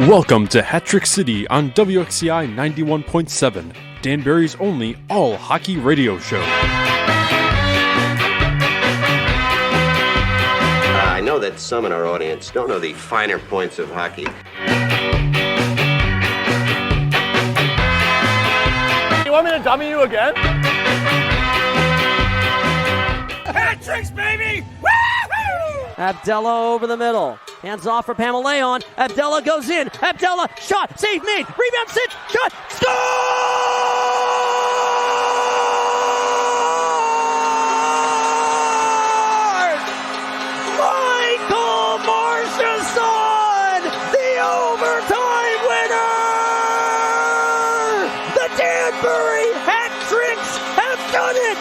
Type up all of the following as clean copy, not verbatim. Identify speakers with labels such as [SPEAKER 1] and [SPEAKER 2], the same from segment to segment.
[SPEAKER 1] Welcome to Hat-Trick City on WXCI 91.7, Danbury's only all-hockey radio show.
[SPEAKER 2] I know that some in our audience don't know the finer points of hockey.
[SPEAKER 3] You want me to dummy you again?
[SPEAKER 4] Hat tricks, baby! Woo-hoo!
[SPEAKER 5] Abdella over the middle. Hands off for Pamaleon. Abdella goes in. Abdella, shot, save made. Rebound, sit, shot, score! Michael Marchessault, the overtime winner! The Danbury Hat Tricks have done it!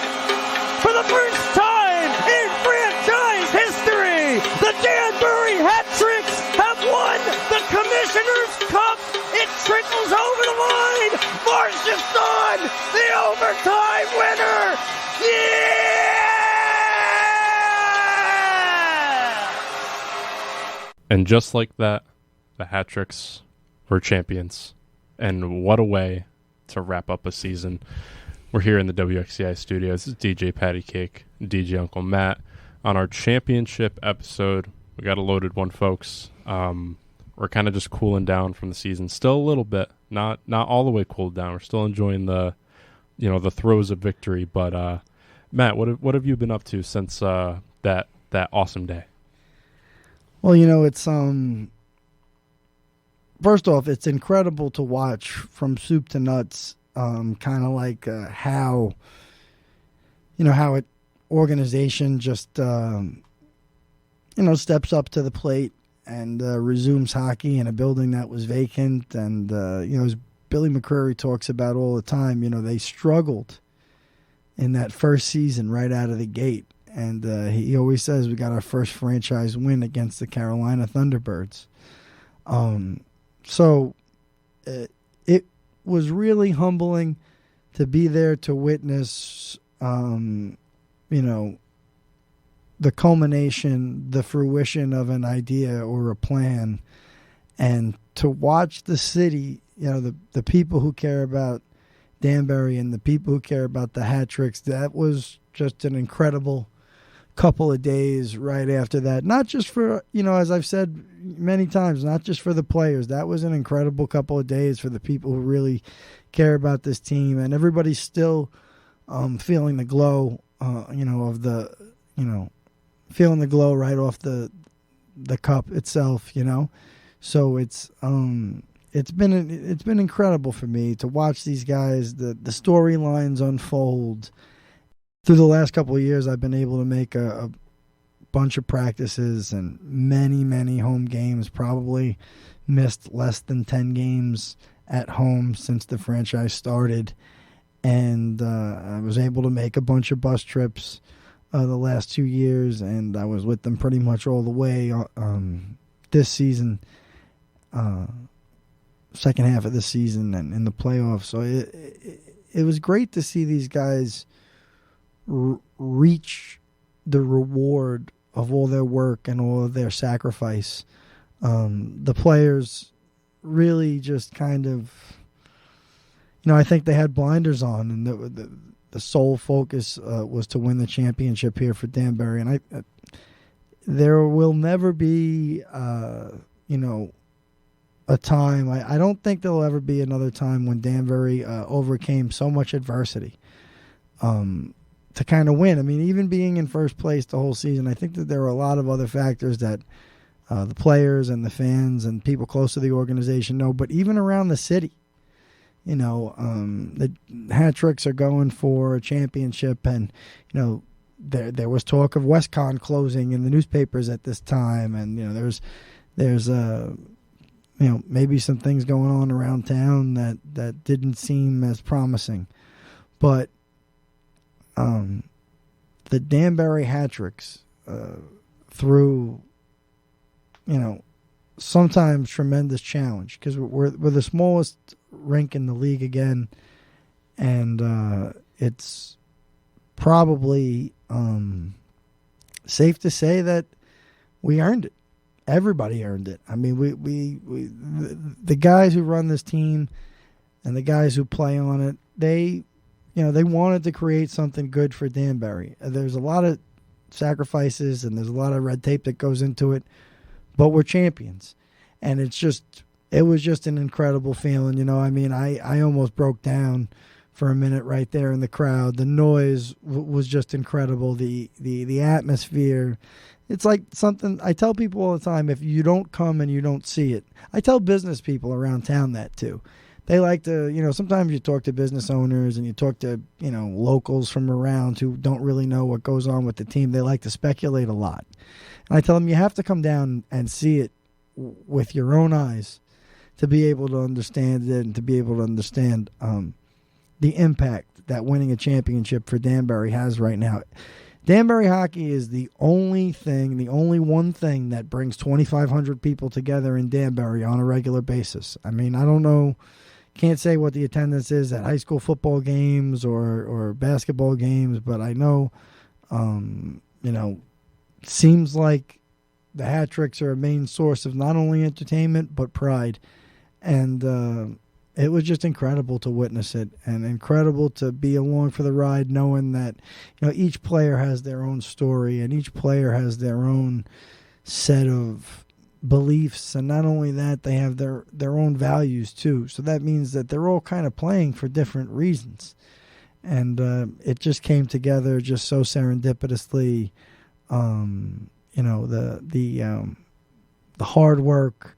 [SPEAKER 5] For the first time in franchise history, the Danbury Hat Tricks have won the Commissioner's Cup. It trickles over the line. Marchessault, the overtime winner. Yeah!
[SPEAKER 1] And just like that, the Hat-Tricks were champions. And what a way to wrap up a season. We're here in the WXCI studios. This is DJ Patty Cake, DJ Uncle Matt. On our championship episode, we got a loaded one, folks. We're kind of just cooling down from the season, still a little bit, not all the way cooled down. We're still enjoying the throes of victory. But Matt, what have you been up to since that awesome day?
[SPEAKER 6] Well, it's first off, it's incredible to watch from soup to nuts. Kind of like how it organization just steps up to the plate and resumes hockey in a building that was vacant. And as Billy McCreary talks about all the time, they struggled in that first season right out of the gate. And he always says we got our first franchise win against the Carolina Thunderbirds. So it was really humbling to be there to witness, the culmination, the fruition of an idea or a plan, and to watch the city, the people who care about Danbury and the people who care about the Hat Tricks. That was just an incredible couple of days right after that. Not just for, as I've said many times, not just for the players. That was an incredible couple of days for the people who really care about this team. And everybody's still feeling the glow, feeling the glow right off the cup itself, So it's been incredible for me to watch these guys, the storylines unfold. Through the last couple of years, I've been able to make a bunch of practices and many, many home games, probably missed less than 10 games at home since the franchise started. And I was able to make a bunch of bus trips the last 2 years, and I was with them pretty much all the way this season, second half of the season and in the playoffs. So it was great to see these guys reach the reward of all their work and all of their sacrifice. The players really just kind of, I think they had blinders on, and the sole focus was to win the championship here for Danbury. And there will never be, a time. I don't think there'll ever be another time when Danbury overcame so much adversity to kind of win. I mean, even being in first place the whole season, I think that there were a lot of other factors that the players and the fans and people close to the organization know, but even around the city, the Hat Tricks are going for a championship, and, there was talk of WestCon closing in the newspapers at this time, and, there's maybe some things going on around town that didn't seem as promising. But the Danbury Hat Tricks, through, sometimes tremendous challenge, because we're the smallest rink in the league again, and it's probably safe to say that we earned it. everybody earned it. I mean, the guys who run this team and the guys who play on it, they wanted to create something good for Danbury. There's a lot of sacrifices and there's a lot of red tape that goes into it, but we're champions. And it was just an incredible feeling. I mean, I almost broke down for a minute right there in the crowd. The noise was just incredible. The atmosphere. It's like something I tell people all the time, if you don't come and you don't see it. I tell business people around town that too. They like to, sometimes you talk to business owners and you talk to, locals from around who don't really know what goes on with the team. They like to speculate a lot. And I tell them you have to come down and see it with your own eyes to be able to understand it and to be able to understand the impact that winning a championship for Danbury has right now. Danbury hockey is the only one thing that brings 2,500 people together in Danbury on a regular basis. I mean, I don't know, can't say what the attendance is at high school football games or basketball games, but I know, seems like the hat tricks are a main source of not only entertainment but pride. And it was just incredible to witness it and incredible to be along for the ride, knowing that each player has their own story and each player has their own set of beliefs. And not only that, they have their own values too. So that means that they're all kind of playing for different reasons. And it just came together just so serendipitously. The hard work,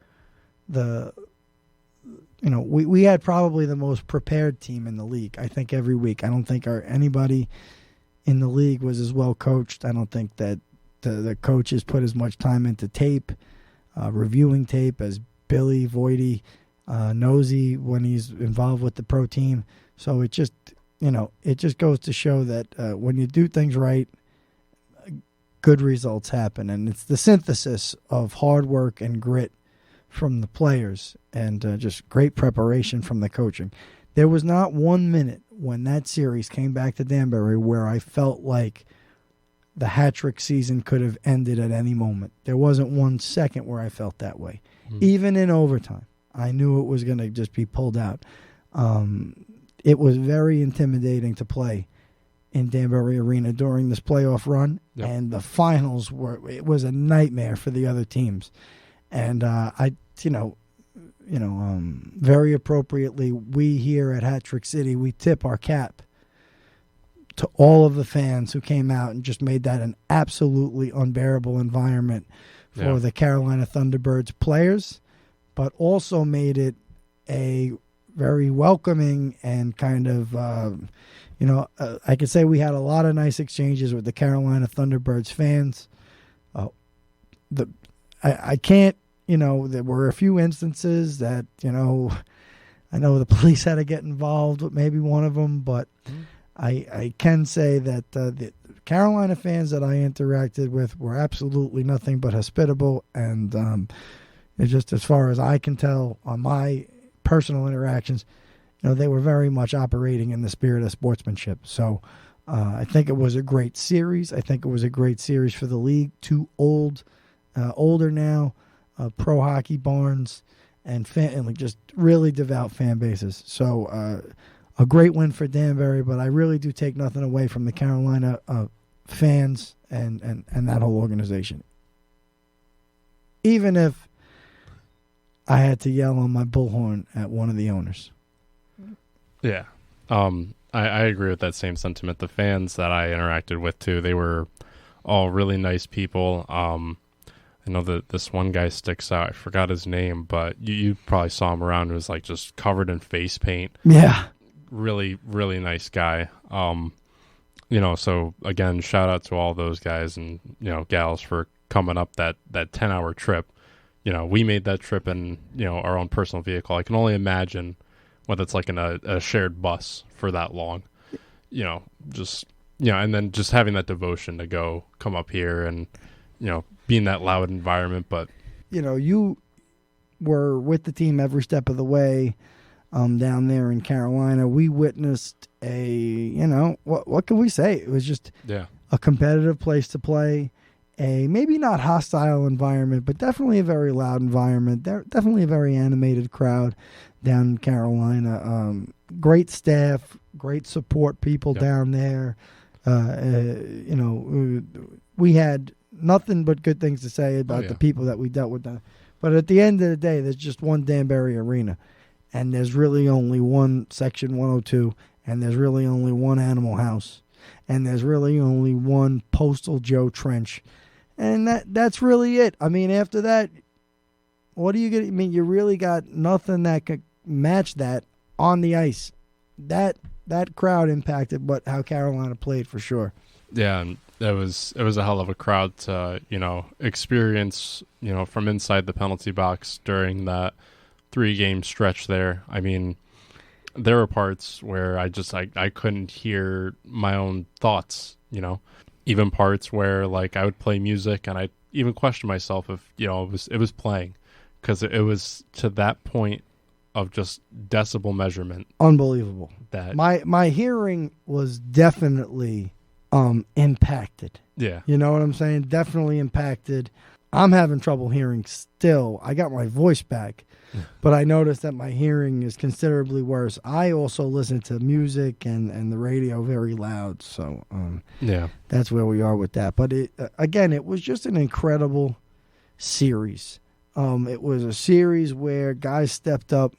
[SPEAKER 6] we had probably the most prepared team in the league. I think every week. I don't think anybody in the league was as well coached. I don't think that the coaches put as much time into tape, reviewing tape as Billy, Voity, Nosey when he's involved with the pro team. So it just goes to show that when you do things right, good results happen. And it's the synthesis of hard work and grit from the players and just great preparation from the coaching. There was not 1 minute when that series came back to Danbury where I felt like the hat-trick season could have ended at any moment. There wasn't 1 second where I felt that way. Even in overtime, I knew it was going to just be pulled out. It was very intimidating to play in Danbury Arena during this playoff run, and the finals it was a nightmare for the other teams. And very appropriately, we here at Hat Trick City, we tip our cap to all of the fans who came out and just made that an absolutely unbearable environment for the Carolina Thunderbirds players, but also made it a very welcoming and kind of, I could say we had a lot of nice exchanges with the Carolina Thunderbirds fans. I can't, there were a few instances that, I know the police had to get involved with maybe one of them, but I can say that the Carolina fans that I interacted with were absolutely nothing but hospitable. And it's just as far as I can tell on my personal interactions, they were very much operating in the spirit of sportsmanship. So I think it was a great series. I think it was a great series for the league. Two older now, pro hockey barns and just really devout fan bases. So a great win for Danbury, but I really do take nothing away from the Carolina fans and that whole organization. Even if I had to yell on my bullhorn at one of the owners. Yeah.
[SPEAKER 1] I agree with that same sentiment. The fans that I interacted with, too, they were all really nice people. I know that this one guy sticks out. I forgot his name, but you probably saw him around. It was like just covered in face paint.
[SPEAKER 6] Yeah.
[SPEAKER 1] Really, really nice guy. So again, shout out to all those guys and, gals for coming up that 10-hour trip. We made that trip in, our own personal vehicle. I can only imagine what it's like in a shared bus for that long, and then just having that devotion to come up here and, be in that loud environment. But,
[SPEAKER 6] you were with the team every step of the way down there in Carolina. We witnessed what can we say? It was just a competitive place to play. a maybe not hostile environment, but definitely a very loud environment. They're definitely a very animated crowd down in Carolina. Great staff, great support people down there. We had nothing but good things to say about the people that we dealt with. But at the end of the day, there's just one Danbury Arena, and there's really only one Section 102, and there's really only one Animal House, and there's really only one Postal Joe trench, and that's really it. I mean, after that, what are you gonna? I mean, you really got nothing that could match that on the ice. That crowd impacted how Carolina played for sure.
[SPEAKER 1] Yeah, and it was a hell of a crowd to experience from inside the penalty box during that 3-game stretch there. I mean, there were parts where I couldn't hear my own thoughts. Even parts where I would play music and I even question myself if it was playing, because it was to that point of just decibel measurement.
[SPEAKER 6] Unbelievable.
[SPEAKER 1] That
[SPEAKER 6] my hearing was definitely impacted.
[SPEAKER 1] Yeah.
[SPEAKER 6] You know what I'm saying? Definitely impacted. I'm having trouble hearing still. I got my voice back, but I noticed that my hearing is considerably worse. I also listen to music and the radio very loud, so that's where we are with that. But it was just an incredible series. It was a series where guys stepped up,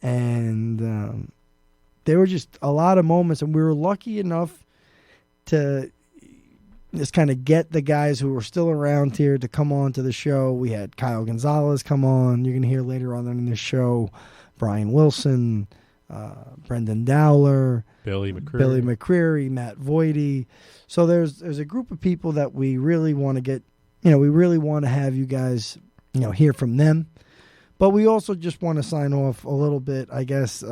[SPEAKER 6] and there were just a lot of moments, and we were lucky enough to just kind of get the guys who were still around here to come on to the show. We had Kyle Gonzalez come on. You're going to hear later on in the show Brian Wilson, Brendan Dowler,
[SPEAKER 1] Billy McCreary,
[SPEAKER 6] Matt Voity. So there's a group of people that we really want to get, we really want to have you guys, hear from them. But we also just want to sign off a little bit, I guess,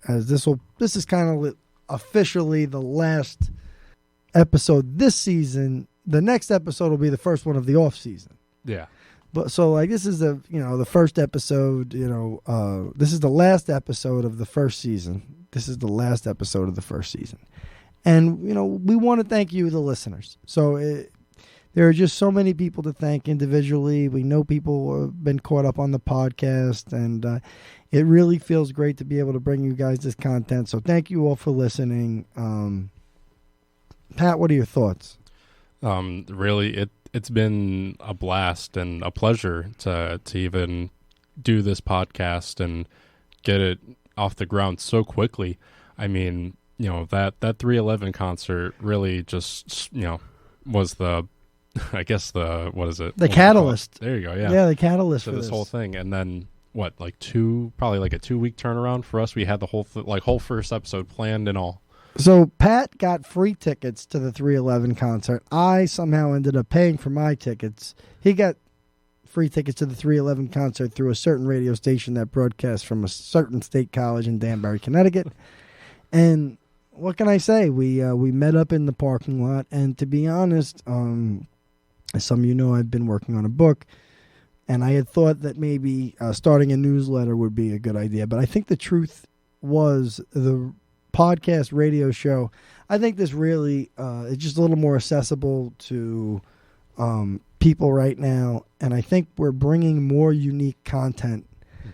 [SPEAKER 6] as this is kind of officially the last episode this season. The next episode will be the first one of the off season.
[SPEAKER 1] Yeah.
[SPEAKER 6] But so this is the first episode, this is the last episode of the first season. This is the last episode of the first season. And we want to thank you, the listeners. So there are just so many people to thank individually. We know people have been caught up on the podcast, and it really feels great to be able to bring you guys this content. So thank you all for listening. Pat, what are your thoughts?
[SPEAKER 1] Really, it's been a blast and a pleasure to even do this podcast and get it off the ground so quickly. I mean, that 311 concert really just, was the, I guess what is it?
[SPEAKER 6] The catalyst.
[SPEAKER 1] There you go. Yeah.
[SPEAKER 6] Yeah. The catalyst
[SPEAKER 1] to
[SPEAKER 6] for
[SPEAKER 1] this whole thing. And then probably like a 2-week turnaround for us. We had the whole first episode planned and all.
[SPEAKER 6] So Pat got free tickets to the 311 concert. I somehow ended up paying for my tickets. He got free tickets to the 311 concert through a certain radio station that broadcasts from a certain state college in Danbury, Connecticut. And what can I say? We met up in the parking lot, and to be honest, as some of you know, I've been working on a book, and I had thought that maybe starting a newsletter would be a good idea. But I think the truth was the podcast radio show, I think this really is just a little more accessible to people right now, and I think we're bringing more unique content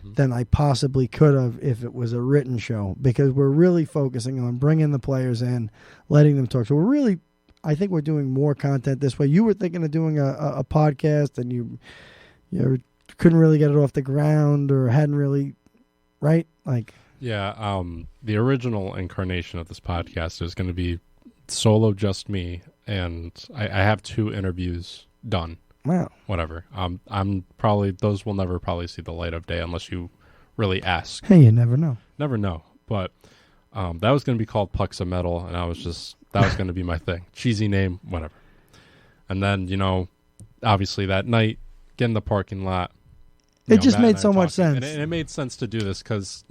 [SPEAKER 6] than I possibly could have if it was a written show, because we're really focusing on bringing the players in, letting them talk. So I think we're doing more content this way. You were thinking of doing a podcast, and you couldn't really get it off the ground, or hadn't really, right?
[SPEAKER 1] Yeah, the original incarnation of this podcast is going to be solo, just me, and I have 2 interviews done.
[SPEAKER 6] Wow.
[SPEAKER 1] Whatever. I'm probably, those will never probably see the light of day unless you really ask.
[SPEAKER 6] Hey, you never know.
[SPEAKER 1] Never know. But that was going to be called Pucks of Metal, and that was going to be my thing. Cheesy name, whatever. And then, obviously that night, get in the parking lot.
[SPEAKER 6] It just made so much sense.
[SPEAKER 1] And it made sense to do this because,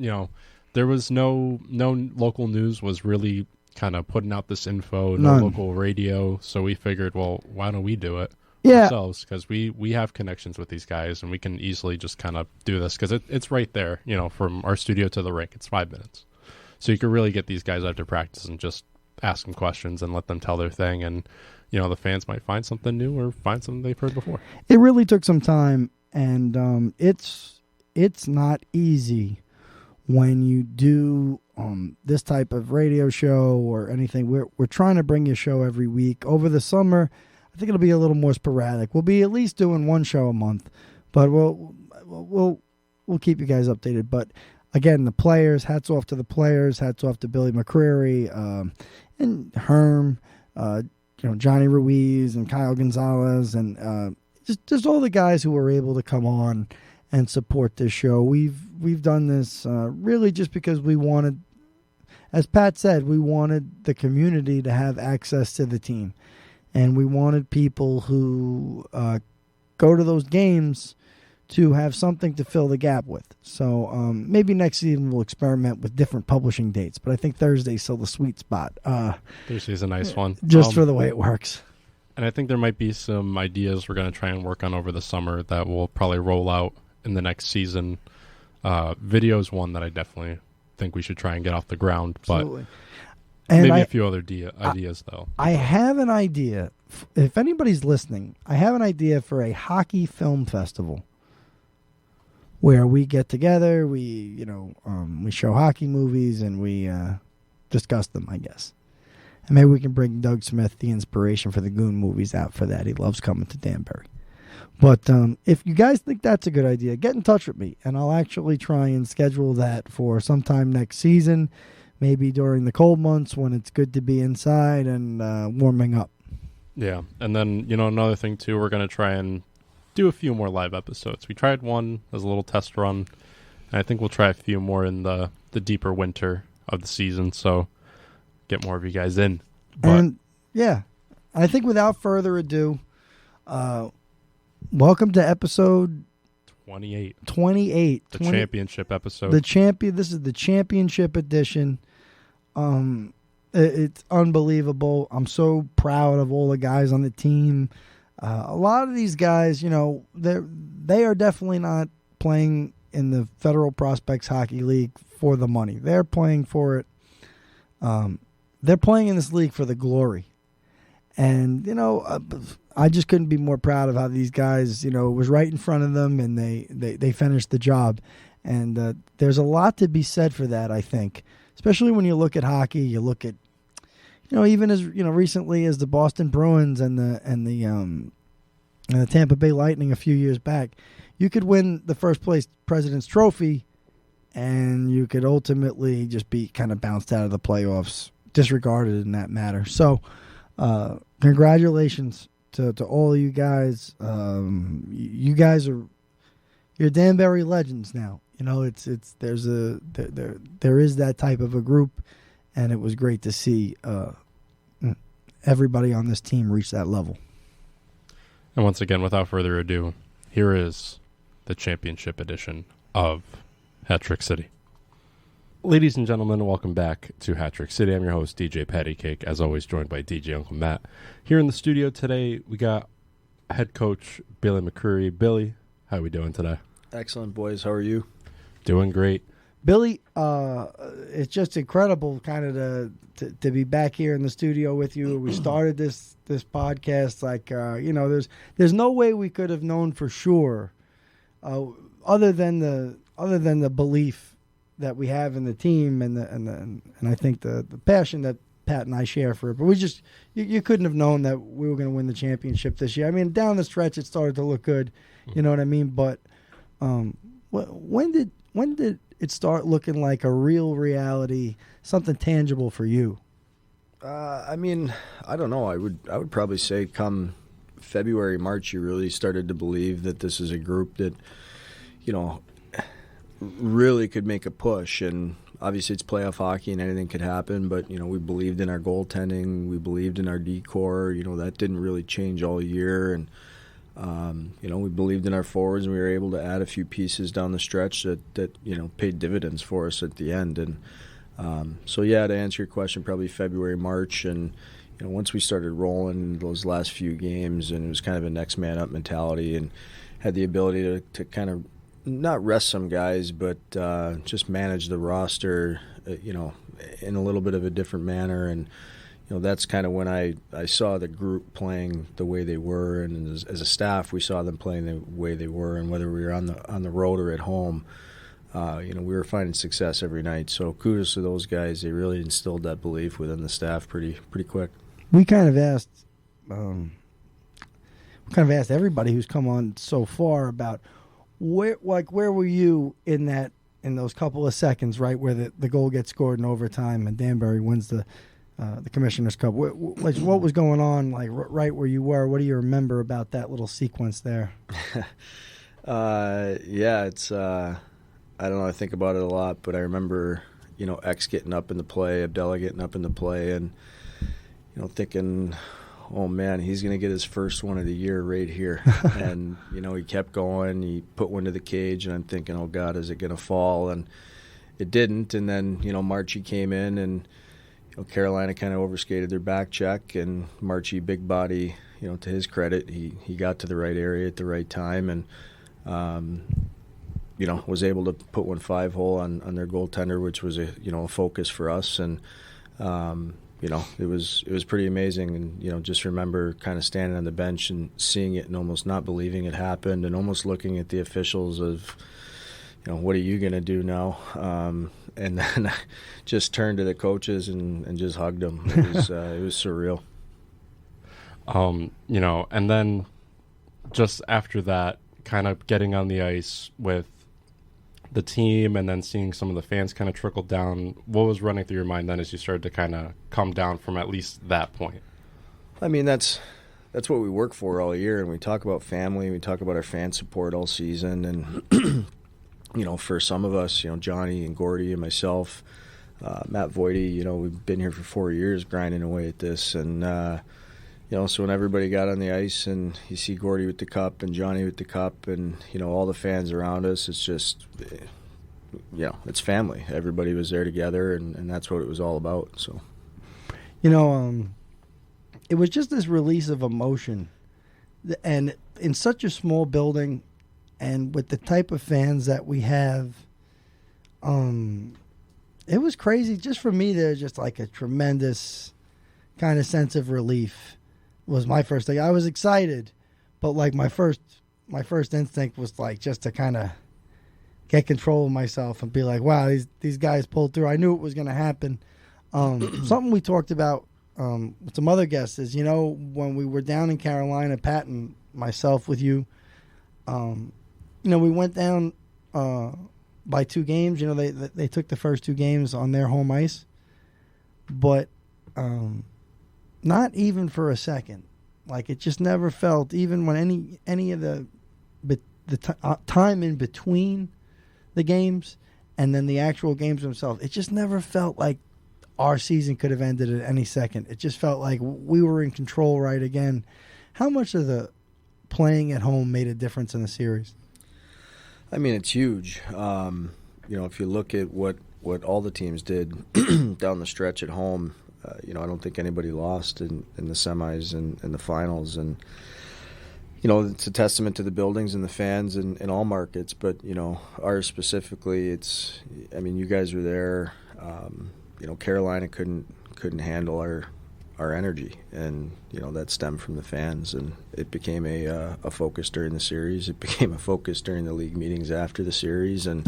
[SPEAKER 1] there was no local news was really kind of putting out this info, no local radio. So we figured, well, why don't we do it ourselves? Because we have connections with these guys, and we can easily just kind of do this because it's right there, from our studio to the rink. It's 5 minutes. So you can really get these guys after practice and just ask them questions and let them tell their thing. And, the fans might find something new or find something they've heard before.
[SPEAKER 6] It really took some time, and it's not easy when you do this type of radio show or anything. We're trying to bring you a show every week. Over the summer, I think it'll be a little more sporadic. We'll be at least doing one show a month, but we'll keep you guys updated. But again, the players, hats off to the players, hats off to Billy McCreary and Herm, Johnny Ruiz and Kyle Gonzalez, and just all the guys who were able to come on and support this show. We've done this really just because we wanted, as Pat said, we wanted the community to have access to the team, and we wanted people who go to those games to have something to fill the gap with. So maybe next season we'll experiment with different publishing dates, but I think Thursday's still the sweet spot.
[SPEAKER 1] Thursday's a nice one.
[SPEAKER 6] Just for the way it works.
[SPEAKER 1] And I think there might be some ideas we're going to try and work on over the summer that we'll probably roll out in the next season. Video is one that I definitely think we should try and get off the ground,
[SPEAKER 6] Absolutely.
[SPEAKER 1] But
[SPEAKER 6] and
[SPEAKER 1] maybe a few other ideas, though.
[SPEAKER 6] I have an idea. If anybody's listening, I have an idea for a hockey film festival where we get together, we show hockey movies, and we discuss them, I guess. And maybe we can bring Doug Smith, the inspiration for the Goon movies, out for that. He loves coming to Danbury. But if you guys think that's a good idea, get in touch with me, and I'll actually try and schedule that for sometime next season, maybe during the cold months when it's good to be inside and warming up.
[SPEAKER 1] Yeah, and then, another thing, too, we're going to try and do a few more live episodes. We tried one as a little test run, and I think we'll try a few more in the deeper winter of the season, so get more of you guys in.
[SPEAKER 6] And, yeah, I think without further ado, welcome to episode
[SPEAKER 1] 28.
[SPEAKER 6] The
[SPEAKER 1] championship episode.
[SPEAKER 6] This is the championship edition. It's unbelievable. I'm so proud of all the guys on the team. A lot of these guys, they are definitely not playing in the Federal Prospects Hockey League for the money. They're playing for it. They're playing in this league for the glory. And, I just couldn't be more proud of how these guys, it was right in front of them, and they finished the job. And there's a lot to be said for that, I think, especially when you look at hockey. You look at, even as recently as the Boston Bruins and the Tampa Bay Lightning a few years back, you could win the first place President's Trophy, and you could ultimately just be kind of bounced out of the playoffs, disregarded in that matter. So, congratulations to all of you guys. You guys you're Danbury legends now. There is that type of a group, and it was great to see everybody on this team reach that level.
[SPEAKER 1] And once again, without further ado, here is the championship edition of Hat Trick City. Ladies and gentlemen, welcome back to Hat Trick City. I'm your host, DJ Pattycake, as always joined by DJ Uncle Matt. Here in the studio today, we got head coach Billy McCreary. Billy, how are we doing today?
[SPEAKER 7] Excellent, boys. How are you?
[SPEAKER 1] Doing great.
[SPEAKER 6] Billy, it's just incredible kind of to be back here in the studio with you. We started this podcast there's no way we could have known for sure, other than the belief that we have in the team and I think the passion that Pat and I share for it. But we just you couldn't have known that we were going to win the championship this year. I mean, down the stretch it started to look good, you know what I mean? But when did it start looking like a real reality, something tangible for you?
[SPEAKER 7] I don't know. I would probably say come February, March, you really started to believe that this is a group that, really could make a push. And obviously it's playoff hockey and anything could happen, but, we believed in our goaltending. We believed in our D-core. That didn't really change all year. And, we believed in our forwards, and we were able to add a few pieces down the stretch that paid dividends for us at the end. And to answer your question, probably February, March, and once we started rolling those last few games, and it was kind of a next man up mentality, and had the ability to kind of not rest some guys, but just manage the roster, in a little bit of a different manner, and that's kind of when I saw the group playing the way they were, and as a staff, we saw them playing the way they were, and whether we were on the road or at home, we were finding success every night. So kudos to those guys. They really instilled that belief within the staff pretty quick.
[SPEAKER 6] We kind of asked, everybody who's come on so far about where were you in those couple of seconds, right, where the goal gets scored in overtime and Danbury wins the Commissioner's Cup. What was going on, like right where you were? What do you remember about that little sequence there?
[SPEAKER 7] It's I don't know. I think about it a lot, but I remember X getting up in the play, Abdallah getting up in the play, and thinking, oh man, he's going to get his first one of the year right here. And he kept going. He put one to the cage, and I'm thinking, oh God, is it going to fall? And it didn't. And then Marchie came in and. Carolina kind of overskated their back check, and Marchie, big body, to his credit, he got to the right area at the right time, and was able to put 5-hole on their goaltender, which was a focus for us, and it was pretty amazing, and just remember kind of standing on the bench and seeing it and almost not believing it happened, and almost looking at the officials of. What are you going to do now? And then I just turned to the coaches and just hugged them. It was surreal.
[SPEAKER 1] And then just after that, kind of getting on the ice with the team and then seeing some of the fans kind of trickle down, what was running through your mind then as you started to kind of come down from at least that point?
[SPEAKER 7] I mean, that's what we work for all year, and we talk about family, we talk about our fan support all season, and for some of us, Johnny and Gordy and myself, Matt Voity, we've been here for 4 years grinding away at this. And, so when everybody got on the ice and you see Gordy with the cup and Johnny with the cup and, all the fans around us, it's just, it's family. Everybody was there together, and that's what it was all about. So,
[SPEAKER 6] it was just this release of emotion. And in such a small building, and with the type of fans that we have, it was crazy. Just for me, there's just like a tremendous kind of sense of relief was my first thing. I was excited, but like my first instinct was like just to kind of get control of myself and be like, wow, these guys pulled through. I knew it was going to happen. Something we talked about with some other guests is, when we were down in Carolina, Pat and myself with you, we went down by 2 games. They took the first 2 games on their home ice, but not even for a second. Like, it just never felt, even when any of the time in between the games and then the actual games themselves, it just never felt like our season could have ended at any second. It just felt like we were in control right again. How much of the playing at home made a difference in the series?
[SPEAKER 7] I mean, it's huge. If you look at what all the teams did down the stretch at home, I don't think anybody lost in the semis and the finals. And, it's a testament to the buildings and the fans in all markets. But, ours specifically, you guys were there. Carolina couldn't handle our energy, and that stemmed from the fans, and it became a focus during the series. It became a focus during the league meetings after the series, and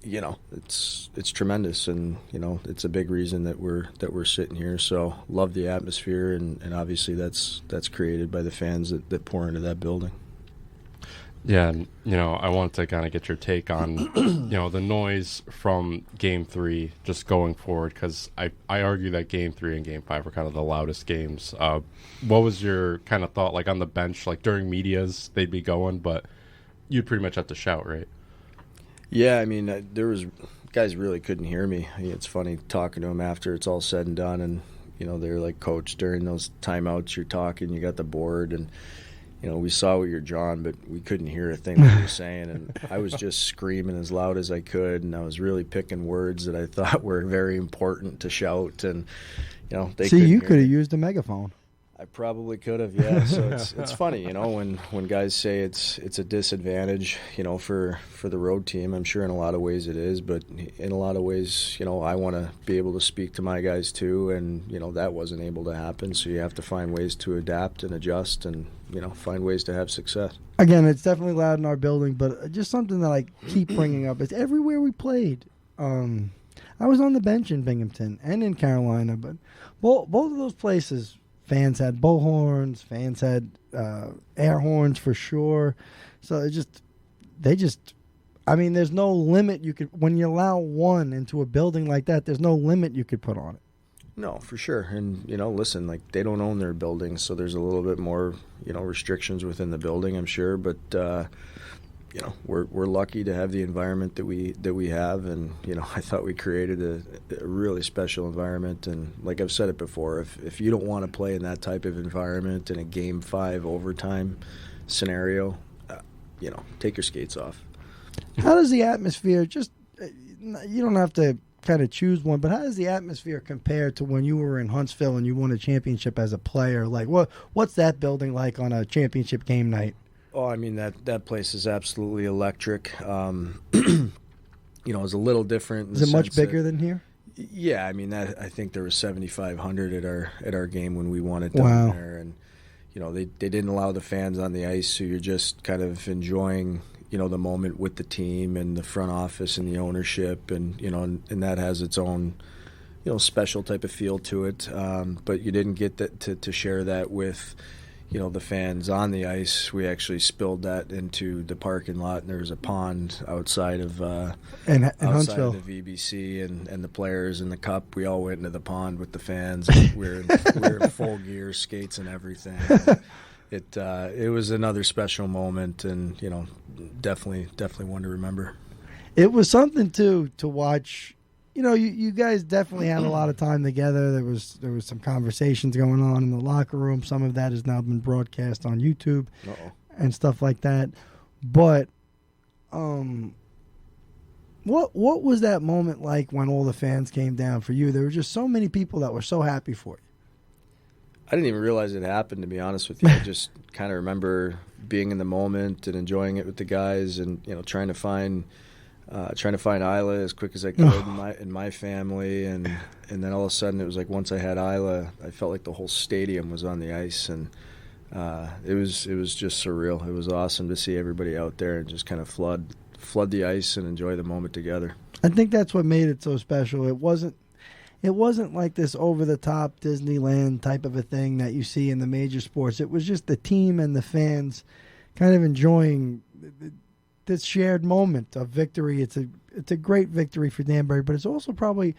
[SPEAKER 7] it's tremendous, and it's a big reason that we're sitting here. So love the atmosphere, and obviously that's created by the fans that pour into that building.
[SPEAKER 1] Yeah, and, I wanted to kind of get your take on, the noise from Game 3 just going forward, because I argue that Game 3 and Game 5 were kind of the loudest games. What was your kind of thought, like on the bench, like during medias, they'd be going, but you'd pretty much have to shout, right?
[SPEAKER 7] Yeah, there was guys really couldn't hear me. It's funny talking to them after it's all said and done, and, they're like, Coach, during those timeouts you're talking, you got the board, and we saw what you're drawing, but we couldn't hear a thing that you were saying. And I was just screaming as loud as I could, and I was really picking words that I thought were very important to shout. And, they
[SPEAKER 6] see, you could have used a megaphone.
[SPEAKER 7] I probably could have, yeah. So it's funny, when guys say it's a disadvantage, for the road team. I'm sure in a lot of ways it is, but in a lot of ways, I want to be able to speak to my guys too, and that wasn't able to happen. So you have to find ways to adapt and adjust, and find ways to have success.
[SPEAKER 6] Again, it's definitely loud in our building, but just something that I keep bringing up is everywhere we played. I was on the bench in Binghamton and in Carolina, but both of those places. Fans had bullhorns. Fans had air horns for sure. So there's no limit when you allow one into a building like that, there's no limit you could put on it.
[SPEAKER 7] No, for sure. And, listen, they don't own their buildings, so there's a little bit more, restrictions within the building, I'm sure. But, we're lucky to have the environment that we have, and I thought we created a really special environment. And like I've said it before, if you don't want to play in that type of environment in a Game 5 overtime scenario, take your skates off.
[SPEAKER 6] How does the atmosphere you don't have to kind of choose one, but how does the atmosphere compare to when you were in Huntsville and you won a championship as a player? Like, what's that building like on a championship game night?
[SPEAKER 7] Oh, I mean, that place is absolutely electric. It's a little different.
[SPEAKER 6] Is it much bigger than here?
[SPEAKER 7] Yeah, I mean, I think there was 7,500 at our game when we won it down there, and they didn't allow the fans on the ice, so you're just kind of enjoying the moment with the team and the front office and the ownership, and and that has its own special type of feel to it. But you didn't get that to share that with the fans on the ice. We actually spilled that into the parking lot, and there was a pond outside of outside of the VBC, and the players in the cup. We all went into the pond with the fans. We were in full gear, skates and everything. It was another special moment, and definitely one to remember.
[SPEAKER 6] It was something to watch. You guys definitely had a lot of time together. There was some conversations going on in the locker room. Some of that has now been broadcast on YouTube and stuff like that. But what was that moment like when all the fans came down for you? There were just so many people that were so happy for you.
[SPEAKER 7] I didn't even realize it happened, to be honest with you. I just kind of remember being in the moment and enjoying it with the guys, and trying to find Isla as quick as I could in my family, and then all of a sudden it was like once I had Isla, I felt like the whole stadium was on the ice, and it was just surreal. It was awesome to see everybody out there and just kind of flood the ice and enjoy the moment together.
[SPEAKER 6] I think that's what made it so special. It wasn't like this over the top Disneyland type of a thing that you see in the major sports. It was just the team and the fans kind of enjoying this shared moment of victory. It's a great victory for Danbury, but it's also probably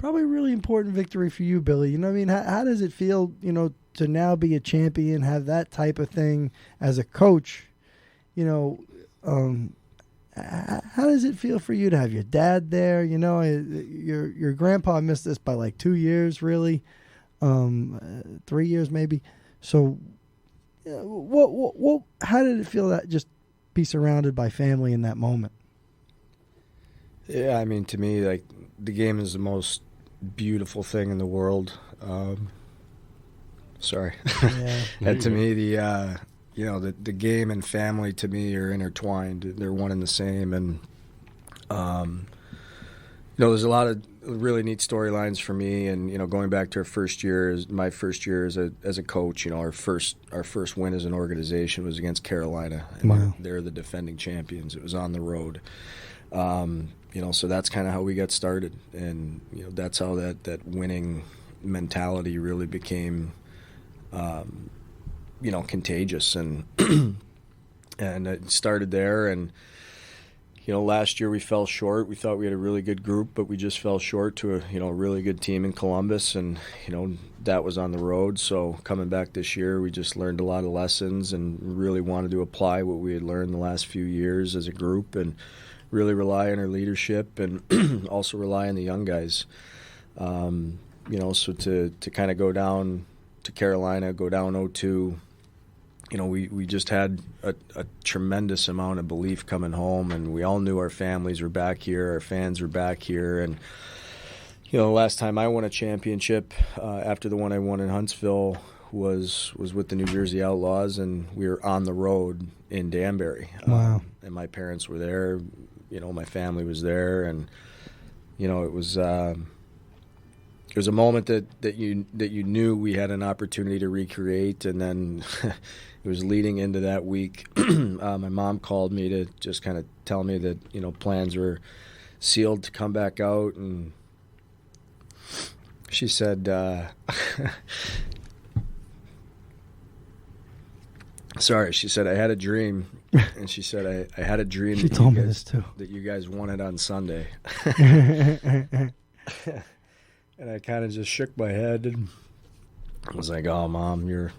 [SPEAKER 6] a really important victory for you, Billy. You know what I mean? How does it feel, to now be a champion, have that type of thing as a coach? How does it feel for you to have your dad there? Your grandpa missed this by like 2 years, really, 3 years maybe. So, what? How did it feel that just be surrounded by family in that moment?
[SPEAKER 7] Yeah, I mean, to me, like, the game is the most beautiful thing in the world. Sorry. Yeah. And to me, the game and family, to me, are intertwined. They're one and the same. And, there's a lot of really neat storylines for me. And, going back to my first year as a coach, our first win as an organization was against Carolina. And
[SPEAKER 6] wow.
[SPEAKER 7] They're the defending champions. It was on the road. So that's kind of how we got started. And, that's how that winning mentality really became contagious, and and it started there. And last year we fell short. We thought we had a really good group, but we just fell short to a really good team in Columbus, and that was on the road. So coming back this year, we just learned a lot of lessons and really wanted to apply what we had learned the last few years as a group, and really rely on our leadership, and also rely on the young guys. So to kind of go down to Carolina, go down 0-2. We just had a tremendous amount of belief coming home, and we all knew our families were back here, our fans were back here. And, the last time I won a championship, after the one I won in Huntsville, was with the New Jersey Outlaws, and we were on the road in Danbury.
[SPEAKER 6] Wow.
[SPEAKER 7] And my parents were there. My family was there, and it was a moment that you knew we had an opportunity to recreate, and then it was leading into that week. My mom called me to just kind of tell me that plans were sealed to come back out, and she said, sorry, she said, I had a dream. And she said, I had a dream
[SPEAKER 6] she told me this too.
[SPEAKER 7] That you guys won it on Sunday. And I kind of just shook my head and was like, oh, Mom, you're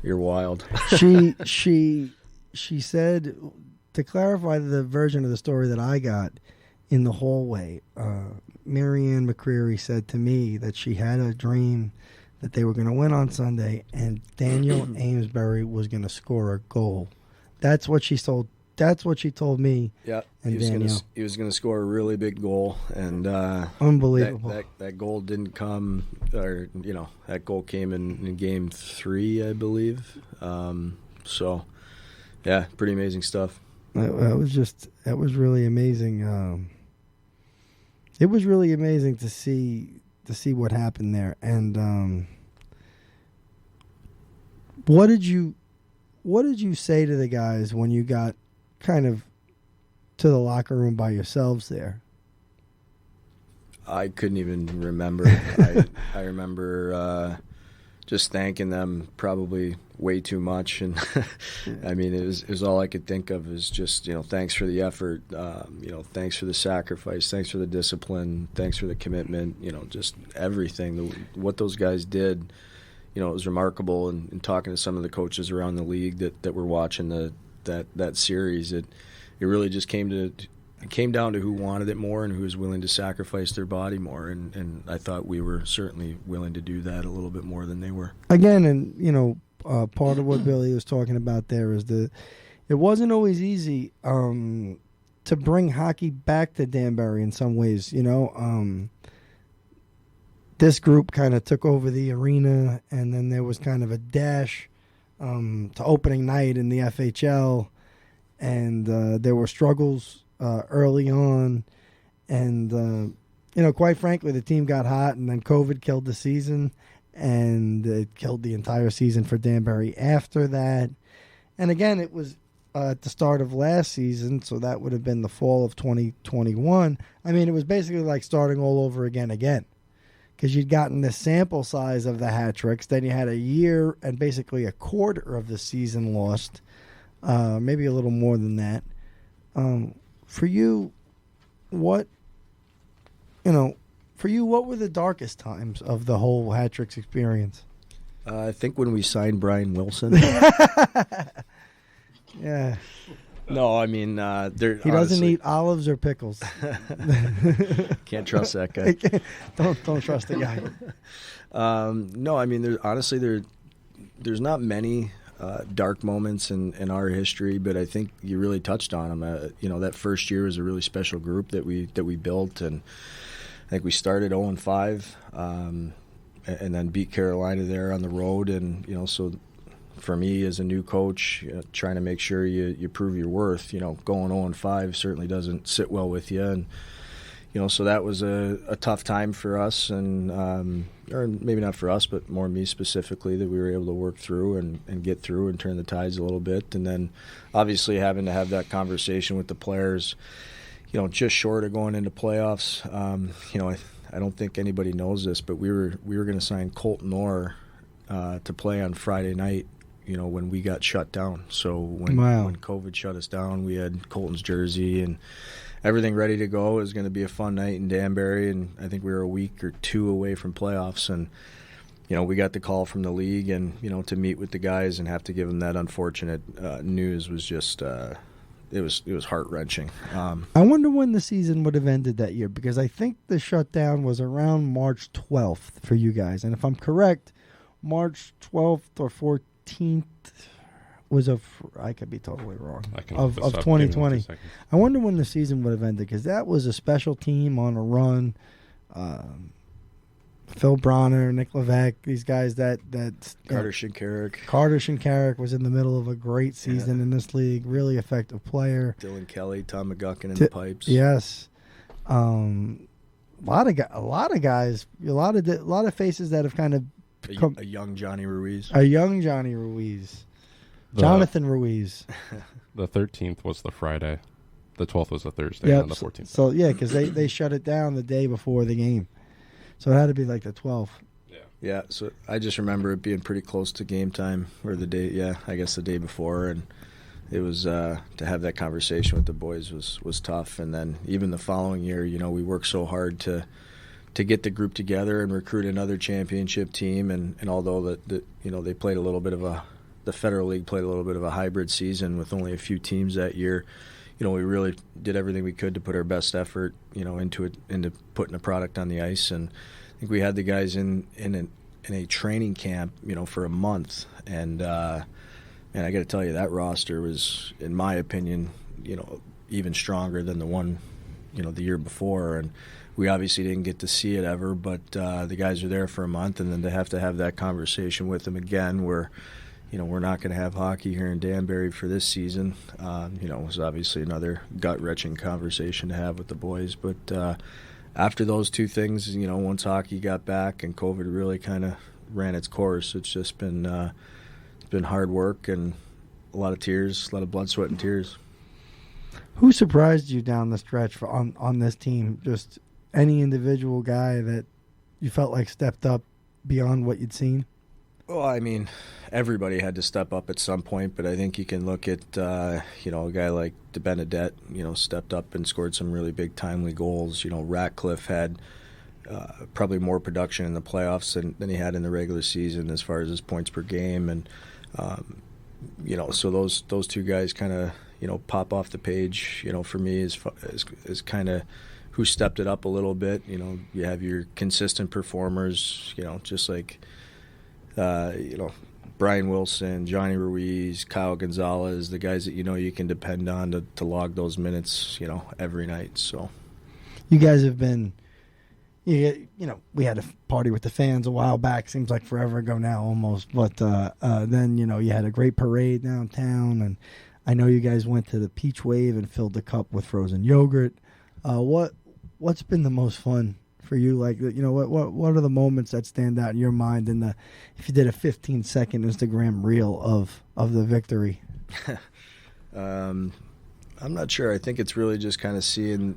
[SPEAKER 7] wild.
[SPEAKER 6] She said, to clarify the version of the story that I got in the hallway, Marianne McCreary said to me that she had a dream that they were going to win on Sunday and Daniel Amesbury was going to score a goal. That's what she told. That's what she told me.
[SPEAKER 7] Yeah,
[SPEAKER 6] and
[SPEAKER 7] he was going to score a really big goal, and
[SPEAKER 6] unbelievable.
[SPEAKER 7] That goal didn't come, or that goal came in Game 3, I believe. So, yeah, pretty amazing stuff.
[SPEAKER 6] That was really amazing. It was really amazing to see what happened there. And what did you say to the guys when you got kind of to the locker room by yourselves there?
[SPEAKER 7] I couldn't even remember. I remember just thanking them probably way too much, and I mean it was all I could think of is just thanks for the effort, thanks for the sacrifice, thanks for the discipline, thanks for the commitment, just everything. What those guys did, it was remarkable. And talking to some of the coaches around the league that were watching that series, it really just came down to who wanted it more and who was willing to sacrifice their body more, and I thought we were certainly willing to do that a little bit more than they were.
[SPEAKER 6] Again, and part of what Billy was talking about there is it wasn't always easy to bring hockey back to Danbury in some ways. This group kind of took over the arena, and then there was kind of a dash to opening night in the FHL, and there were struggles early on, and quite frankly, the team got hot, and then COVID killed the season, and it killed the entire season for Danbury after that. And again, it was at the start of last season, so that would have been the fall of 2021. I mean, it was basically like starting all over again, because you'd gotten the sample size of the hat tricks, then you had a year and basically a quarter of the season lost, maybe a little more than that. For you, what were the darkest times of the whole hat tricks experience?
[SPEAKER 7] I think when we signed Brian Wilson.
[SPEAKER 6] Yeah.
[SPEAKER 7] No, I mean,
[SPEAKER 6] he doesn't eat olives or pickles.
[SPEAKER 7] Can't trust that guy.
[SPEAKER 6] Don't trust the guy.
[SPEAKER 7] No, I mean, there's not many dark moments in our history, but I think you really touched on them. That first year was a really special group that we built, and I think we started 0-5, and then beat Carolina there on the road, and so for me as a new coach, trying to make sure you prove your worth, going 0-5 certainly doesn't sit well with you, and so that was a tough time for us, and or maybe not for us, but more me specifically, that we were able to work through and get through and turn the tides a little bit, and then obviously having to have that conversation with the players, just short of going into playoffs. I don't think anybody knows this, but we were going to sign Colton Orr to play on Friday night, when we got shut down. So when COVID shut us down, we had Colton's jersey and everything ready to go. It was going to be a fun night in Danbury, and I think we were a week or two away from playoffs, and we got the call from the league, and to meet with the guys and have to give them that unfortunate news was just it was heart-wrenching.
[SPEAKER 6] I wonder when the season would have ended that year, because I think the shutdown was around March 12th for you guys, and if I'm correct, March 12th or 14th was I could be totally wrong, of 2020. I wonder when the season would have ended, because that was a special team on a run. Phil Bronner, Nick Levesque, these guys that
[SPEAKER 7] Carter Shinkarik.
[SPEAKER 6] Carter Shinkarik was in the middle of a great season in this league, really effective player.
[SPEAKER 7] Dylan Kelly, Tom McGuckin in the pipes.
[SPEAKER 6] Yes. A lot of guys, a lot of faces that have kind of
[SPEAKER 7] a young Johnny Ruiz.
[SPEAKER 6] Jonathan Ruiz.
[SPEAKER 1] The 13th was the Friday. The 12th was the Thursday, and the 14th.
[SPEAKER 6] So, yeah, because they shut it down the day before the game. So it had to be like the 12th.
[SPEAKER 7] Yeah, so I just remember it being pretty close to game time, or the day before, and it was to have that conversation with the boys was tough. And then even the following year, we worked so hard to get the group together and recruit another championship team. And although they played a little bit of the Federal League played a little bit of a hybrid season with only a few teams that year, we really did everything we could to put our best effort, into putting a product on the ice. And I think we had the guys in a training camp, for a month. And I got to tell you, that roster was, in my opinion, even stronger than the one, the year before. And we obviously didn't get to see it ever, but the guys were there for a month, and then to have that conversation with them again, where we're not going to have hockey here in Danbury for this season. It was obviously another gut-wrenching conversation to have with the boys. But after those two things, once hockey got back and COVID really kind of ran its course, it's just been hard work and a lot of tears, a lot of blood, sweat, and tears.
[SPEAKER 6] Who surprised you down the stretch on this team? Just any individual guy that you felt like stepped up beyond what you'd seen?
[SPEAKER 7] Well, I mean, everybody had to step up at some point, but I think you can look at, a guy like DeBenedette, stepped up and scored some really big timely goals. Ratcliffe had probably more production in the playoffs than he had in the regular season as far as his points per game. And, so those two guys kind of, pop off the page, for me is kind of who stepped it up a little bit. You have your consistent performers, just like, Brian Wilson, Johnny Ruiz, Kyle Gonzalez, the guys that you can depend on to log those minutes, every night. So
[SPEAKER 6] you guys have been, we had a party with the fans a while back. Seems like forever ago now, almost. But then you had a great parade downtown, and I know you guys went to the Peach Wave and filled the cup with frozen yogurt. What's been the most fun for you? Like, what are the moments that stand out in your mind if you did a 15-second Instagram reel of the victory?
[SPEAKER 7] I'm not sure. I think it's really just kind of seeing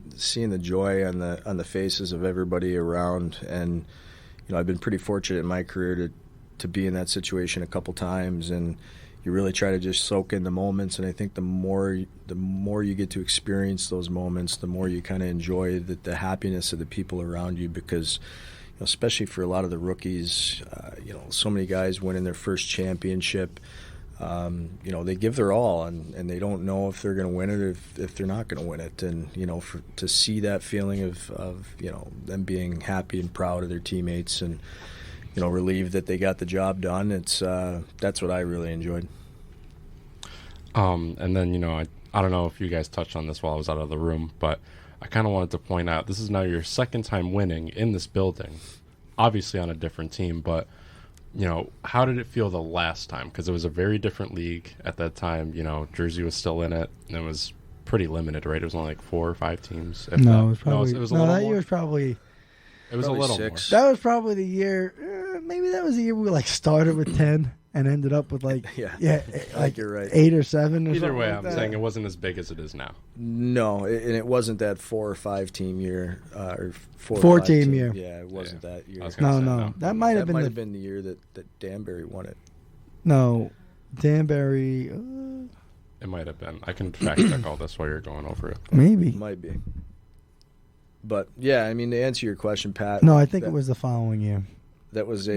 [SPEAKER 7] the joy on the faces of everybody around. And I've been pretty fortunate in my career to be in that situation a couple times, and you really try to just soak in the moments. And I think the more you get to experience those moments, the more you kind of enjoy the happiness of the people around you, because especially for a lot of the rookies, so many guys winning their first championship, they give their all, and they don't know if they're going to win it or if they're not going to win it. And to see that feeling of them being happy and proud of their teammates and relieved that they got the job done, that's what I really enjoyed.
[SPEAKER 1] And then, I don't know if you guys touched on this while I was out of the room, but I kind of wanted to point out this is now your second time winning in this building, obviously on a different team, but, how did it feel the last time? Because it was a very different league at that time. Jersey was still in it, and it was pretty limited, right? It was only like 4 or 5 teams.
[SPEAKER 6] It was probably,
[SPEAKER 1] it was a little
[SPEAKER 6] that
[SPEAKER 1] more.
[SPEAKER 6] year was probably...
[SPEAKER 1] It was
[SPEAKER 7] probably
[SPEAKER 1] a little
[SPEAKER 7] 6.
[SPEAKER 1] more.
[SPEAKER 6] That was probably the year, maybe that was the year we started with 10 and ended up with
[SPEAKER 7] you're right.
[SPEAKER 6] 8 or 7 or
[SPEAKER 1] Either
[SPEAKER 6] something
[SPEAKER 1] way,
[SPEAKER 6] like
[SPEAKER 1] I'm
[SPEAKER 6] that.
[SPEAKER 1] saying it wasn't as big as it is now.
[SPEAKER 7] No, and it wasn't that 4 or 5 team year, or 4
[SPEAKER 6] 4
[SPEAKER 7] or 5
[SPEAKER 6] team year.
[SPEAKER 7] Yeah, it wasn't that year.
[SPEAKER 1] I was gonna say
[SPEAKER 6] No. That might have been
[SPEAKER 7] the year that Danbury won it.
[SPEAKER 6] No, Danbury.
[SPEAKER 1] It might have been. I can fact check all this while you're going over it.
[SPEAKER 6] Maybe.
[SPEAKER 7] Might be. But yeah, I mean, to answer your question, Pat.
[SPEAKER 6] No, I think it was the following year.
[SPEAKER 7] That was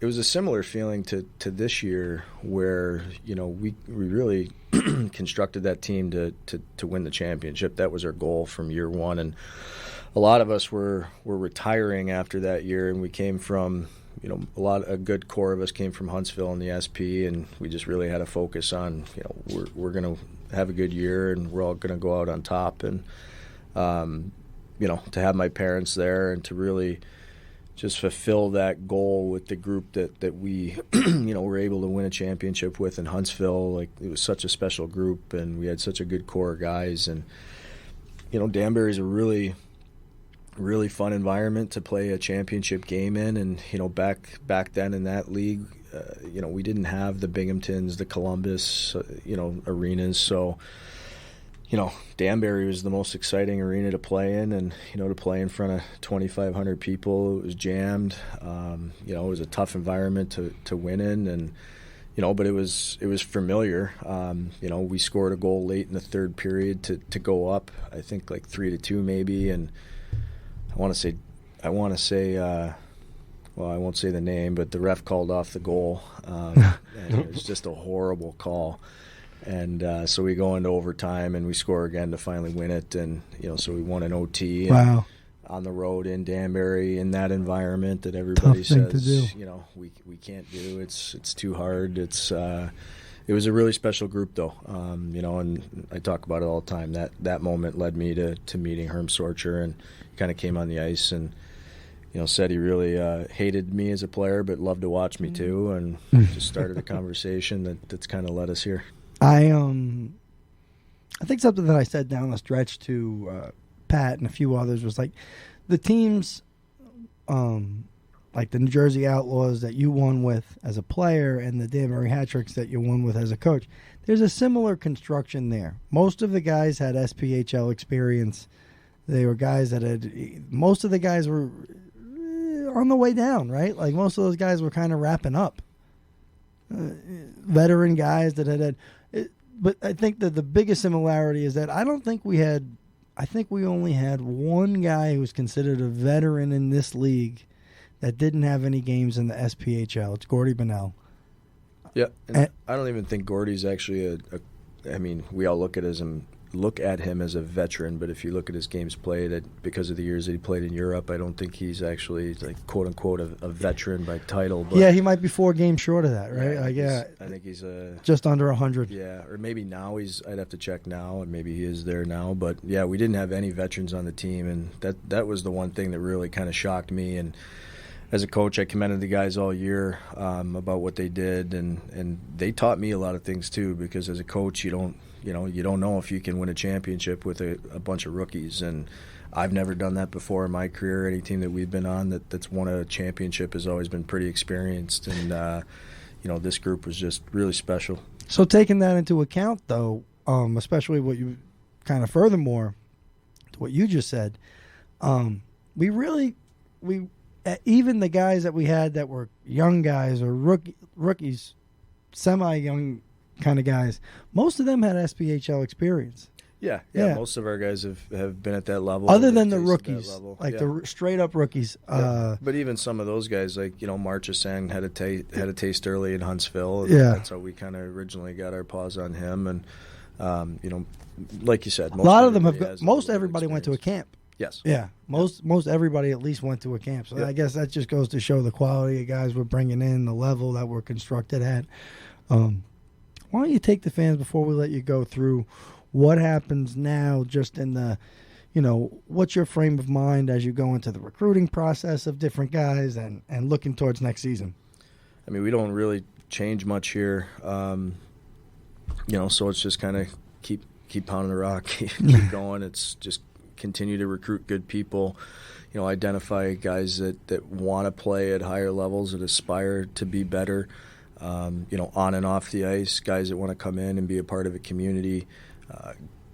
[SPEAKER 7] it was a similar feeling to this year, where we really constructed that team to win the championship. That was our goal from year one, and a lot of us were retiring after that year, and we came from a good core of us came from Huntsville and the SP, and we just really had a focus on we're going to have a good year and we're all going to go out on top. And to have my parents there and to really just fulfill that goal with the group that we were able to win a championship with in Huntsville. Like, it was such a special group, and we had such a good core of guys. And Danbury's a really, really fun environment to play a championship game in. And back then in that league, we didn't have the Binghamtons, the Columbus, arenas. So Danbury was the most exciting arena to play in, and to play in front of 2,500 people. It was jammed. It was a tough environment to win in, and but it was familiar. We scored a goal late in the third period to go up. I think like 3-2 maybe, and I want to say, well, I won't say the name, but the ref called off the goal. And it was just a horrible call. And so we go into overtime, and we score again to finally win it. And, so we won an OT.
[SPEAKER 6] Wow.
[SPEAKER 7] On the road in Danbury, in that environment that everybody says, we can't do. It's too hard. It was a really special group, though. And I talk about it all the time. That moment led me to meeting Herm Sorcher, and kind of came on the ice and, said he really hated me as a player, but loved to watch me too, and just started a conversation that's kind of led us here.
[SPEAKER 6] I think something that I said down the stretch to Pat and a few others was like the teams, like the New Jersey Outlaws that you won with as a player and the Danbury Hat-Tricks that you won with as a coach. There's a similar construction there. Most of the guys had SPHL experience. They were guys most of the guys were on the way down, right? Like most of those guys were kind of wrapping up. Veteran guys that had but I think that the biggest similarity is that I think we only had one guy who was considered a veteran in this league that didn't have any games in the SPHL. It's Gordy Bunnell.
[SPEAKER 7] Yeah, and I don't even think Gordy's actually we all look at him as a veteran, but if you look at his games played, because of the years that he played in Europe, I don't think he's actually, like, quote unquote a veteran by title. But
[SPEAKER 6] yeah, he might be 4 games short of that, right?
[SPEAKER 7] I think he's
[SPEAKER 6] just under 100.
[SPEAKER 7] Yeah, or maybe now I'd have to check now, and maybe he is there now. But yeah, we didn't have any veterans on the team, and that was the one thing that really kind of shocked me. And as a coach, I commended the guys all year about what they did, and they taught me a lot of things too. Because as a coach, you don't know if you can win a championship with a bunch of rookies. And I've never done that before in my career. Any team that we've been on that's won a championship has always been pretty experienced. And, this group was just really special.
[SPEAKER 6] So taking that into account, though, especially what you kind of furthermore to what you just said, even the guys that we had that were young guys or rookies, semi-young kind of guys, most of them had SPHL experience.
[SPEAKER 7] Yeah. Most of our guys have been at that level.
[SPEAKER 6] Other than the rookies, the straight-up rookies.
[SPEAKER 7] But even some of those guys, like, Marchesang had a taste early in Huntsville.
[SPEAKER 6] Yeah.
[SPEAKER 7] That's how we kind of originally got our paws on him. And, like you said,
[SPEAKER 6] most everybody went to a camp.
[SPEAKER 7] Yes.
[SPEAKER 6] Yeah. Most everybody at least went to a camp. So I guess that just goes to show the quality of guys we're bringing in, the level that we're constructed at. Why don't you take the fans before we let you go through what happens now, just in the, what's your frame of mind as you go into the recruiting process of different guys and looking towards next season?
[SPEAKER 7] I mean, we don't really change much here, so it's just kind of keep pounding the rock, keep going. It's just continue to recruit good people, identify guys that want to play at higher levels, that aspire to be better. On and off the ice, guys that want to come in and be a part of a community,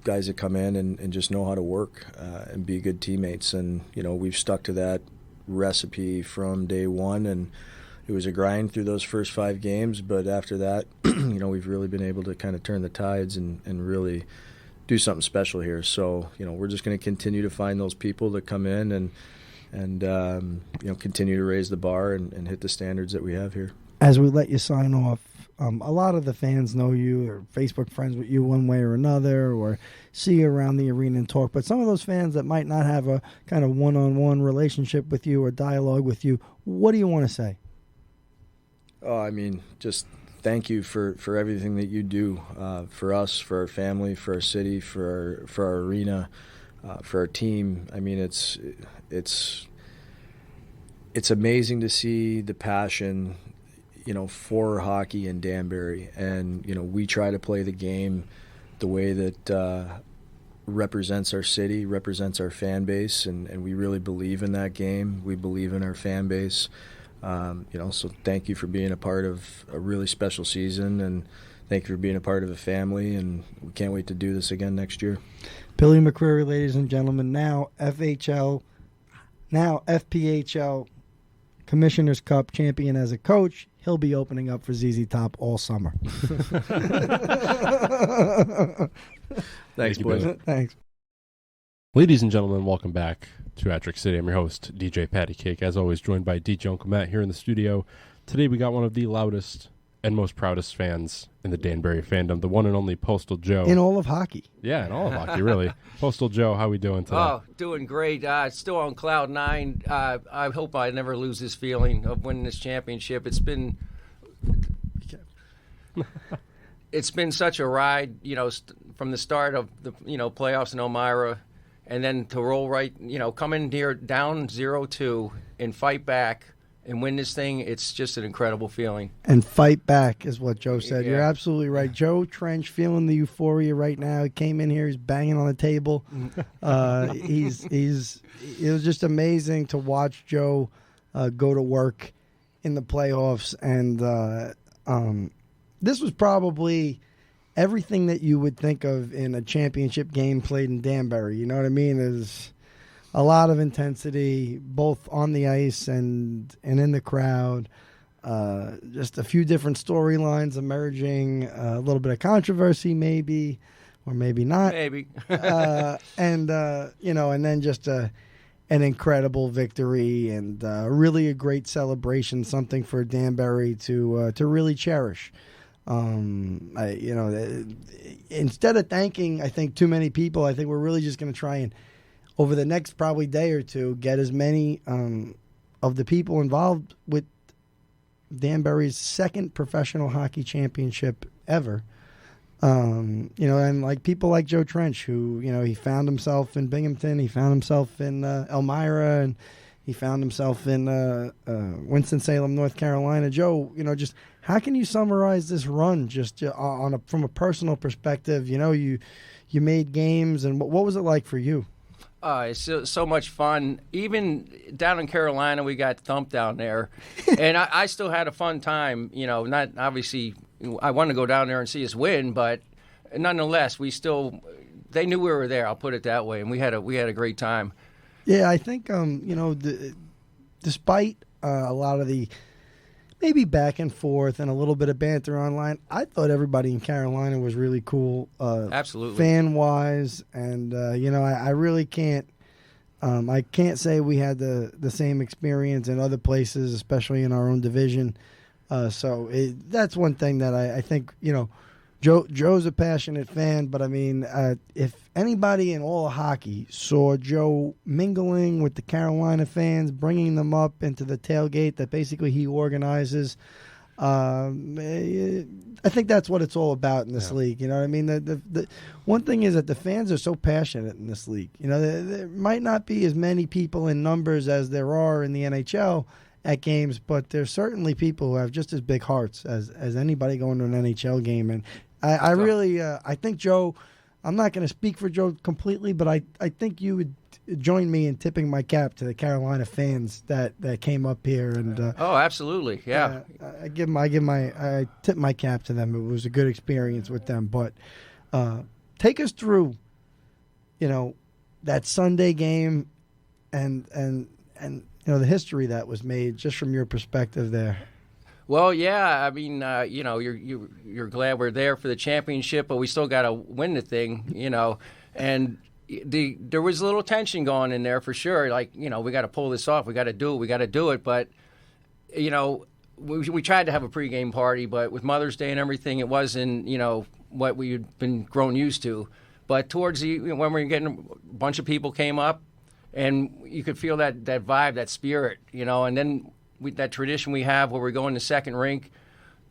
[SPEAKER 7] guys that come in and just know how to work and be good teammates. And, we've stuck to that recipe from day one, and it was a grind through those first 5 games. But after that, we've really been able to kind of turn the tides and really do something special here. So, we're just going to continue to find those people that come in and continue to raise the bar and hit the standards that we have here.
[SPEAKER 6] As we let you sign off, a lot of the fans know you or Facebook friends with you one way or another, or see you around the arena and talk. But some of those fans that might not have a kind of one-on-one relationship with you or dialogue with you, what do you want to say?
[SPEAKER 7] Oh, I mean, just thank you for everything that you do for us, for our family, for our city, for our arena, for our team. I mean, it's it's amazing to see the passion, for hockey in Danbury. And, we try to play the game the way that represents our city, represents our fan base, and we really believe in that game. We believe in our fan base. So thank you for being a part of a really special season, and thank you for being a part of a family, and we can't wait to do this again next year.
[SPEAKER 6] Billy McCreary, ladies and gentlemen, now FPHL Commissioner's Cup champion as a coach. He'll be opening up for ZZ Top all summer.
[SPEAKER 7] Thanks, boys.
[SPEAKER 6] Thanks.
[SPEAKER 1] Ladies and gentlemen, welcome back to Hat-Trick City. I'm your host, DJ Patty Cake, as always, joined by DJ Uncle Matt here in the studio. Today we got one of the loudest and most proudest fans in the Danbury fandom, the one and only Postal Joe.
[SPEAKER 6] In all of hockey.
[SPEAKER 1] Yeah, in all of hockey, really. Postal Joe, how we doing today?
[SPEAKER 8] Oh, doing great. Still on cloud nine. I hope I never lose this feeling of winning this championship. It's been such a ride, from the start of the playoffs in Elmira, and then to roll right, come in here down 0-2 and fight back and win this thing. It's just an incredible feeling.
[SPEAKER 6] And fight back is what Joe said.
[SPEAKER 8] Yeah.
[SPEAKER 6] You're absolutely right. Joe Trench feeling the euphoria right now. He came in here, he's banging on the table. It was just amazing to watch Joe go to work in the playoffs, and this was probably everything that you would think of in a championship game played in Danbury. You know what I mean? There's a lot of intensity, both on the ice and in the crowd. Just a few different storylines emerging, a little bit of controversy maybe, or maybe not.
[SPEAKER 8] Maybe.
[SPEAKER 6] And then just an incredible victory, and really a great celebration, something for Danbury to really cherish. Instead of thanking, I think, too many people, I think we're really just going to try and, over the next probably day or two, get as many of the people involved with Danbury's second professional hockey championship ever. And like people like Joe Trench, who, he found himself in Binghamton, he found himself in Elmira, and he found himself in Winston-Salem, North Carolina. Joe, just how can you summarize this run just from a personal perspective? You made games, and what was it like for you?
[SPEAKER 8] It's so much fun. Even down in Carolina, we got thumped down there, and I still had a fun time. Not obviously, I wanted to go down there and see us win, but nonetheless, they knew we were there. I'll put it that way, and we had a great time.
[SPEAKER 6] Yeah, I think despite a lot of the maybe back and forth and a little bit of banter online, I thought everybody in Carolina was really cool.
[SPEAKER 8] Absolutely.
[SPEAKER 6] Fan-wise, and, I really can't I can't say we had the same experience in other places, especially in our own division. That's one thing that I think, Joe's a passionate fan, but I mean, if anybody in all of hockey saw Joe mingling with the Carolina fans, bringing them up into the tailgate that basically he organizes, I think that's what it's all about in this league. You know what I mean? The one thing is that the fans are so passionate in this league. There might not be as many people in numbers as there are in the NHL at games, but there's certainly people who have just as big hearts as anybody going to an NHL game. And I really think Joe, I'm not going to speak for Joe completely, but I think you would join me in tipping my cap to the Carolina fans that came up here. And
[SPEAKER 8] oh, absolutely, yeah.
[SPEAKER 6] I tip my cap to them. It was a good experience with them. But take us through, that Sunday game and the history that was made just from your perspective there.
[SPEAKER 8] Well, yeah, I mean, you're glad we're there for the championship, but we still got to win the thing, and there was a little tension going in there for sure. Like, we got to pull this off. We got to do it. But, we tried to have a pregame party, but with Mother's Day and everything, it wasn't, what we'd been grown used to. But towards when we were getting a bunch of people came up, and you could feel that vibe, that spirit, and then that tradition we have where we go in the second rink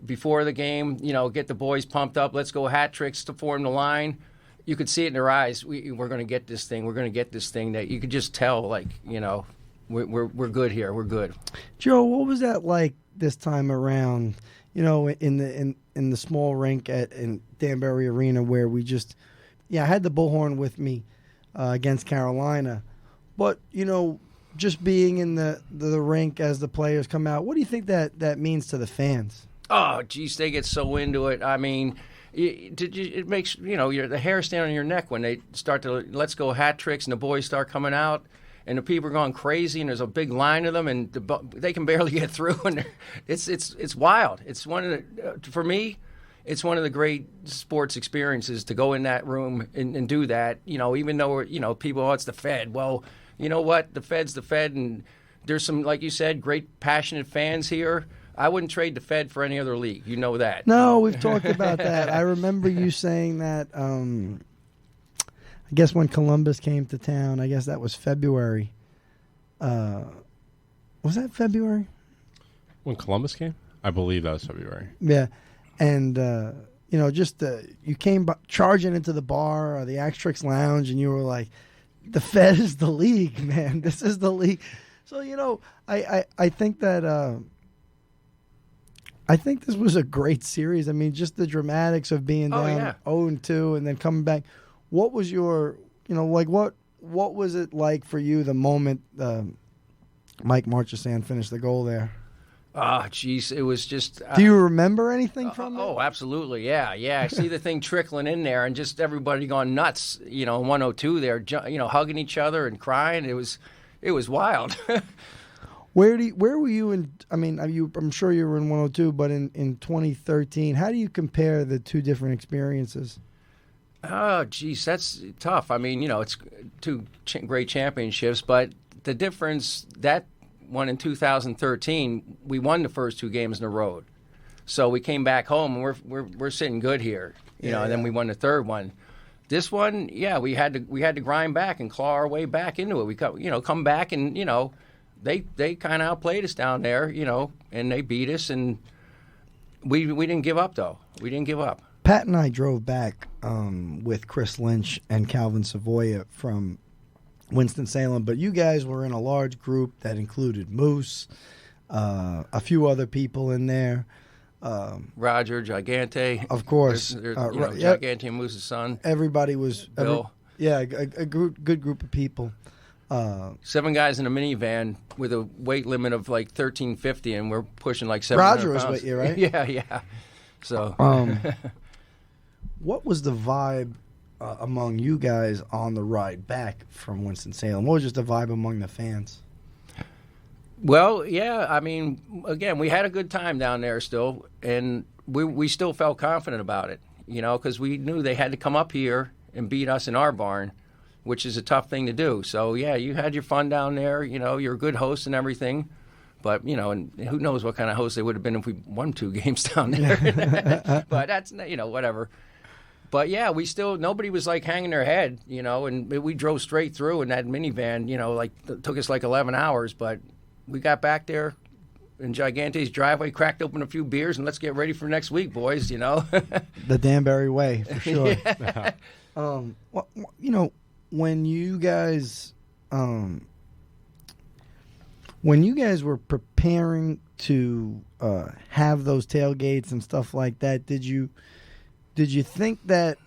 [SPEAKER 8] before the game, get the boys pumped up. Let's go hat tricks to form the line. You could see it in their eyes. We're going to get this thing. We're going to get this thing. That you could just tell, we we're good here. We're good.
[SPEAKER 6] Joe, what was that like this time around? In the small rink in Danbury Arena where we just, I had the bullhorn with me against Carolina, but just being in the rink as the players come out, what do you think that means to the fans?
[SPEAKER 8] Oh, geez, they get so into it. I mean, it makes the hair stand on your neck when they start to let's go hat tricks and the boys start coming out. And the people are going crazy, and there's a big line of them, and they can barely get through. And it's wild. It's for me, it's one of the great sports experiences to go in that room and do that. Even though people, it's the Fed. Well, you know what? The Fed's the Fed, and there's some, like you said, great passionate fans here. I wouldn't trade the Fed for any other league. You know that.
[SPEAKER 6] No, we've talked about that. I remember you saying that. I guess when Columbus came to town, I guess that was February. Was that February?
[SPEAKER 1] When Columbus came? I believe that was February.
[SPEAKER 6] Yeah. And, you came charging into the bar or the Asterix Lounge, and you were like, the Fed is the league, man. This is the league. So, I think that I think this was a great series. I mean, just the dramatics of being down 0-2 and then coming back. What was your, what was it like for you the moment Mike Marchessault finished the goal there?
[SPEAKER 8] Oh, geez, it was just...
[SPEAKER 6] Do you remember anything from it?
[SPEAKER 8] Oh, absolutely, yeah. I see the thing trickling in there and just everybody going nuts, 102 there, hugging each other and crying. It was wild.
[SPEAKER 6] Where were you in, I'm sure you were in 102, but in 2013, how do you compare the two different experiences?
[SPEAKER 8] Oh, geez, that's tough. I mean, it's two great championships, but the difference, that one in 2013, we won the first two games in a row. So we came back home, and we're sitting good here, and then we won the third one. This one, we had to grind back and claw our way back into it. We come back and, they kind of outplayed us down there, and they beat us, and we didn't give up, though. We didn't give up.
[SPEAKER 6] Pat and I drove back with Chris Lynch and Calvin Savoya from Winston-Salem, but you guys were in a large group that included Moose, a few other people in there.
[SPEAKER 8] Roger, Gigante.
[SPEAKER 6] Of course.
[SPEAKER 8] Gigante and Moose's son.
[SPEAKER 6] Everybody was...
[SPEAKER 8] Bill.
[SPEAKER 6] A good group of people.
[SPEAKER 8] 7 guys in a minivan with a weight limit of like 1,350, and we're pushing like 700
[SPEAKER 6] Roger was
[SPEAKER 8] pounds.
[SPEAKER 6] with you, right?
[SPEAKER 8] Yeah. So...
[SPEAKER 6] What was the vibe among you guys on the ride back from Winston-Salem? What was just the vibe among the fans?
[SPEAKER 8] Well, yeah, I mean, again, we had a good time down there still, and we still felt confident about it, because we knew they had to come up here and beat us in our barn, which is a tough thing to do. So, yeah, you had your fun down there. You're a good host and everything. But, and who knows what kind of host they would have been if we won 2 games down there. But that's, whatever. But, yeah, nobody was, hanging their head, and we drove straight through in that minivan, it took us 11 hours. But we got back there in Gigante's driveway, cracked open a few beers, and let's get ready for next week, boys,
[SPEAKER 6] The Danbury way, for sure. When you guys... When you guys were preparing to have those tailgates and stuff like that, did you think that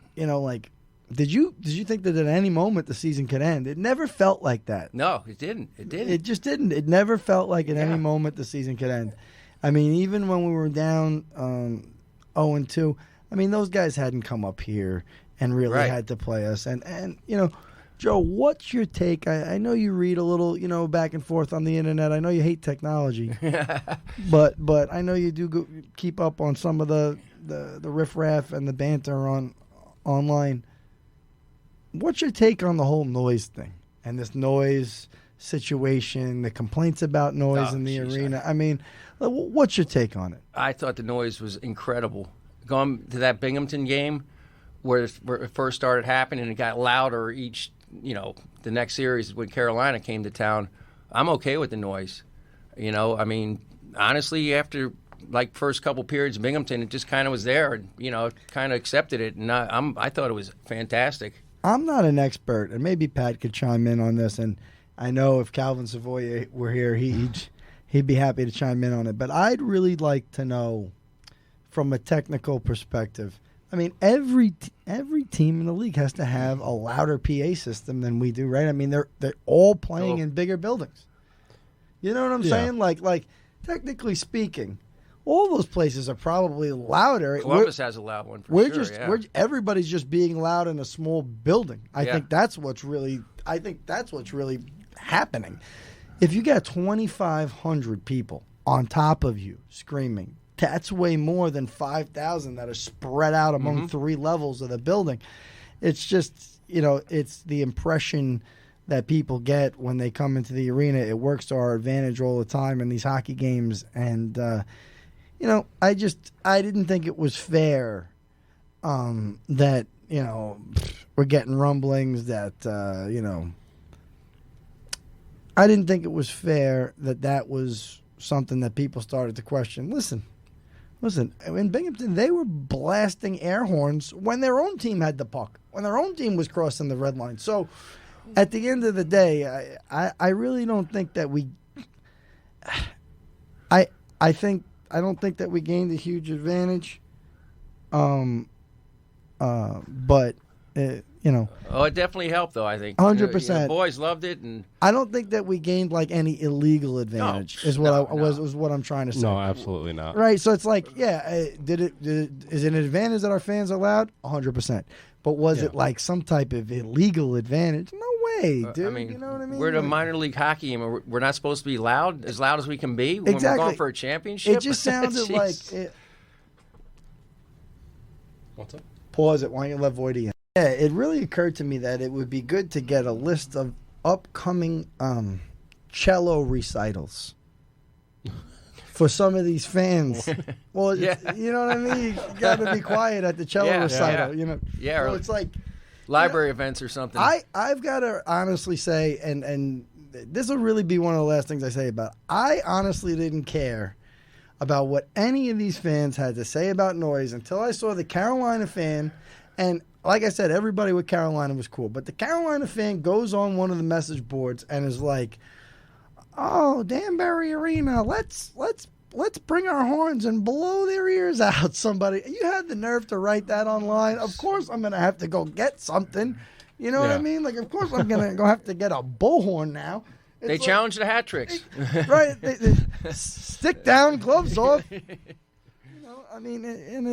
[SPEAKER 6] did you think that at any moment the season could end? It never felt like that.
[SPEAKER 8] No, it didn't.
[SPEAKER 6] It just didn't. It never felt like at any moment the season could end. I mean, even when we were down 0-2, I mean, those guys hadn't come up here and really had to play us, and Joe, what's your take? I know you read a little, back and forth on the internet. I know you hate technology, but I know you do keep up on some of the riffraff and the banter online. What's your take on the whole noise thing and this noise situation, the complaints about noise in the arena? I mean, what's your take on it?
[SPEAKER 8] I thought the noise was incredible. Going to that Binghamton game where it first started happening, and it got louder each. The next series when Carolina came to town, I'm okay with the noise. I mean, honestly, after first couple periods in Binghamton, it just kind of was there, and kind of accepted it, and I thought it was fantastic.
[SPEAKER 6] I'm not an expert, and maybe Pat could chime in on this, and I know if Calvin Savoy were here, he'd be happy to chime in on it. But I'd really like to know, from a technical perspective, I mean, every team in the league has to have a louder PA system than we do, right? I mean, they're all playing in bigger buildings. You know what I'm saying? Like technically speaking, all those places are probably louder.
[SPEAKER 8] Columbus has a loud one for sure.
[SPEAKER 6] Everybody's just being loud in a small building. I think that's what's really happening. If you got 2,500 people on top of you screaming, that's way more than 5,000 that are spread out among 3 levels of the building. It's just, it's the impression that people get when they come into the arena. It works to our advantage all the time in these hockey games. And, I didn't think it was fair that, we're getting rumblings that, I didn't think it was fair that was something that people started to question. Listen, in Binghamton, they were blasting air horns when their own team had the puck, when their own team was crossing the red line. So, at the end of the day, I really don't think that we. I don't think that we gained a huge advantage. But.
[SPEAKER 8] Oh, it definitely helped, though, I think.
[SPEAKER 6] 100%.
[SPEAKER 8] The boys loved it. And
[SPEAKER 6] I don't think that we gained, any illegal advantage, is what I'm trying to say.
[SPEAKER 1] No, absolutely not.
[SPEAKER 6] Right, so it's like, is it an advantage that our fans are loud? 100%. But was it some type of illegal advantage? No way, dude. You know what I mean?
[SPEAKER 8] We're the minor league hockey, and we're not supposed to be as loud as we can be when we're going for a championship.
[SPEAKER 6] It just sounded like it.
[SPEAKER 1] What's up?
[SPEAKER 6] Pause it. Why don't you let Voity in? Yeah, it really occurred to me that it would be good to get a list of upcoming cello recitals for some of these fans. Well, you know what I mean? You got to be quiet at the cello recital.
[SPEAKER 8] So
[SPEAKER 6] it's like
[SPEAKER 8] library events or something.
[SPEAKER 6] I've got to honestly say, and this will really be one of the last things I say about it. I honestly didn't care about what any of these fans had to say about noise until I saw the Carolina fan. And like I said, everybody with Carolina was cool. But the Carolina fan goes on one of the message boards and is like, "Oh, Danbury Arena, let's bring our horns and blow their ears out." Somebody, you had the nerve to write that online. Of course, I'm gonna have to go get something. You know what I mean? Of course, I'm gonna go have to get a bullhorn now.
[SPEAKER 8] They challenged the hat tricks,
[SPEAKER 6] right? They stick down, gloves off. And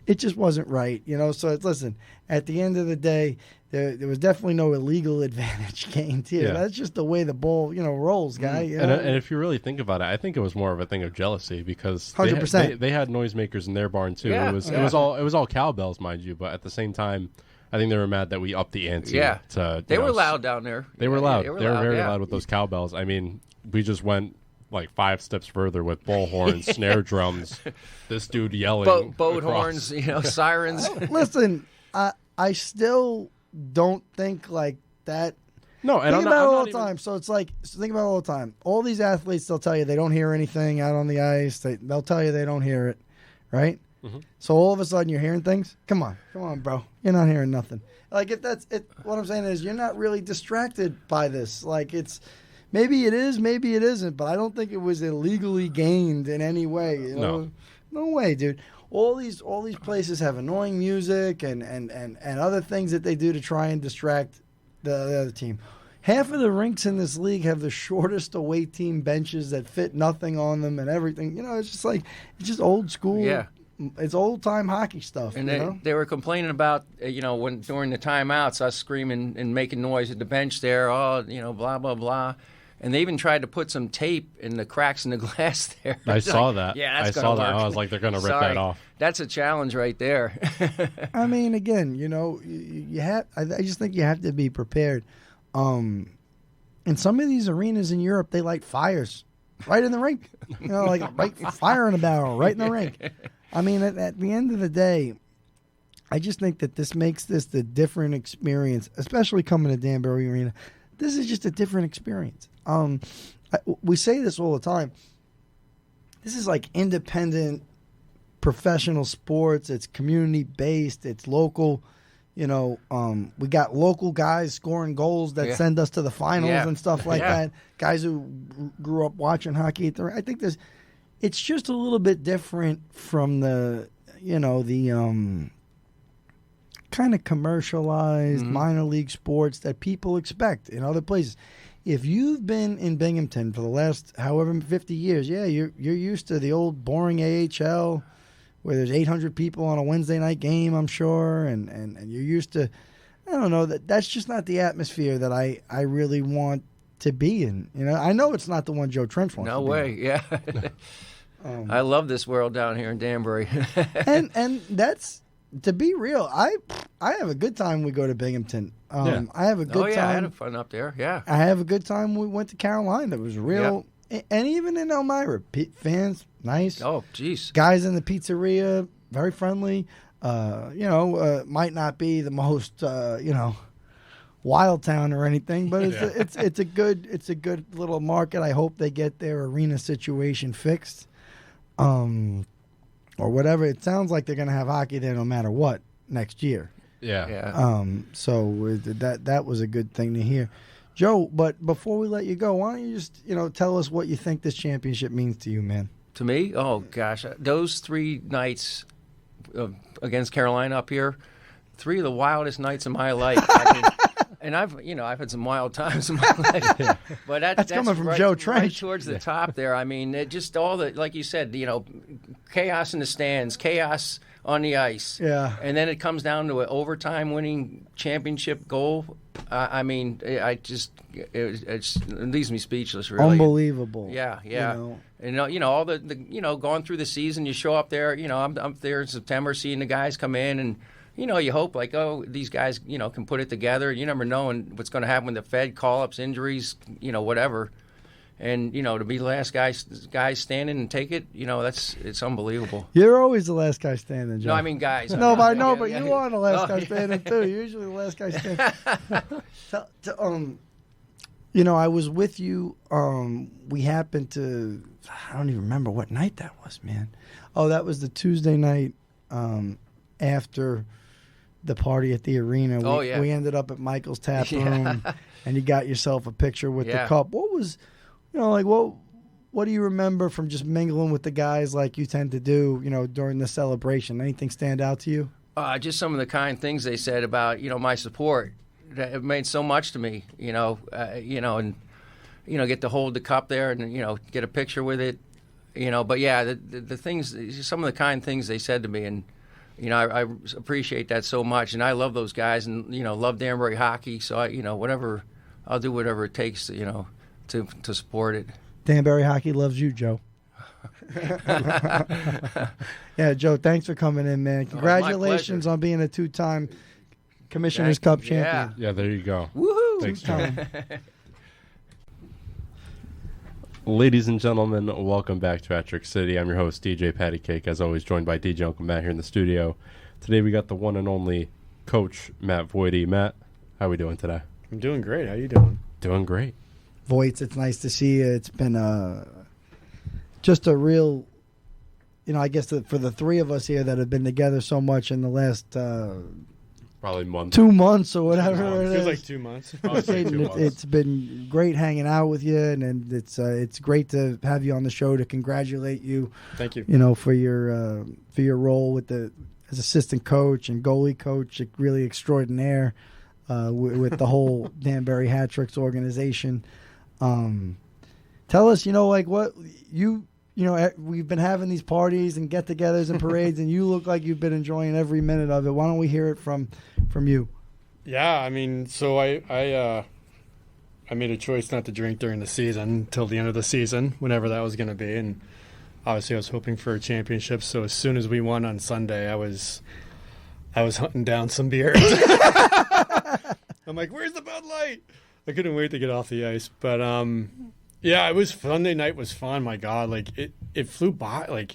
[SPEAKER 6] it just wasn't right, So listen, at the end of the day, there was definitely no illegal advantage gained here. Yeah. That's just the way the ball, rolls, guy.
[SPEAKER 1] And if you really think about it, I think it was more of a thing of jealousy because
[SPEAKER 6] 100%.
[SPEAKER 1] They had noisemakers in their barn too.
[SPEAKER 8] Yeah.
[SPEAKER 1] It was all cowbells, mind you, but at the same time, I think they were mad that we upped the ante.
[SPEAKER 8] Yeah, they were loud down there.
[SPEAKER 1] They were loud. They were very loud with those cowbells. I mean, we just went 5 steps further with bullhorns, snare drums, this dude yelling,
[SPEAKER 8] boat horns, sirens.
[SPEAKER 6] Listen, I still don't think like that.
[SPEAKER 1] No, and
[SPEAKER 6] think about it all the time. So it's think about it all the time. All these athletes, they'll tell you they don't hear anything out on the ice. They'll tell you they don't hear it, right? Mm-hmm. So all of a sudden you're hearing things. Come on, bro. You're not hearing nothing. If that's it, what I'm saying is you're not really distracted by this. It's. Maybe it is, maybe it isn't, but I don't think it was illegally gained in any way. No way, dude. All these places have annoying music and other things that they do to try and distract the other team. Half of the rinks in this league have the shortest away team benches that fit nothing on them and everything. It's just it's just old school.
[SPEAKER 8] Yeah.
[SPEAKER 6] It's old time hockey stuff.
[SPEAKER 8] And they were complaining about when during the timeouts us screaming and making noise at the bench there. Oh, blah blah blah. And they even tried to put some tape in the cracks in the glass there.
[SPEAKER 1] I saw that.
[SPEAKER 8] Yeah, that's
[SPEAKER 1] I saw
[SPEAKER 8] work.
[SPEAKER 1] that. I was like, they're going to rip that off.
[SPEAKER 8] That's a challenge right there.
[SPEAKER 6] I mean, again, you have. I just think you have to be prepared. In some of these arenas in Europe, they light fires right in the rink. Fire in a barrel right in the rink. I mean, at the end of the day, I just think that this makes this the different experience, especially coming to Danbury Arena. This is just a different experience. We say this all the time. This is independent professional sports. It's community based. It's local. We got local guys scoring goals that send us to the finals and stuff like that. Guys who grew up watching hockey. I think it's just a little bit different from the kind of commercialized minor league sports that people expect in other places. If you've been in Binghamton for the last however 50 years, you're used to the old boring AHL where there's 800 people on a Wednesday night game, I'm sure, and you're used to, I don't know, that's just not the atmosphere that I really want to be in. I know it's not the one Joe Trench wants to be in.
[SPEAKER 8] No way, yeah. I love this world down here in Danbury.
[SPEAKER 6] and that's, to be real, I have a good time we go to Binghamton. I have a good time.
[SPEAKER 8] I had fun up there, yeah.
[SPEAKER 6] I have a good time we went to Carolina. It was real. And even in Elmira, fans, nice.
[SPEAKER 8] Oh, jeez.
[SPEAKER 6] Guys in the pizzeria, very friendly. Might not be the most, wild town or anything, but it's a good little market. I hope they get their arena situation fixed, or whatever. It sounds like they're going to have hockey there no matter what next year.
[SPEAKER 1] Yeah.
[SPEAKER 6] So that was a good thing to hear. Joe, but before we let you go, why don't you just, tell us what you think this championship means to you, man?
[SPEAKER 8] To me? Oh, gosh. Those 3 nights against Carolina up here, 3 of the wildest nights of my life. And I've had some wild times in my life. But that's
[SPEAKER 6] coming from Joe Trench.
[SPEAKER 8] Right towards the top there. I mean, just all the, like you said, chaos in the stands, chaos on the ice.
[SPEAKER 6] Yeah.
[SPEAKER 8] And then it comes down to an overtime winning championship goal. It leaves me speechless, really.
[SPEAKER 6] Unbelievable.
[SPEAKER 8] Yeah. And all the going through the season, you show up there. I'm there in September, seeing the guys come in, and you hope like, oh, these guys can put it together. You never know what's going to happen with the Fed call-ups, injuries, whatever. And to be the last guy standing and take it, it's unbelievable.
[SPEAKER 6] You're always the last guy standing, Joe.
[SPEAKER 8] No, I mean guys.
[SPEAKER 6] No, but I know, but you are the last guy standing too. You're usually the last guy standing. I was with you. We happened to, I don't even remember what night that was, man. Oh, that was the Tuesday night after the party at the arena. We ended up at Michael's Tap Room, and you got yourself a picture with the cup. What was, what do you remember from just mingling with the guys like you tend to do, during the celebration? Anything stand out to you?
[SPEAKER 8] Just some of the kind things they said about, my support. It meant so much to me, and get to hold the cup there and, get a picture with it, But, yeah, the things, some of the kind things they said to me, and, I appreciate that so much. And I love those guys and, love Danbury hockey. So, I'll do whatever it takes, to support it.
[SPEAKER 6] Danbury hockey loves you, Joe. Yeah, Joe, thanks for coming in, man. Congratulations on being a 2-time Commissioner's Cup champion.
[SPEAKER 1] Yeah, there you go.
[SPEAKER 8] Woohoo!
[SPEAKER 1] Thanks, Joe. Ladies and gentlemen, welcome back to Hat Trick City. I'm your host, DJ Patty Cake, as always, joined by DJ Uncle Matt here in the studio. Today we got the one and only Coach Matt Voity. Matt, how are we doing today?
[SPEAKER 9] I'm doing great. How you doing?
[SPEAKER 1] Doing great.
[SPEAKER 6] Voight, it's nice to see you. It's been just a real, I guess for the 3 of us here that have been together so much in the last
[SPEAKER 1] probably month.
[SPEAKER 6] 2 months or whatever it
[SPEAKER 9] feels
[SPEAKER 6] is.
[SPEAKER 9] like 2 months.
[SPEAKER 6] It's been great hanging out with you, and it's great to have you on the show to congratulate you.
[SPEAKER 9] Thank you.
[SPEAKER 6] For your role as assistant coach and goalie coach, really extraordinaire with the whole Danbury Hat Tricks organization. Tell us, what we've been having these parties and get-togethers and parades, and you look like you've been enjoying every minute of it. Why don't we hear it from you?
[SPEAKER 9] Yeah, I mean, so I made a choice not to drink during the season until the end of the season, whenever that was going to be, and obviously I was hoping for a championship. So as soon as we won on Sunday, I was hunting down some beer. I'm like, where's the Bud Light? I couldn't wait to get off the ice, but yeah, it was Sunday night was fun. My God, like it flew by,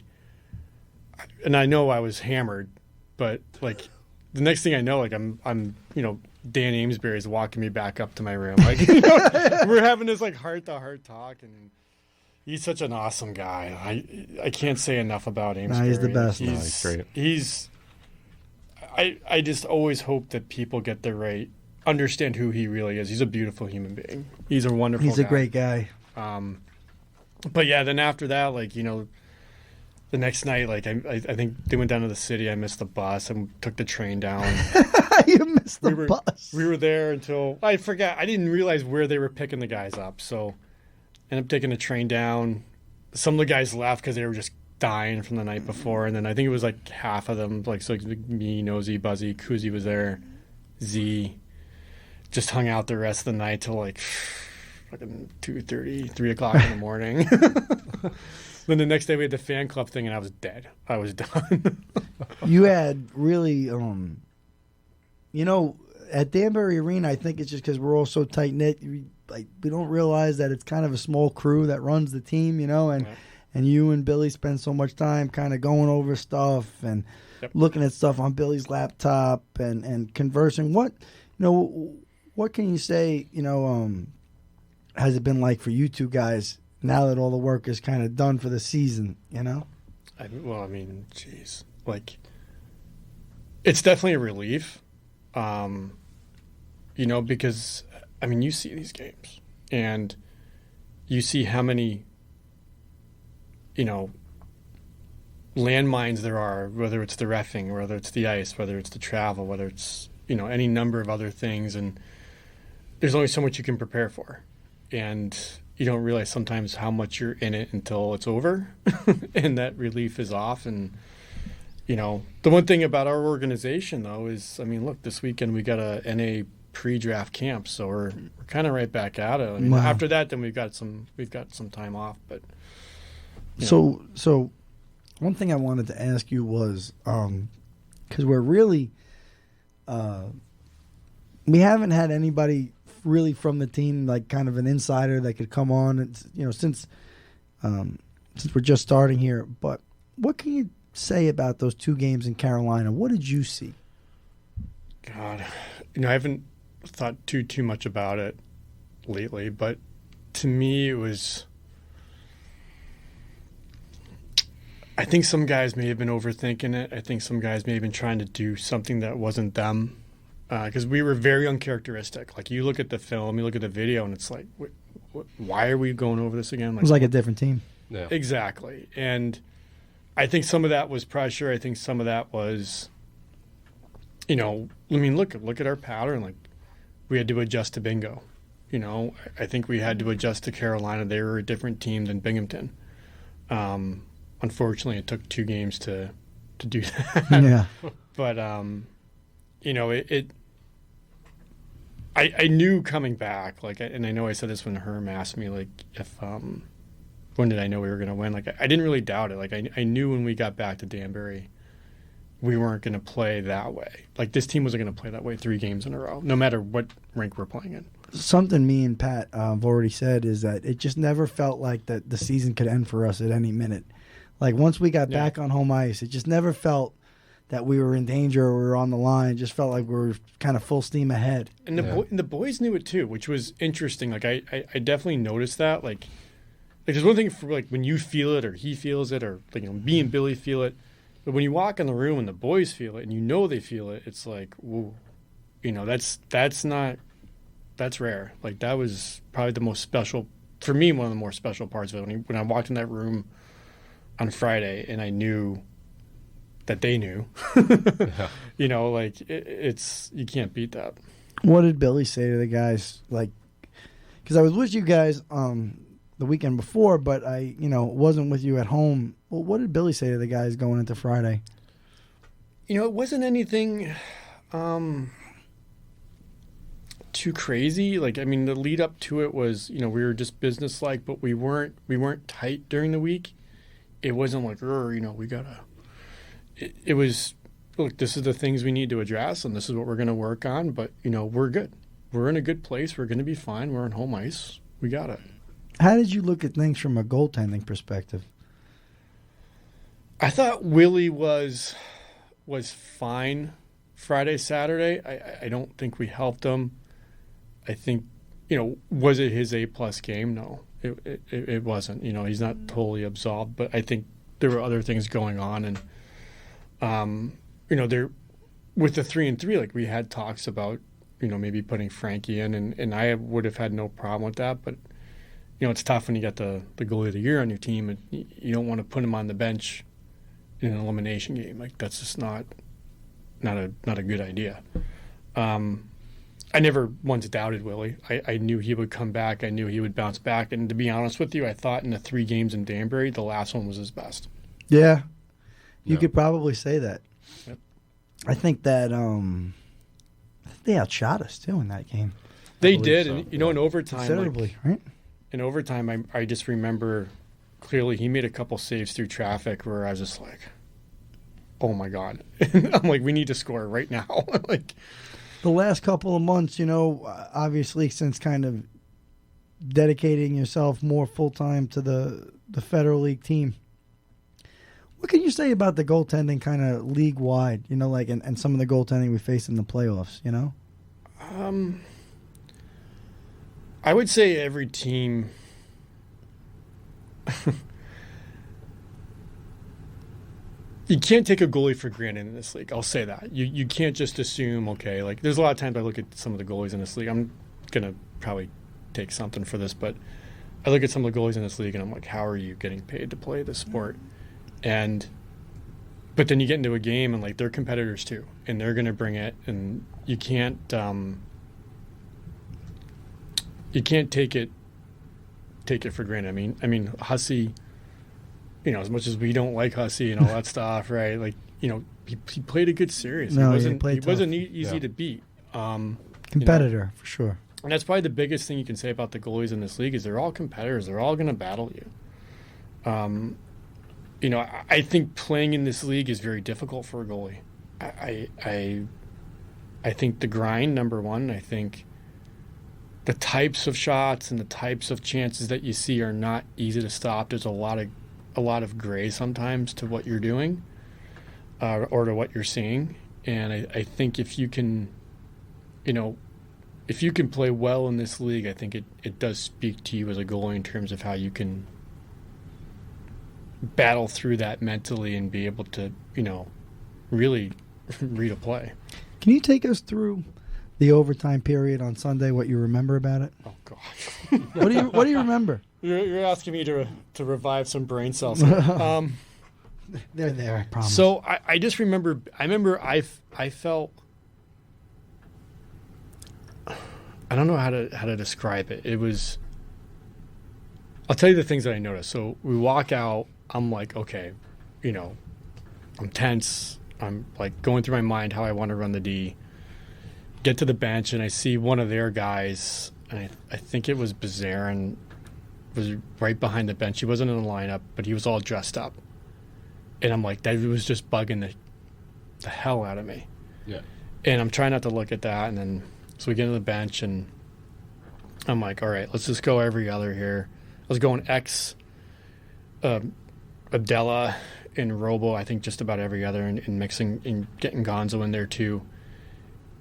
[SPEAKER 9] and I know I was hammered, but the next thing I know, I'm Dan Amesbury is walking me back up to my room. We're having this heart-to-heart talk, and he's such an awesome guy. I can't say enough about Amesbury.
[SPEAKER 6] He's the best.
[SPEAKER 1] He's great.
[SPEAKER 9] I just always hope that people get the right, understand who he really is. He's a beautiful human being. He's a wonderful
[SPEAKER 6] He's a great guy.
[SPEAKER 9] But yeah, then after that, like, you know, the next night, like, I think they went down to the city. I missed the bus and took the train down.
[SPEAKER 6] You missed the bus.
[SPEAKER 9] We were there until, I forgot. I didn't realize where they were picking the guys up. So ended up taking the train down. Some of the guys left because they were just dying from the night before. And then I think it was like half of them, like, so like me, Nosy, Buzzy, Kuzi was there, Z, just hung out the rest of the night till like fucking 2:30, 3 o'clock in the morning. Then the next day we had the fan club thing, and I was dead. I was done.
[SPEAKER 6] You had really, you know, at Danbury Arena, I think it's just because we're all so tight knit. Like, we don't realize that it's kind of a small crew that runs the team, you know, and you and Billy spend so much time kind of going over stuff and looking at stuff on Billy's laptop and conversing. What can you say, you know, has it been like for you two guys now that all the work is kind of done for the season, you know?
[SPEAKER 9] Well, I mean, geez. Like, it's definitely a relief, you know, because, I mean, you see these games and you see how many, you know, landmines there are, whether it's the reffing, whether it's the ice, whether it's the travel, whether it's, you know, any number of other things. And there's only so much you can prepare for. And you don't realize sometimes how much you're in it until it's over and that relief is off. And, you know, the one thing about our organization, though, is, I mean, look, this weekend we got a NA pre-draft camp, so we're kind of right back at it. I mean, after that, then we've got some time off. But
[SPEAKER 6] so one thing I wanted to ask you was, because we're really, we haven't had anybody really from the team, like kind of an insider that could come on, and, you know, since we're just starting here. But what can you say about those two games in Carolina? What did you see?
[SPEAKER 9] God, you know, I haven't thought too much about it lately, but to me it was, I think some guys may have been overthinking it. I think some guys may have been trying to do something that wasn't them. Because we were very uncharacteristic. Like, you look at the film, you look at the video, and it's like, why are we going over this again? Like,
[SPEAKER 6] it was like a different team.
[SPEAKER 1] Yeah.
[SPEAKER 9] Exactly. And I think some of that was pressure. I think some of that was, you know, I mean, look at our pattern. Like, we had to adjust to Bingo. You know, I think we had to adjust to Carolina. They were a different team than Binghamton. Unfortunately, it took 2 games to do that.
[SPEAKER 6] Yeah.
[SPEAKER 9] But, you know, I knew coming back, like, and I know I said this when Herm asked me, like, if when did I know we were going to win? Like, I didn't really doubt it. Like, I knew when we got back to Danbury, we weren't going to play that way. Like, this team wasn't going to play that way 3 games in a row, no matter what rink we're playing in.
[SPEAKER 6] Something me and Pat have already said is that it just never felt like that the season could end for us at any minute. Like, once we got back on home ice, it just never felt that we were in danger or we were on the line. It just felt like we were kind of full steam ahead.
[SPEAKER 9] And the boys knew it too, which was interesting. Like, I definitely noticed that. Like there's one thing for, like, when you feel it or he feels it, or, like, you know, me and Billy feel it. But when you walk in the room and the boys feel it and you know they feel it, it's like, whoa, you know, that's rare. Like, that was probably the most special, for me, one of the more special parts of it. When I walked in that room on Friday and I knew that they knew, you know, like, it's, you can't beat that.
[SPEAKER 6] What did Billy say to the guys? Like, because I was with you guys the weekend before, but I, you know, wasn't with you at home. Well, what did Billy say to the guys going into Friday?
[SPEAKER 9] You know, it wasn't anything too crazy. Like, I mean, the lead up to it was, you know, we were just businesslike, but we weren't tight during the week. It wasn't like, you know, we gotta. It was, look, this is the things we need to address, and this is what we're going to work on. But, you know, we're good. We're in a good place. We're going to be fine. We're on home ice. We got it.
[SPEAKER 6] How did you look at things from a goaltending perspective?
[SPEAKER 9] I thought Willie was fine Friday, Saturday. I don't think we helped him. I think, you know, was it his A-plus game? No, it wasn't. You know, he's not totally absolved, but I think there were other things going on, and you know, with the 3-3, like we had talks about, maybe putting Frankie in, and I would have had no problem with that. But it's tough when you got the goalie of the year on your team, and you don't want to put him on the bench in an elimination game. Like that's just not a good idea. I never once doubted Willie. I knew he would come back. I knew he would bounce back. And to be honest with you, I thought in the 3 games in Danbury, the last one was his best.
[SPEAKER 6] Yeah, you could probably say that.
[SPEAKER 9] Yep.
[SPEAKER 6] I think that they outshot us too in that game.
[SPEAKER 9] They did, so. And in overtime,
[SPEAKER 6] considerably, right?
[SPEAKER 9] In overtime, I just remember clearly he made a couple saves through traffic where I was just like, "Oh my god!" I'm like, "We need to score right now!" Like
[SPEAKER 6] the last couple of months, obviously since kind of dedicating yourself more full time to the Federal League team. What can you say about the goaltending kind of league wide, and some of the goaltending we face in the playoffs,
[SPEAKER 9] I would say every team you can't take a goalie for granted in this league. I'll say that. You can't just assume, okay, like there's a lot of times I look at some of the goalies in this league. I'm going to probably take something for this, but I look at some of the goalies in this league and I'm like, how are you getting paid to play this sport? But then you get into a game and like they're competitors too, and they're going to bring it, and you can't take it for granted. I mean Hussey, as much as we don't like Hussey and all that stuff, right? Like, he played a good series.
[SPEAKER 6] No,
[SPEAKER 9] he
[SPEAKER 6] wasn't
[SPEAKER 9] easy to beat.
[SPEAKER 6] Competitor for sure.
[SPEAKER 9] And that's probably the biggest thing you can say about the goalies in this league is they're all competitors. They're all going to battle you. I think playing in this league is very difficult for a goalie. I think the grind, number one. I think the types of shots and the types of chances that you see are not easy to stop. There's a lot of gray sometimes to what you're doing, or to what you're seeing. And I think if you can play well in this league, I think it does speak to you as a goalie in terms of how you can battle through that mentally and be able to, really read a play.
[SPEAKER 6] Can you take us through the overtime period on Sunday, what you remember about it?
[SPEAKER 9] Oh, God.
[SPEAKER 6] What do you remember?
[SPEAKER 9] You're asking me to revive some brain cells.
[SPEAKER 6] They're there, I promise.
[SPEAKER 9] So I just remember. I felt. I don't know how to describe it. It was. I'll tell you the things that I noticed. So we walk out. I'm like, okay, I'm tense. I'm like going through my mind how I want to run the D. Get to the bench and I see one of their guys. And I think it was Bazarin. Was right behind the bench. He wasn't in the lineup, but he was all dressed up. And I'm like, that was just bugging the hell out of me.
[SPEAKER 1] Yeah.
[SPEAKER 9] And I'm trying not to look at that. And then, so we get to the bench and I'm like, all right, let's just go every other here. I was going Abdella and Robo, I think just about every other, and mixing and getting Gonzo in there too.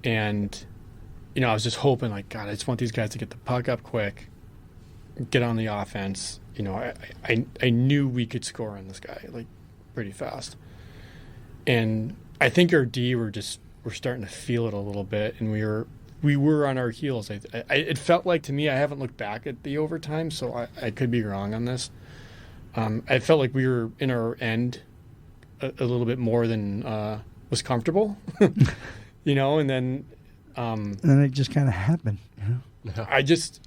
[SPEAKER 9] And, I was just hoping, like, God, I just want these guys to get the puck up quick, get on the offense. I knew we could score on this guy, like, pretty fast. And I think our D we're starting to feel it a little bit, and we were on our heels. It felt like to me, I haven't looked back at the overtime, so I could be wrong on this. I felt like we were in our end a little bit more than was comfortable, and then
[SPEAKER 6] it just kind of happened.
[SPEAKER 9] I just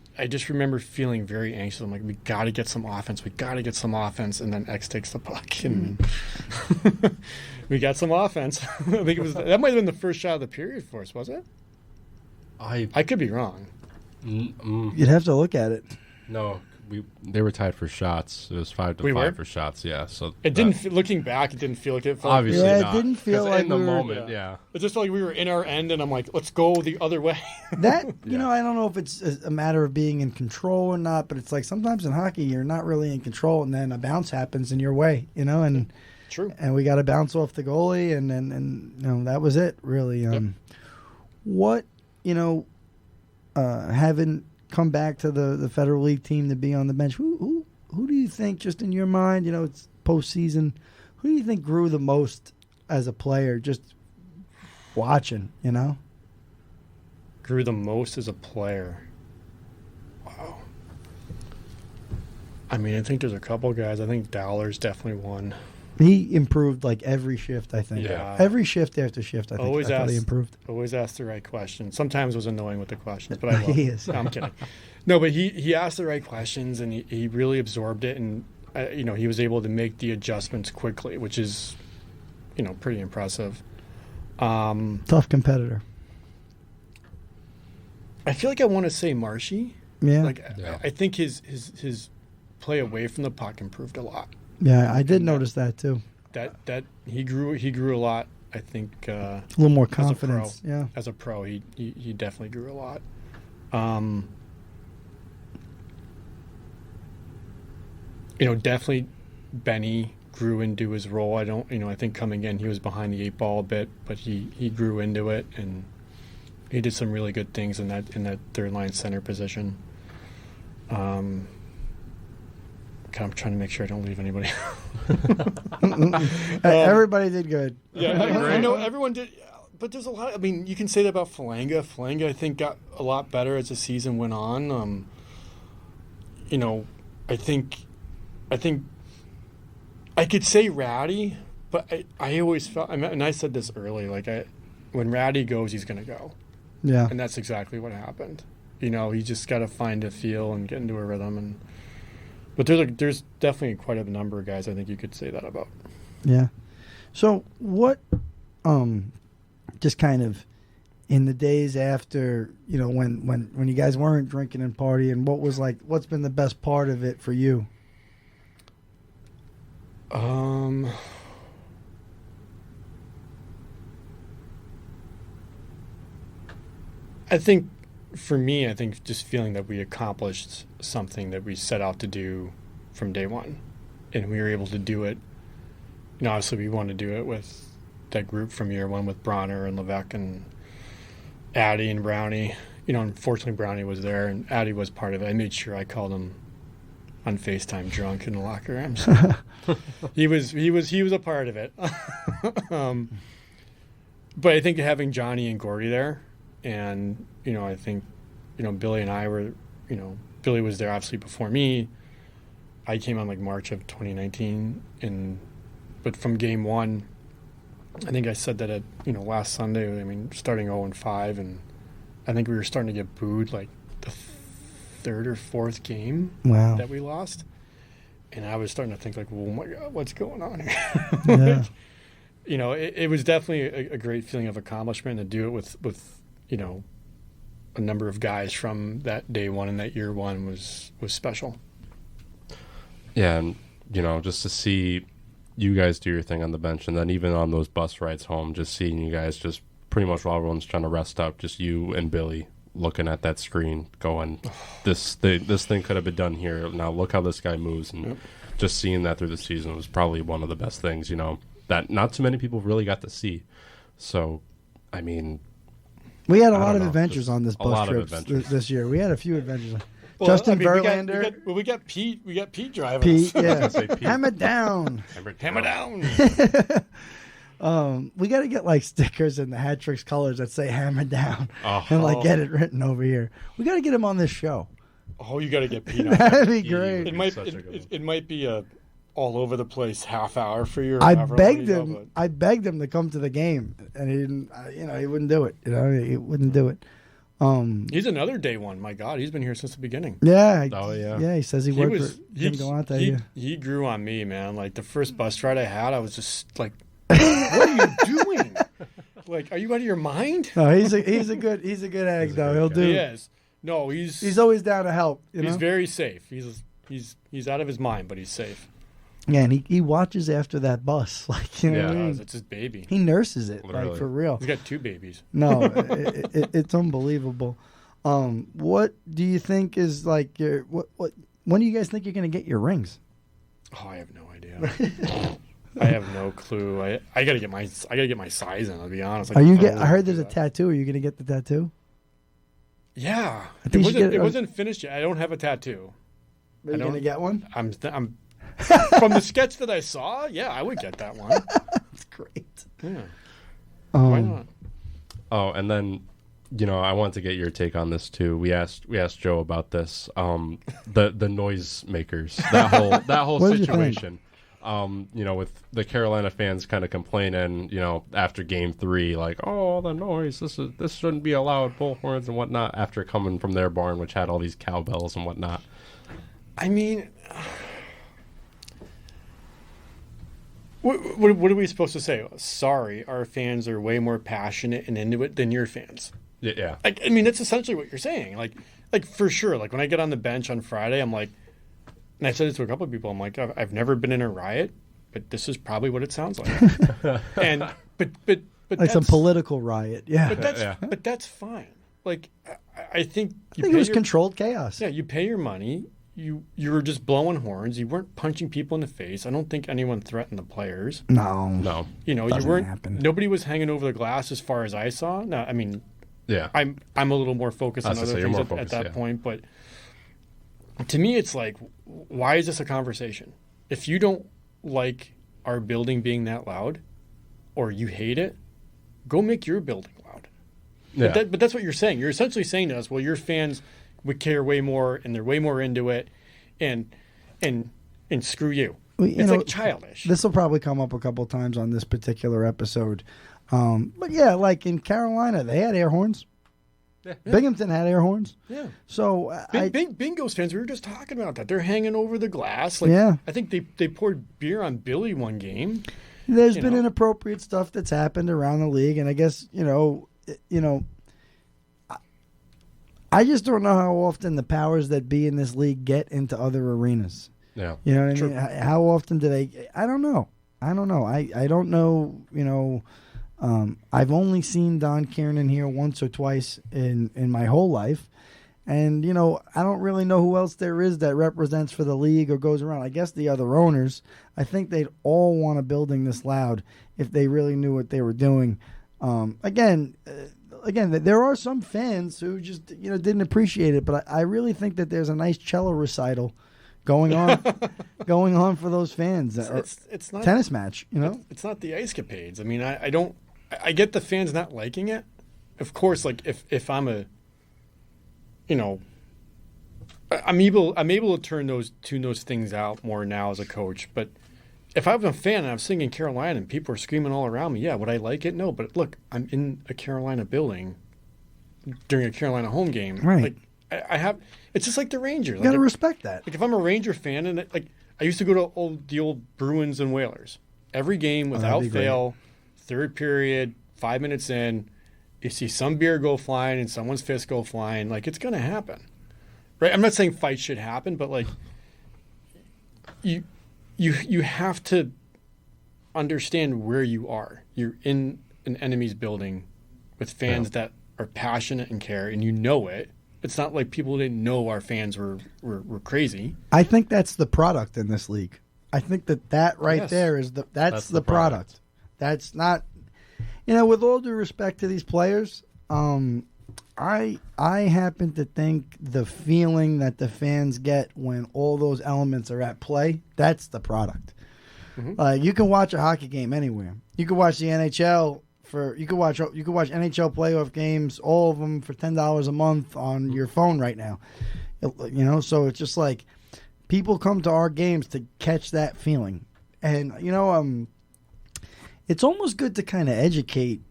[SPEAKER 9] remember feeling very anxious. I'm like, we got to get some offense. And then X takes the puck, and we got some offense. I think that might have been the first shot of the period for us, was it? I could be wrong.
[SPEAKER 6] You'd have to look at it.
[SPEAKER 1] No, they were tied for shots. It was 5-5 for shots. Yeah, so
[SPEAKER 9] it didn't. Looking back, it didn't feel like it.
[SPEAKER 1] Obviously,
[SPEAKER 6] not. It didn't feel like
[SPEAKER 1] in the moment. Yeah,
[SPEAKER 9] it just felt like we were in our end, and I'm like, let's go the other way.
[SPEAKER 6] That I don't know if it's a matter of being in control or not, but it's like sometimes in hockey you're not really in control, and then a bounce happens in your way, and
[SPEAKER 9] true.
[SPEAKER 6] And we got to bounce off the goalie, and that was it really. What having come back to the Federal League team to be on the bench, who do you think, just in your mind, it's postseason, who do you think grew the most as a player, just watching, you know?
[SPEAKER 9] Grew the most as a player. Wow. I mean, I think there's a couple guys. I think Dowler's definitely one.
[SPEAKER 6] He improved like every shift, I think.
[SPEAKER 9] Yeah.
[SPEAKER 6] Every shift after shift, I think.
[SPEAKER 9] Always
[SPEAKER 6] I thought he improved.
[SPEAKER 9] Always asked the right question. Sometimes it was annoying with the questions, but I love
[SPEAKER 6] He
[SPEAKER 9] it.
[SPEAKER 6] is.
[SPEAKER 9] No, I'm kidding. No, but he asked the right questions, and he really absorbed it, and he was able to make the adjustments quickly, which is, pretty impressive.
[SPEAKER 6] Tough competitor.
[SPEAKER 9] I feel like I want to say Marshy.
[SPEAKER 6] Yeah.
[SPEAKER 9] I think his play away from the puck improved a lot.
[SPEAKER 6] Yeah, I did notice that too.
[SPEAKER 9] That he grew a lot. I think
[SPEAKER 6] a little more confidence.
[SPEAKER 9] As a pro, he definitely grew a lot. Definitely Benny grew into his role. I think coming in he was behind the 8 ball a bit, but he grew into it, and he did some really good things in that third line center position. I'm trying to make sure I don't leave anybody.
[SPEAKER 6] Everybody did good.
[SPEAKER 9] Yeah, I know everyone did, but there's a lot. I mean, you can say that about Falanga. Falanga, I think, got a lot better as the season went on. I think I could say Ratty, but I always felt, and I said this early, when Ratty goes, he's going to go.
[SPEAKER 6] Yeah.
[SPEAKER 9] And that's exactly what happened. He just got to find a feel and get into a rhythm. But there's definitely quite a number of guys I think you could say that about.
[SPEAKER 6] Yeah. So what, just kind of in the days after, when you guys weren't drinking and partying, what's been the best part of it for you?
[SPEAKER 9] I think for me, just feeling that we accomplished something that we set out to do from day one, and we were able to do it. Obviously we wanted to do it with that group from year one with Bronner and Levesque and Addy and Brownie. Unfortunately Brownie was there and Addy was part of it. I made sure I called him on FaceTime drunk in the locker room. So he was a part of it. But I think having Johnny and Gordy there, and I think Billy and I were, Billy was there obviously before me. I came on March of 2019, but from game one, I think I said that at last Sunday. I mean, starting 0-5, and I think we were starting to get booed the third or fourth game that we lost, and I was starting to think oh my God, what's going on here?
[SPEAKER 6] Yeah.
[SPEAKER 9] It was definitely a great feeling of accomplishment to do it with a number of guys from that day one and that year one was special.
[SPEAKER 1] Yeah, and just to see you guys do your thing on the bench, and then even on those bus rides home, just seeing you guys just pretty much while everyone's trying to rest up, just you and Billy looking at that screen going, this thing could have been done here. Now look how this guy moves, and just seeing that through the season was probably one of the best things, that not too many people really got to see. So, I mean,
[SPEAKER 6] we had a lot of adventures on this bus trip this year. We had a few adventures. Well, Justin Verlander.
[SPEAKER 9] We got Pete. We got Pete driving.
[SPEAKER 6] Pete, yeah. Hammer down.
[SPEAKER 9] Hammer down.
[SPEAKER 6] We got to get stickers in the Hat Tricks colors that say "Hammer Down" and get it written over here. We got to get him on this show.
[SPEAKER 9] Oh, you got to get Pete on.
[SPEAKER 6] That'd be great.
[SPEAKER 9] It might be a all over the place half hour for you.
[SPEAKER 6] I begged him to come to the game, and he didn't. He wouldn't do it. He wouldn't do it.
[SPEAKER 9] He's another day one. My God, he's been here since the beginning.
[SPEAKER 6] Yeah.
[SPEAKER 1] Oh yeah.
[SPEAKER 6] Yeah, he says he worked for Jim Galante.
[SPEAKER 9] He grew on me, man. The first bus ride I had, I was just what are you doing? Are you out of your mind?
[SPEAKER 6] No, he's a good egg though. He'll do.
[SPEAKER 9] He is. No, he's
[SPEAKER 6] always down to help.
[SPEAKER 9] He's very safe. He's out of his mind, but he's safe.
[SPEAKER 6] Yeah, and he watches after that bus.
[SPEAKER 9] It's his baby.
[SPEAKER 6] He nurses it,
[SPEAKER 1] literally.
[SPEAKER 6] For real.
[SPEAKER 9] He's got 2 babies.
[SPEAKER 6] No, it's unbelievable. What do you think is your what? When do you guys think you're going to get your rings?
[SPEAKER 9] Oh, I have no idea. I have no clue. I gotta get my size in. I'll be honest.
[SPEAKER 6] I heard there's a tattoo. Are you going to get the tattoo?
[SPEAKER 9] Yeah, it wasn't finished yet. I don't have a tattoo.
[SPEAKER 6] Are you going to get one?
[SPEAKER 9] I'm from the sketch that I saw. Yeah, I would get that one.
[SPEAKER 6] That's great.
[SPEAKER 9] Yeah. Why not?
[SPEAKER 1] Oh, and then, I wanted to get your take on this too. We asked Joe about this. The noise makers, that whole situation. With the Carolina fans kind of complaining, after Game 3, like, oh, the noise, this shouldn't be allowed, bullhorns and whatnot, after coming from their barn, which had all these cowbells and whatnot.
[SPEAKER 9] I mean, what are we supposed to say? Sorry, our fans are way more passionate and into it than your fans.
[SPEAKER 1] Yeah.
[SPEAKER 9] I mean, that's essentially what you're saying. Like for sure. Like when I get on the bench on Friday, I'm like, and I said this to a couple of people, I'm like, I've never been in a riot, but this is probably what it sounds like. And but
[SPEAKER 6] like some political riot, yeah.
[SPEAKER 9] But that's fine. Like I think
[SPEAKER 6] it was controlled chaos.
[SPEAKER 9] Yeah, you pay your money. You were just blowing horns. You weren't punching people in the face. I don't think anyone threatened the players.
[SPEAKER 6] No.
[SPEAKER 9] You weren't. Happen. Nobody was hanging over the glass as far as I saw. No, I mean,
[SPEAKER 1] yeah.
[SPEAKER 9] I'm a little more focused on other things at that point, but. To me, it's like, why is this a conversation? If you don't like our building being that loud, or you hate it, go make your building loud. Yeah. But that's what you're saying. You're essentially saying to us, well, your fans would care way more, and they're way more into it, and screw you. Well, it's like childish.
[SPEAKER 6] This will probably come up a couple of times on this particular episode. But yeah, like in Carolina, they had air horns. Yeah. Binghamton had air horns.
[SPEAKER 9] Yeah.
[SPEAKER 6] So
[SPEAKER 9] Bingo's fans, we were just talking about that. They're hanging over the glass. Like,
[SPEAKER 6] yeah.
[SPEAKER 9] I think they poured beer on Billy one game.
[SPEAKER 6] There's been inappropriate stuff that's happened around the league, and I guess I just don't know how often the powers that be in this league get into other arenas.
[SPEAKER 1] Yeah.
[SPEAKER 6] You know what I mean? How often do they? I don't know. I don't know. I've only seen Don Kiernan here once or twice in my whole life. And, I don't really know who else there is that represents for the league or goes around. I guess the other owners, I think they'd all want a building this loud if they really knew what they were doing. Again, there are some fans who just, didn't appreciate it. But I really think that there's a nice cello recital going on for those fans.
[SPEAKER 9] It's not
[SPEAKER 6] tennis match,
[SPEAKER 9] It's not the ice capades. I mean, I get the fans not liking it. Of course, like if I'm I'm able to tune those things out more now as a coach. But if I'm a fan and I'm singing Carolina and people are screaming all around me, yeah, would I like it? No, but look, I'm in a Carolina building during a Carolina home game.
[SPEAKER 6] Right.
[SPEAKER 9] Like I have. It's just like the Rangers.
[SPEAKER 6] You got to respect that.
[SPEAKER 9] Like if I'm a Ranger fan and I used to go to the old Bruins and Whalers every game without fail. Third period, 5 minutes in, you see some beer go flying and someone's fist go flying. Like, it's going to happen. Right? I'm not saying fights should happen, but, like, you have to understand where you are. You're in an enemy's building with fans that are passionate and care, and you know it. It's not like people didn't know our fans were crazy.
[SPEAKER 6] I think that's the product in this league. I think that right there is that's the product. That's not, with all due respect to these players, I happen to think the feeling that the fans get when all those elements are at play, that's the product. Mm-hmm. You can watch a hockey game anywhere. You can watch the NHL you can watch NHL playoff games, all of them for $10 a month on your phone right now. So it's just like people come to our games to catch that feeling, and it's almost good to kind of educate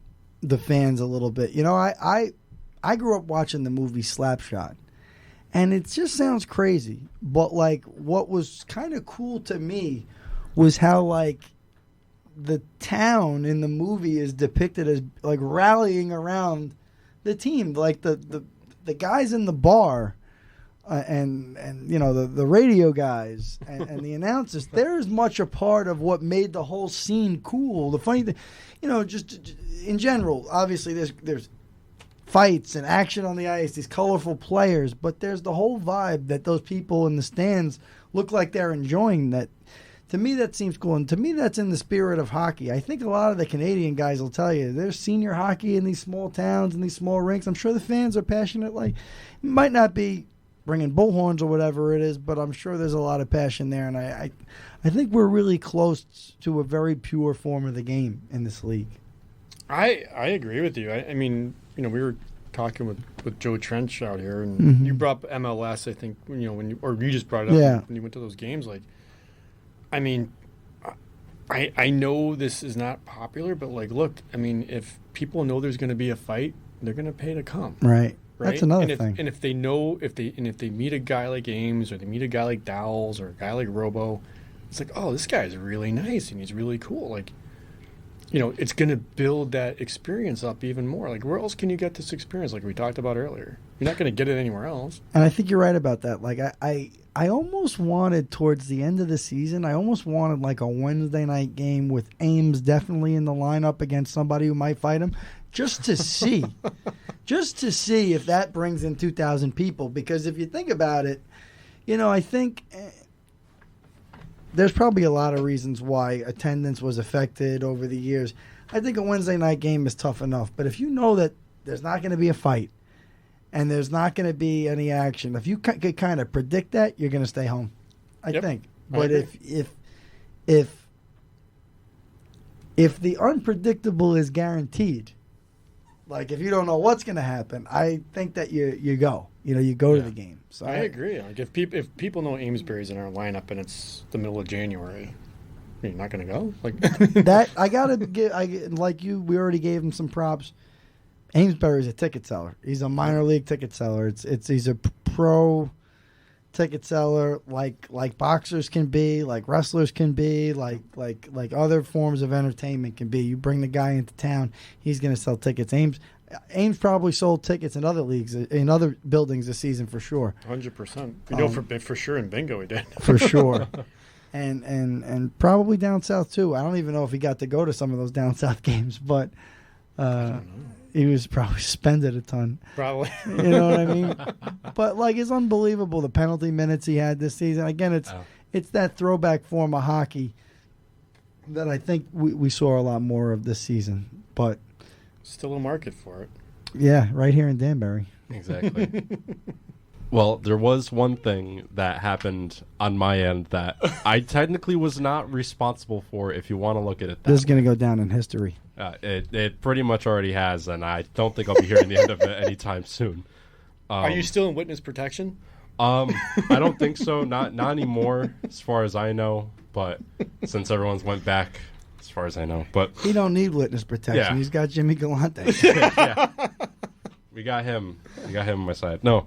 [SPEAKER 6] the fans a little bit. I grew up watching the movie Slapshot, and it just sounds crazy, but like what was kind of cool to me was how like the town in the movie is depicted as like rallying around the team, like the guys in the bar. And the radio guys and the announcers, they're as much a part of what made the whole scene cool. The funny thing, just in general, obviously there's fights and action on the ice, these colorful players, but there's the whole vibe that those people in the stands look like they're enjoying. That, to me, that seems cool, and to me, that's in the spirit of hockey. I think a lot of the Canadian guys will tell you there's senior hockey in these small towns and these small rinks. I'm sure the fans are passionate. Like, it might not be bringing bullhorns or whatever it is, but I'm sure there's a lot of passion there, and I think we're really close to a very pure form of the game in this league.
[SPEAKER 9] I agree with you. I mean, you know, we were talking with Joe Trench out here, and you brought up MLS, I think, you know, or you just brought it up when you went to those games. Like, I mean, I know this is not popular, but like, look, I mean, if people know there's going to be a fight, they're going to pay to come.
[SPEAKER 6] Right. That's another thing.
[SPEAKER 9] And if they know, if they meet a guy like Ames, or they meet a guy like Dowles, or a guy like Robo, it's like, oh, this guy's really nice and he's really cool. Like, you know, it's going to build that experience up even more. Like, where else can you get this experience? Like we talked about earlier, you're not going to get it anywhere else.
[SPEAKER 6] And I think you're right about that. Like, I almost wanted towards the end of the season, I almost wanted like a Wednesday night game with Ames definitely in the lineup against somebody who might fight him, just to see, if that brings in 2,000 people. Because if you think about it, you know, I think there's probably a lot of reasons why attendance was affected over the years. I think a Wednesday night game is tough enough, but if you know that there's not going to be a fight and there's not going to be any action, if you could kind of predict that, you're going to stay home, I think. But if the unpredictable is guaranteed, like if you don't know what's going to happen, I think that you go. You know, you go to the game. So
[SPEAKER 9] I agree. Like if people know Amesbury's in our lineup and it's the middle of January, you're not going to go. Like
[SPEAKER 6] that, I gotta give. Like you, we already gave him some props. Amesbury's a ticket seller. He's a minor league ticket seller. He's a pro ticket seller, like boxers can be, like wrestlers can be, like other forms of entertainment can be. You bring the guy into town, he's going to sell tickets. Ames probably sold tickets in other leagues, in other buildings this season for sure.
[SPEAKER 9] 100%. You know, for sure in bingo he did.
[SPEAKER 6] For sure. And probably down south too. I don't even know if he got to go to some of those down south games, but he was probably spending a ton.
[SPEAKER 9] Probably.
[SPEAKER 6] You know what I mean? But like, it's unbelievable the penalty minutes he had this season. Again, it's that throwback form of hockey that I think we saw a lot more of this season. But
[SPEAKER 9] still a market for it.
[SPEAKER 6] Yeah, right here in Danbury.
[SPEAKER 1] Exactly. Well, there was one thing that happened on my end that I technically was not responsible for, if you want to look at it that
[SPEAKER 6] This is going to go down in history.
[SPEAKER 1] It pretty much already has, and I don't think I'll be hearing the end of it anytime soon.
[SPEAKER 9] Are you still in witness protection?
[SPEAKER 1] I don't think so. Not anymore, as far as I know. But since everyone's went back, as far as I know. But
[SPEAKER 6] he don't need witness protection.
[SPEAKER 1] Yeah.
[SPEAKER 6] He's got Jimmy Galante.
[SPEAKER 1] Yeah. We got him. On my side. No.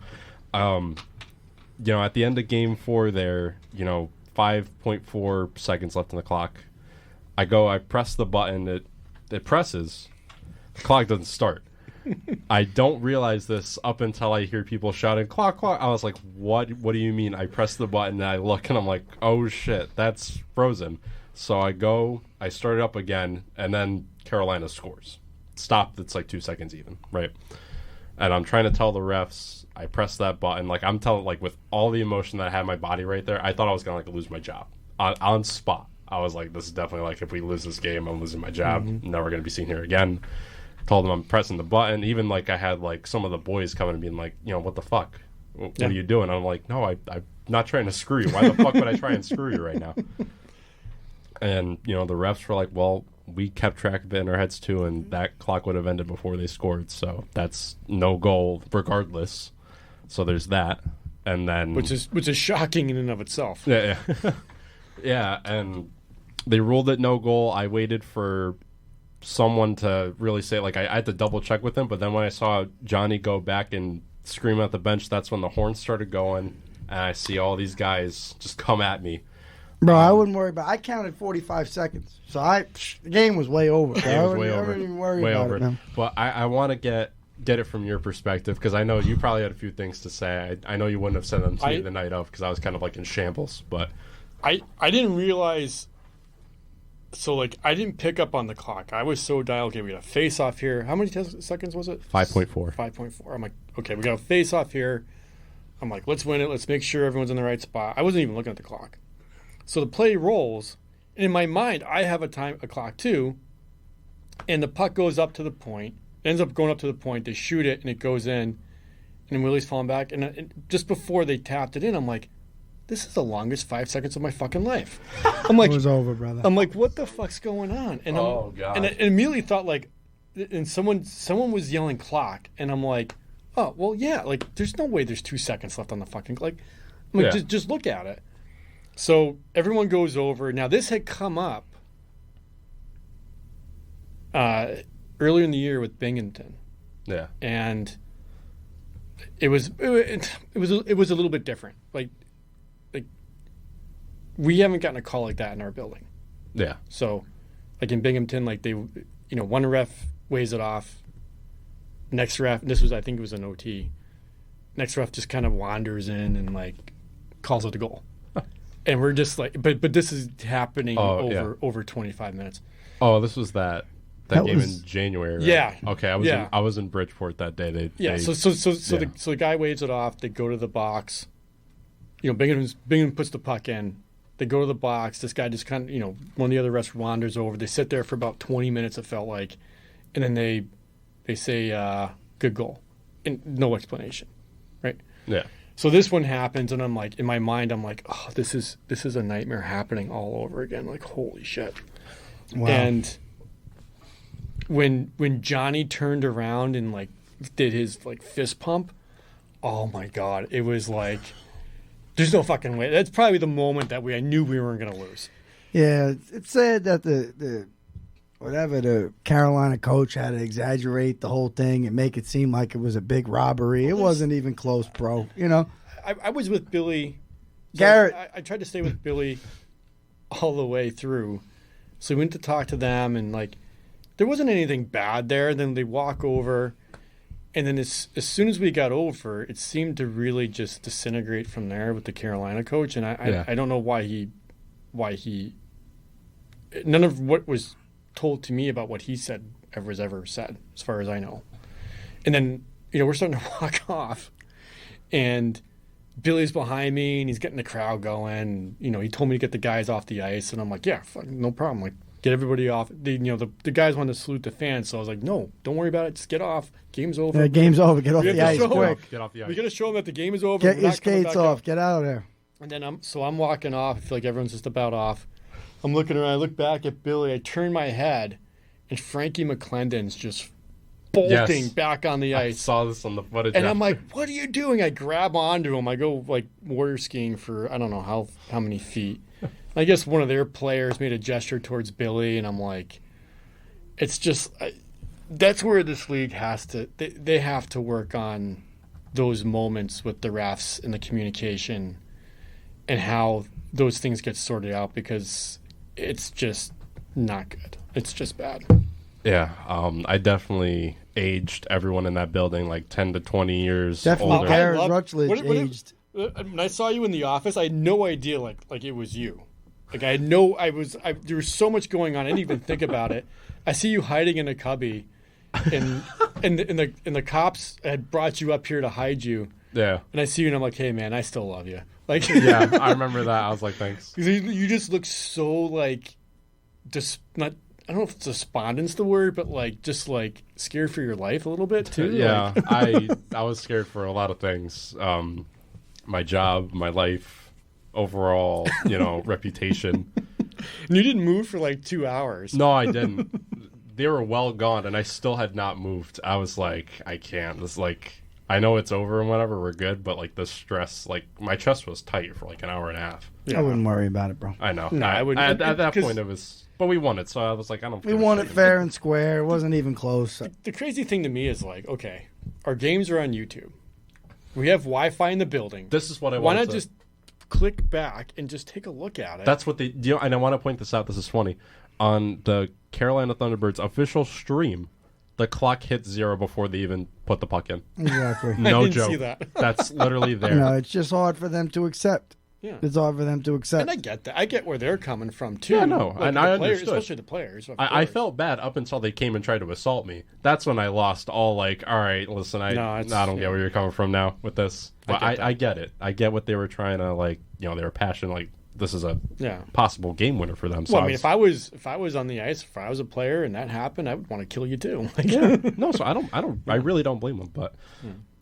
[SPEAKER 1] You know, at the end of game 4 there, you know, 5.4 seconds left on the clock. I press the button, it presses. The clock doesn't start. I don't realize this up until I hear people shouting, clock. I was like, what do you mean? I press the button and I look and I'm like, oh shit, that's frozen. So I start it up again, and then Carolina scores. Stopped, it's like 2 seconds even, right? And I'm trying to tell the refs, I pressed that button. Like, I'm telling, like, with all the emotion that I had in my body right there, I thought I was going to, like, lose my job. On spot. I was like, this is definitely, like, if we lose this game, I'm losing my job. Mm-hmm. Never going to be seen here again. Told them I'm pressing the button. Even, like, I had, like, some of the boys coming and being like, you know, what the fuck? What are you doing? I'm like, no, I'm not trying to screw you. Why the fuck would I try and screw you right now? And, you know, the refs were like, well, we kept track of it in our heads too, and that clock would have ended before they scored, so that's no goal regardless. So there's that. And then
[SPEAKER 9] which is shocking in and of itself.
[SPEAKER 1] Yeah. Yeah, and they ruled it no goal. I waited for someone to really say, like, I had to double check with him, but then when I saw Johnny go back and scream at the bench, that's when the horns started going, and I see all these guys just come at me.
[SPEAKER 6] Bro, I wouldn't worry about it. I counted 45 seconds. So the game was way over. I wouldn't even worry about it, man.
[SPEAKER 1] But I want to get it from your perspective, because I know you probably had a few things to say. I know you wouldn't have said them to me the night of, because I was kind of like in shambles. But
[SPEAKER 9] I didn't realize. So, like, I didn't pick up on the clock. I was so dialed. Okay, we got a face-off here. How many seconds was it?
[SPEAKER 1] 5.4.
[SPEAKER 9] 5.4. I'm like, okay, we got a face-off here. I'm like, let's win it. Let's make sure everyone's in the right spot. I wasn't even looking at the clock. So the play rolls, and in my mind, I have a clock too, and the puck goes up to the point, ends up going up to the point, they shoot it, and it goes in, and Willie's falling back, and just before they tapped it in, I'm like, this is the longest 5 seconds of my fucking life. I'm like,
[SPEAKER 6] it was over, brother.
[SPEAKER 9] I'm like, what the fuck's going on? And
[SPEAKER 1] God.
[SPEAKER 9] And I immediately thought, like, and someone was yelling clock, and I'm like, oh well, yeah, like there's no way there's 2 seconds left on the fucking just look at it. So everyone goes over. Now this had come up earlier in the year with Binghamton.
[SPEAKER 1] Yeah.
[SPEAKER 9] And it was a little bit different. Like we haven't gotten a call like that in our building.
[SPEAKER 1] Yeah.
[SPEAKER 9] So like in Binghamton, like they, one ref weighs it off. Next ref, I think it was an OT. Next ref just kind of wanders in and like calls it a goal. And we're just like, but this is happening over 25 minutes.
[SPEAKER 1] Oh, this was that game in January. Right?
[SPEAKER 9] Yeah.
[SPEAKER 1] Okay, I was in Bridgeport that day.
[SPEAKER 9] So the guy waves it off. They go to the box. Bingham puts the puck in. They go to the box. This guy just kind of, one of the other refs wanders over. They sit there for about 20 minutes, it felt like. And then they say, good goal. And no explanation, right?
[SPEAKER 1] Yeah.
[SPEAKER 9] So this one happens, and I'm like, in my mind, I'm like, oh, this is a nightmare happening all over again. Like, holy shit.
[SPEAKER 6] Wow.
[SPEAKER 9] And when Johnny turned around and, like, did his, like, fist pump, oh, my God. It was like... There's no fucking way. That's probably the moment that I knew we weren't going to lose.
[SPEAKER 6] Yeah, it's said that the Carolina coach had to exaggerate the whole thing and make it seem like it was a big robbery. It wasn't even close, bro.
[SPEAKER 9] I was with Billy.
[SPEAKER 6] Garrett.
[SPEAKER 9] I tried to stay with Billy all the way through. So we went to talk to them, and like there wasn't anything bad there. Then they walk over. And then as soon as we got over, it seemed to really just disintegrate from there with the Carolina coach. And I don't know why he none of what was told to me about what he said was ever said, as far as I know. And then, we're starting to walk off. And Billy's behind me, and he's getting the crowd going. He told me to get the guys off the ice. And I'm like, yeah, no problem. Like, get everybody off. The guys wanted to salute the fans, so I was like, no, don't worry about it. Just get off. Game's over.
[SPEAKER 6] Yeah, game's over. Get off the ice quick.
[SPEAKER 1] Get off the ice.
[SPEAKER 9] We got to show them that the game is over.
[SPEAKER 6] Get your skates off. Get out of there.
[SPEAKER 9] And then I'm walking off. I feel like everyone's just about off. I'm looking around. I look back at Billy. I turn my head, and Frankie McClendon's just bolting back on the ice.
[SPEAKER 1] I saw this on the footage.
[SPEAKER 9] And I'm like, what are you doing? I grab onto him. I go like warrior skiing for I don't know how many feet. I guess one of their players made a gesture towards Billy, and I'm like, it's just that's where this league has to. They have to work on those moments with the refs and the communication, and how those things get sorted out, because it's just not good. It's just bad.
[SPEAKER 1] Yeah, I definitely aged everyone in that building like 10 to 20 years
[SPEAKER 6] Definitely,
[SPEAKER 1] older.
[SPEAKER 6] Garrett Rutledge aged.
[SPEAKER 9] When I saw you in the office, I had no idea like it was you. Like there was so much going on. I didn't even think about it. I see you hiding in a cubby, and the cops had brought you up here to hide you.
[SPEAKER 1] Yeah.
[SPEAKER 9] And I see you, and I'm like, hey man, I still love you. Like,
[SPEAKER 1] yeah, I remember that. I was like, thanks.
[SPEAKER 9] You just look so like, not. I don't know if it's despondent's the word, but like just like scared for your life a little bit too.
[SPEAKER 1] Yeah, I was scared for a lot of things. My job, my life. Overall, reputation.
[SPEAKER 9] And you didn't move for like 2 hours.
[SPEAKER 1] No, I didn't. They were well gone, and I still had not moved. I was like, I can't. This I know it's over and whatever, we're good, but like the stress, like my chest was tight for like an hour and a half.
[SPEAKER 6] Yeah. I wouldn't worry about it, bro.
[SPEAKER 1] I know.
[SPEAKER 9] No, I wouldn't.
[SPEAKER 1] At that point, it was, but we won it, so I was like, I don't.
[SPEAKER 6] We won it fair and square. It wasn't even close.
[SPEAKER 9] The crazy thing to me is like, okay, our games are on YouTube. We have Wi-Fi in the building.
[SPEAKER 1] This is what I
[SPEAKER 9] want.
[SPEAKER 1] Why
[SPEAKER 9] not just click back and just take a look at it?
[SPEAKER 1] That's what they do. And I want to point this out. This is funny. On the Carolina Thunderbirds official stream, the clock hits 0 before they even put the puck in.
[SPEAKER 6] Exactly.
[SPEAKER 1] No
[SPEAKER 9] I didn't
[SPEAKER 1] joke.
[SPEAKER 9] See that.
[SPEAKER 1] That's literally there.
[SPEAKER 6] No, it's just hard for them to accept.
[SPEAKER 9] Yeah.
[SPEAKER 6] It's hard for them to accept.
[SPEAKER 9] And I get that. I get where they're coming from too.
[SPEAKER 1] Yeah, no,
[SPEAKER 9] like
[SPEAKER 1] and I
[SPEAKER 9] players,
[SPEAKER 1] understood.
[SPEAKER 9] especially the players.
[SPEAKER 1] I felt bad up until they came and tried to assault me. That's when I lost all like, all right, listen, I don't get where you're coming from now with this. But I get it. I get what they were trying to like. They were passionate. Like this is a possible game winner for them. So
[SPEAKER 9] well, I mean, if I was on the ice, if I was a player and that happened, I would want to kill you too. Like,
[SPEAKER 1] yeah. No, so I really don't blame them. But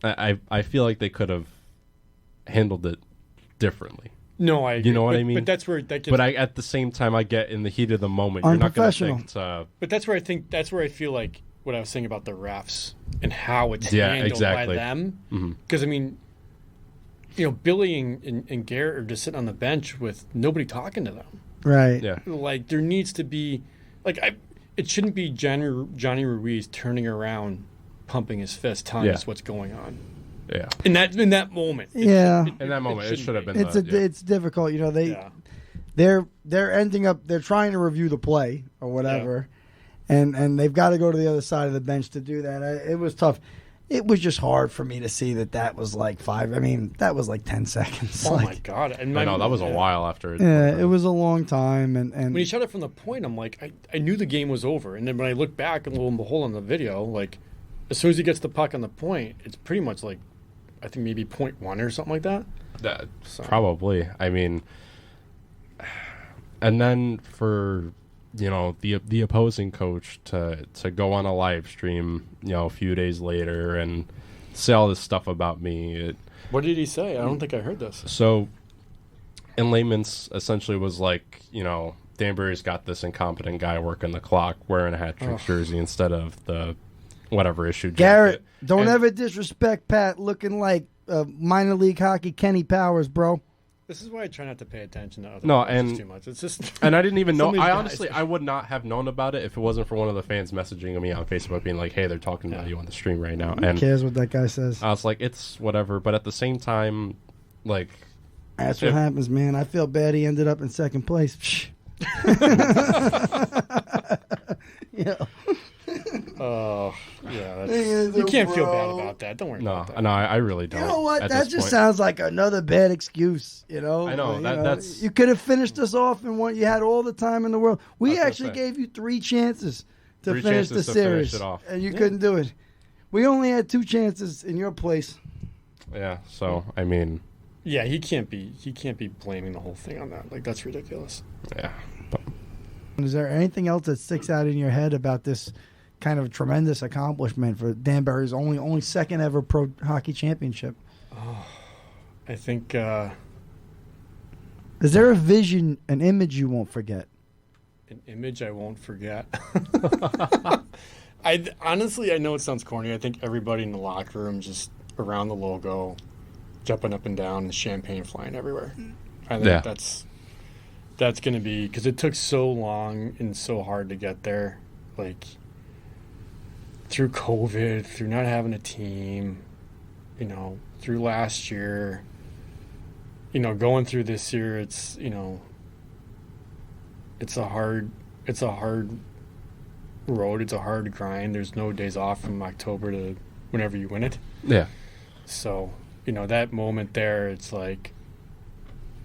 [SPEAKER 1] I feel like they could have handled it differently.
[SPEAKER 9] No, I agree.
[SPEAKER 1] You know what I mean?
[SPEAKER 9] But that's where that gets.
[SPEAKER 1] But at the same time, I get in the heat of the moment. You're not going to think.
[SPEAKER 6] But
[SPEAKER 9] that's where I feel like what I was saying about the refs and how it's handled by them. Because, I mean, Billy and Garrett are just sitting on the bench with nobody talking to them.
[SPEAKER 6] Right.
[SPEAKER 1] Yeah.
[SPEAKER 9] Like, there needs to be, it shouldn't be Johnny Ruiz turning around, pumping his fist, telling us what's going on.
[SPEAKER 1] Yeah.
[SPEAKER 9] In that moment.
[SPEAKER 6] Yeah.
[SPEAKER 1] In that moment, it should have been.
[SPEAKER 6] It's difficult. They're ending up. They're trying to review the play or whatever, and they've got to go to the other side of the bench to do that. It was tough. It was just hard for me to see that was like 5. I mean, that was like 10 seconds.
[SPEAKER 9] Oh, my God. And
[SPEAKER 1] I know, that was a while after.
[SPEAKER 6] Yeah, it was a long time. And
[SPEAKER 9] when he shot it from the point, I'm like, I knew the game was over. And then when I look back, and lo and behold, on the video, like, as soon as he gets the puck on the point, it's pretty much like, I think maybe 0.1 or something like that.
[SPEAKER 1] Probably. I mean, and then for the opposing coach to go on a live stream, a few days later and say all this stuff about me.
[SPEAKER 9] What did he say? I don't think I heard this.
[SPEAKER 1] So, in layman's, essentially was like, Danbury's got this incompetent guy working the clock, wearing a hat trick jersey instead of the whatever issue.
[SPEAKER 6] Garrett, don't ever disrespect Pat looking like minor league hockey Kenny Powers, bro.
[SPEAKER 9] This is why I try not to pay attention to other too much. It's just
[SPEAKER 1] and I didn't even know. I would not have known about it if it wasn't for one of the fans messaging me on Facebook being like, "Hey, they're talking about you on the stream right now."
[SPEAKER 6] Who cares what that guy says?
[SPEAKER 1] I was like, "It's whatever," but at the same time, like,
[SPEAKER 6] that's what happens, man. I feel bad he ended up in second place. Yeah.
[SPEAKER 9] You can't feel bad about that. Don't worry about that.
[SPEAKER 1] No, I really don't.
[SPEAKER 6] You know what? That just sounds like another bad excuse.
[SPEAKER 1] I know that's.
[SPEAKER 6] You could have finished us off in one. You had all the time in the world. We actually gave you 3 chances to finish the series, and you couldn't do it. We only had 2 chances in your place.
[SPEAKER 1] Yeah. So I mean.
[SPEAKER 9] Yeah, he can't be blaming the whole thing on that. Like, that's ridiculous.
[SPEAKER 1] Yeah.
[SPEAKER 6] Is there anything else that sticks out in your head about this kind of tremendous accomplishment for Danbury's only second ever pro hockey championship?
[SPEAKER 9] Oh, I think.
[SPEAKER 6] Is there a vision, an image you won't forget?
[SPEAKER 9] An image I won't forget. I know it sounds corny. I think everybody in the locker room just around the logo, jumping up and down, and champagne flying everywhere. I think that's going to be, because it took so long and so hard to get there, like through COVID, through not having a team, through last year, going through this year. It's it's a hard road. It's a hard grind. There's no days off from October to whenever you win it.
[SPEAKER 1] Yeah.
[SPEAKER 9] So that moment there, it's like,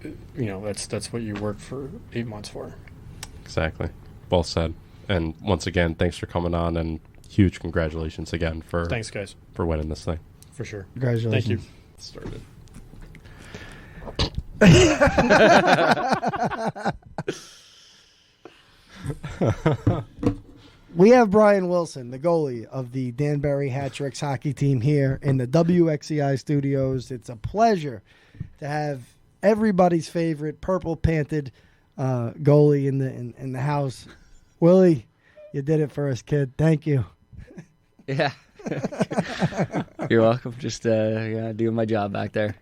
[SPEAKER 9] that's what you work for 8 months for.
[SPEAKER 1] Exactly. Well said. And once again, thanks for coming on, and huge congratulations again
[SPEAKER 9] thanks, guys,
[SPEAKER 1] for winning this thing.
[SPEAKER 9] For sure.
[SPEAKER 6] Congratulations.
[SPEAKER 9] Thank you.
[SPEAKER 6] Started. We have Brian Wilson, the goalie of the Danbury Hat Tricks hockey team, here in the WXCI studios. It's a pleasure to have everybody's favorite purple panted goalie in the house. Willie, you did it for us, kid. Thank you.
[SPEAKER 10] Yeah. You're welcome. Just doing my job back there.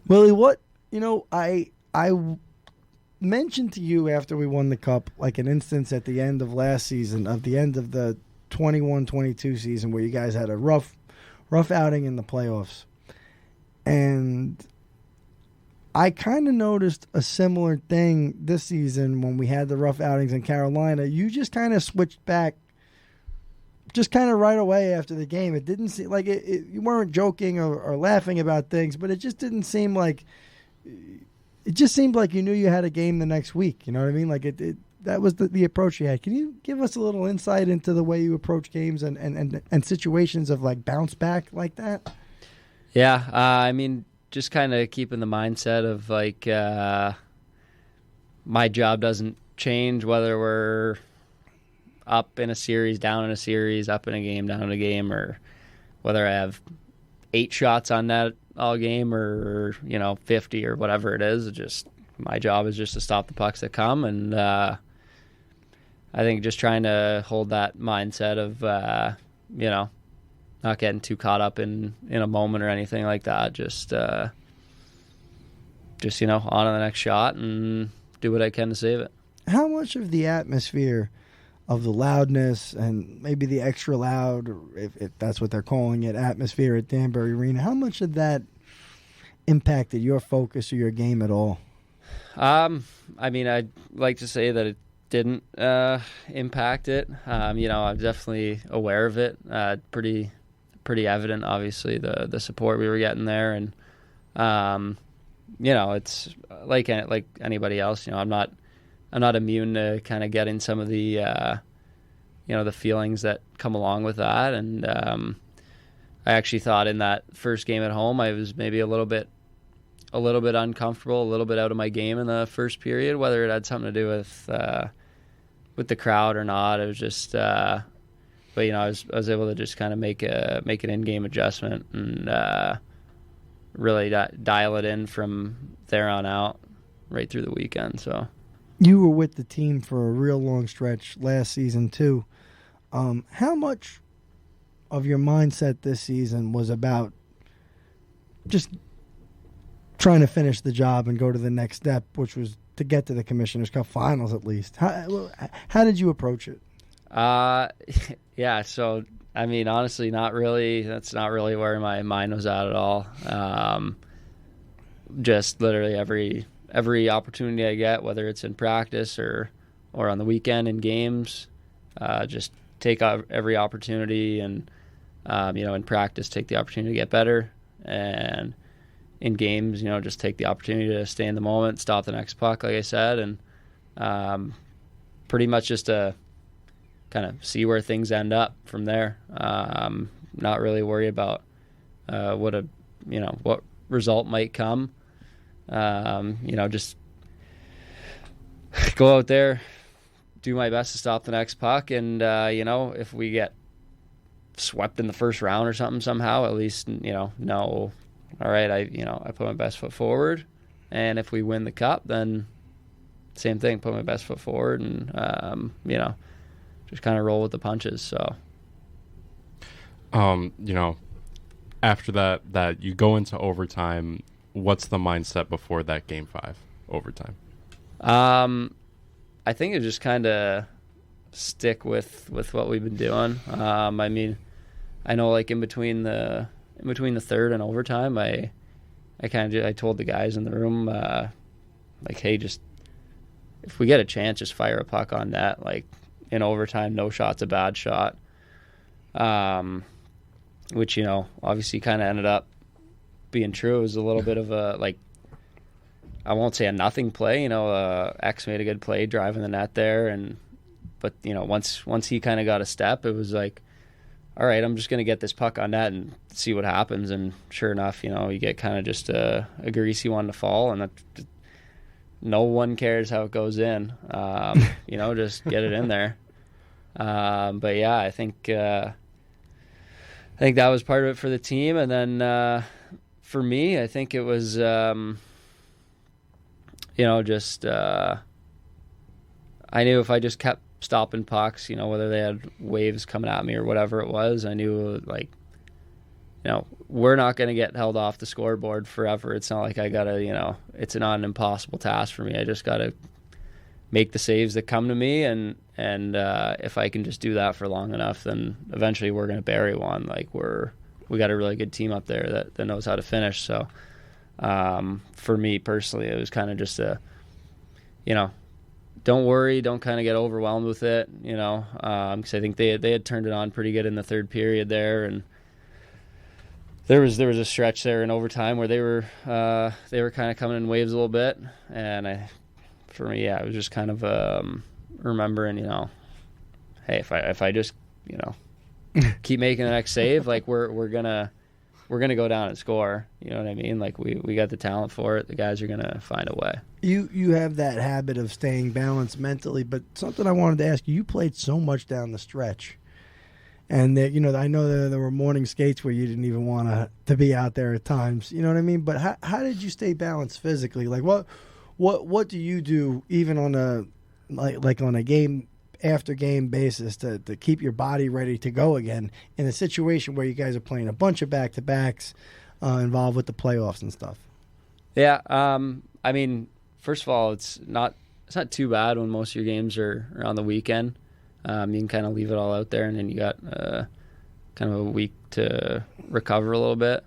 [SPEAKER 6] Willie, what I mentioned to you after we won the cup, like an instance at the end of last season, of the end of the 21-22 season, where you guys had a rough outing in the playoffs. And I kind of noticed a similar thing this season when we had the rough outings in Carolina. You just kind of switched back just kind of right away after the game. It didn't seem like you weren't joking or laughing about things, but it just didn't seem like it just seemed like you knew you had a game the next week. You know what I mean? Like that was the approach you had. Can you give us a little insight into the way you approach games and situations of like bounce back like that?
[SPEAKER 10] Yeah, I mean, just kind of keeping the mindset of like my job doesn't change whether we're up in a series, down in a series, up in a game, down in a game, or whether I have 8 shots on net all game or 50 or whatever it is. Just my job is just to stop the pucks that come, and I think just trying to hold that mindset of, not getting too caught up in a moment or anything like that. Just on to the next shot and do what I can to save it.
[SPEAKER 6] How much of the atmosphere of the loudness and maybe the extra loud, or if that's what they're calling it, atmosphere at Danbury Arena, how much of that impacted your focus or your game at all?
[SPEAKER 10] I'd like to say that it didn't impact it. I'm definitely aware of it. Pretty evident, obviously, the support we were getting there, and it's like anybody else. I'm not immune to kind of getting some of the the feelings that come along with that. And I actually thought in that first game at home I was maybe a little bit uncomfortable, a little bit out of my game in the first period, whether it had something to do with the crowd or not. It was just but I was able to just kind of make an in-game adjustment and really dial it in from there on out right through the weekend. So
[SPEAKER 6] you were with the team for a real long stretch last season too. How much of your mindset this season was about just trying to finish the job and go to the next step, which was to get to the Commissioner's Cup Finals at least? How did you approach it?
[SPEAKER 10] Yeah, so, honestly, not really. That's not really where my mind was at all. Just literally every opportunity I get, whether it's in practice or on the weekend in games, just take every opportunity and, in practice, take the opportunity to get better, and in games, just take the opportunity to stay in the moment, stop the next puck, like I said, and pretty much just to kind of see where things end up from there. Not really worry about what result might come. Just go out there, do my best to stop the next puck, and if we get swept in the first round or something somehow, at least know. All right, I put my best foot forward, and if we win the cup, then same thing, put my best foot forward, and just kind of roll with the punches. So,
[SPEAKER 1] after that you go into overtime. What's the mindset before that Game 5 overtime?
[SPEAKER 10] I think it just kind of stick with what we've been doing. I know like in between the third and overtime, I told the guys in the room, hey, just if we get a chance, just fire a puck on net. Like in overtime, no shot's a bad shot. Which obviously kind of ended up being true. It was a little bit of a I won't say a nothing play. X made a good play driving the net there, but once he kind of got a step, it was like, all right, I'm just going to get this puck on net and see what happens. And sure enough, you get kind of just a greasy one to fall, and no one cares how it goes in. Just get it in there. But yeah, I think that was part of it for the team. And then for me, I think it was, I knew if I just kept stopping pucks, whether they had waves coming at me or whatever it was, I knew we're not going to get held off the scoreboard forever. It's not like I got to, it's not an impossible task for me. I just got to make the saves that come to me. And if I can just do that for long enough, then eventually we're going to bury one. We got a really good team up there that knows how to finish. So for me personally, it was kind of just don't worry, don't kind of get overwhelmed with it, because I think they had turned it on pretty good in the third period there, and there was a stretch there in overtime where they were kind of coming in waves a little bit, and for me, it was just kind of remembering, hey, if I just keep making the next save, we're gonna go down and score. You know what I mean? We got the talent for it. The guys are gonna find a way.
[SPEAKER 6] You have that habit of staying balanced mentally, but something I wanted to ask you played so much down the stretch. And I know there were morning skates where you didn't even want to be out there at times. You know what I mean? But how did you stay balanced physically? What do you do even on a on a game after game basis to keep your body ready to go again in a situation where you guys are playing a bunch of back-to-backs involved with the playoffs and stuff?
[SPEAKER 10] Yeah, I mean, first of all, it's not too bad when most of your games are on the weekend. You can kind of leave it all out there, and then you got kind of a week to recover a little bit.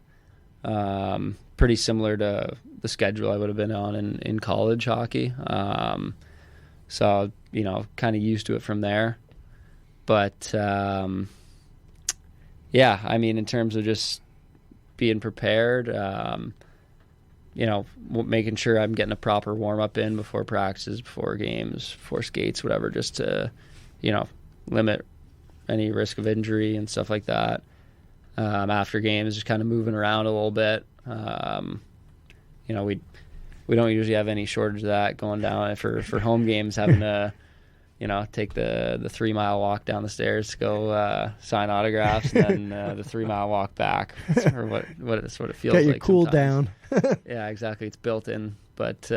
[SPEAKER 10] Pretty similar to the schedule I would have been on in college hockey. So, kind of used to it from there. But, yeah, I mean, in terms of just being prepared, making sure I'm getting a proper warm-up in before practices, before games, before skates, whatever, just to, limit any risk of injury and stuff like that. After games, just kind of moving around a little bit. We don't usually have any shortage of that going down for home games, having to, take the 3-mile walk down the stairs to go sign autographs, and then the 3-mile walk back. That's sort of what it feels like.
[SPEAKER 6] Get your cool down.
[SPEAKER 10] Yeah, exactly. It's built in. But,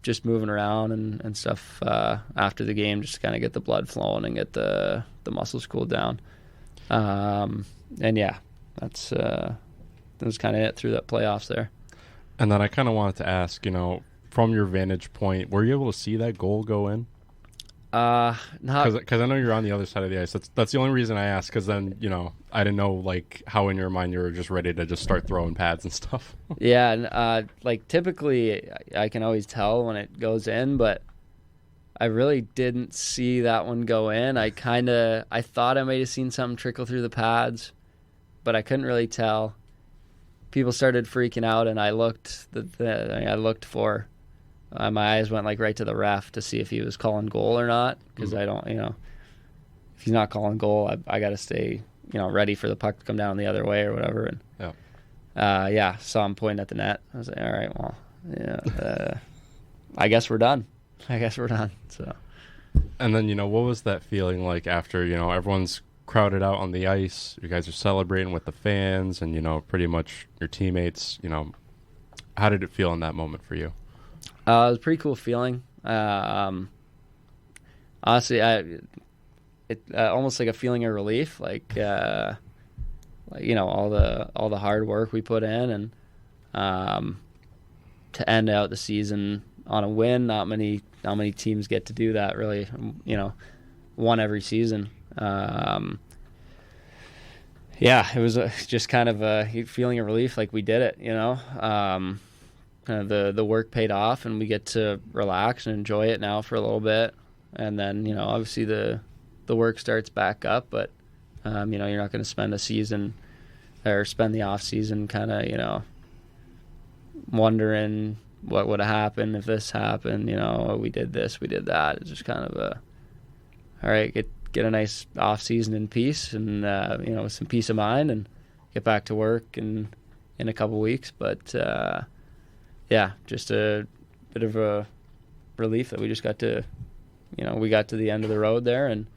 [SPEAKER 10] just moving around and stuff after the game, just to kind of get the blood flowing and get the muscles cooled down. That was kind of it through that playoffs there.
[SPEAKER 1] And then I kind of wanted to ask, from your vantage point, were you able to see that goal go in?
[SPEAKER 10] Not
[SPEAKER 1] because I know you're on the other side of the ice. That's the only reason I asked. Because then I didn't know how in your mind you were just ready to just start throwing pads and stuff.
[SPEAKER 10] Yeah, and typically I can always tell when it goes in, but I really didn't see that one go in. I thought I might have seen something trickle through the pads, but I couldn't really tell. People started freaking out, and I looked. For my eyes went right to the ref to see if he was calling goal or not, because I don't, if he's not calling goal, I got to stay, ready for the puck to come down the other way or whatever. And saw him pointing at the net. I was like, all right, well, I guess we're done. So.
[SPEAKER 1] And then what was that feeling like after everyone's crowded out on the ice, you guys are celebrating with the fans and pretty much your teammates, how did it feel in that moment for you?
[SPEAKER 10] It was a pretty cool feeling. Honestly, almost like a feeling of relief, all the hard work we put in, and to end out the season on a win. Not many teams get to do that, really. One every season. It was just kind of a feeling of relief, like we did it. Kind of the work paid off, and we get to relax and enjoy it now for a little bit. And then obviously the work starts back up, but you're not going to spend a season or spend the off season kind of wondering what would have happened if this happened. We did this, we did that. It's just kind of all right, get a nice off season in peace, and with some peace of mind, and get back to work in a couple weeks. But just a bit of a relief that we just got to we got to the end of the road there, and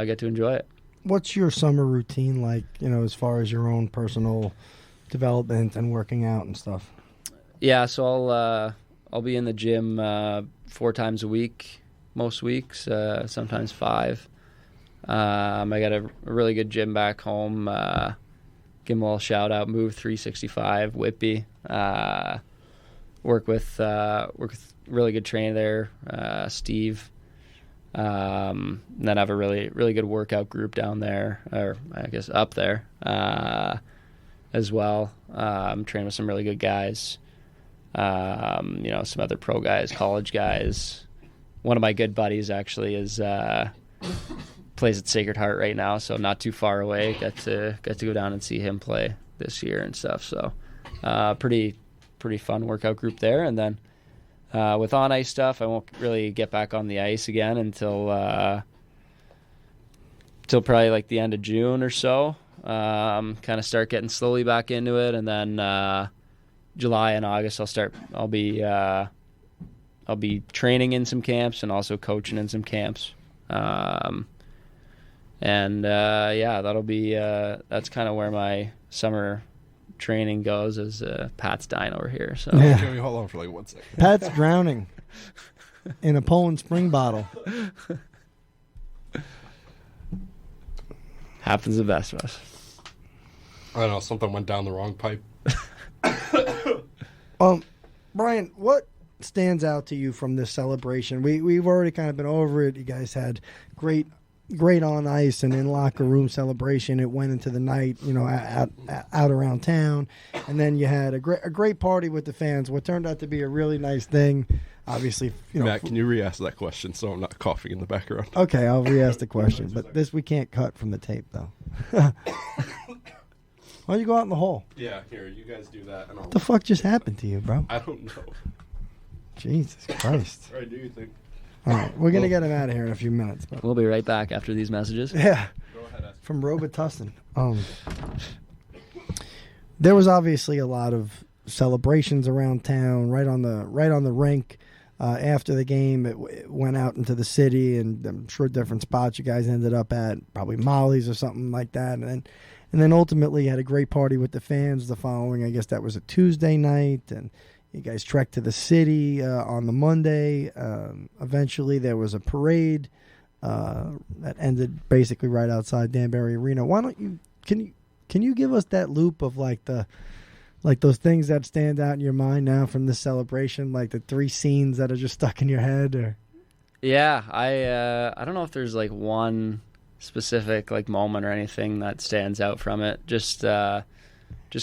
[SPEAKER 10] get to enjoy it.
[SPEAKER 6] What's your summer routine like, as far as your own personal development and working out and stuff?
[SPEAKER 10] Yeah, so I'll be in the gym 4 times a week most weeks, sometimes 5. I got a really good gym back home. Give them a little shout out. Move 365 Whitby. Work with really good trainer there, Steve. And then I have a really good workout group down there, or I guess up there, as well. I'm training with some really good guys. Some other pro guys, college guys. One of my good buddies actually plays at Sacred Heart right now, so not too far away. Got to go down and see him play this year and stuff. So pretty fun workout group there. And then with on ice stuff, I won't really get back on the ice again until probably like the end of June or so. Kind of start getting slowly back into it, and then July and August I'll be training in some camps and also coaching in some camps. That'll be that's kind of where my summer training goes, as Pat's dying over here. So
[SPEAKER 11] Can we hold on for like 1 second?
[SPEAKER 6] Pat's drowning. in a Poland Spring bottle.
[SPEAKER 10] Happens the best of us.
[SPEAKER 1] I don't know, something went down the wrong pipe.
[SPEAKER 6] Brian, what stands out to you from this celebration? We've already kind of been over it. You guys had great on ice and in locker room celebration. It went into the night, out around town, and then you had a great party with the fans. What turned out to be a really nice thing. Obviously,
[SPEAKER 1] Matt, can you re-ask that question so I'm not coughing in the background?
[SPEAKER 6] Okay, I'll re-ask the question, but this we can't cut from the tape though. Why don't you go out in the hall?
[SPEAKER 1] Yeah, here, you guys do that.
[SPEAKER 6] What the fuck just happened to you, bro?
[SPEAKER 1] I don't know.
[SPEAKER 6] Jesus Christ.
[SPEAKER 1] All right, do you think?
[SPEAKER 6] All right, we're going to get him out of here in a few minutes. But.
[SPEAKER 10] We'll be right back after these messages.
[SPEAKER 6] Yeah.
[SPEAKER 1] Go ahead.
[SPEAKER 6] From Robitussin. There was obviously a lot of celebrations around town, right on the rink. After the game, it went out into the city, and I'm sure different spots you guys ended up at, probably Molly's or something like that. And then ultimately you had a great party with the fans the following, I guess that was a Tuesday night, and you guys trekked to the city on the Monday. Eventually there was a parade that ended basically right outside Danbury Arena. Why don't you can you give us that loop of like those things that stand out in your mind now from this celebration, like the 3 scenes that are just stuck in your head? Or
[SPEAKER 10] yeah, I don't know if there's like one specific like moment or anything that stands out from it. Just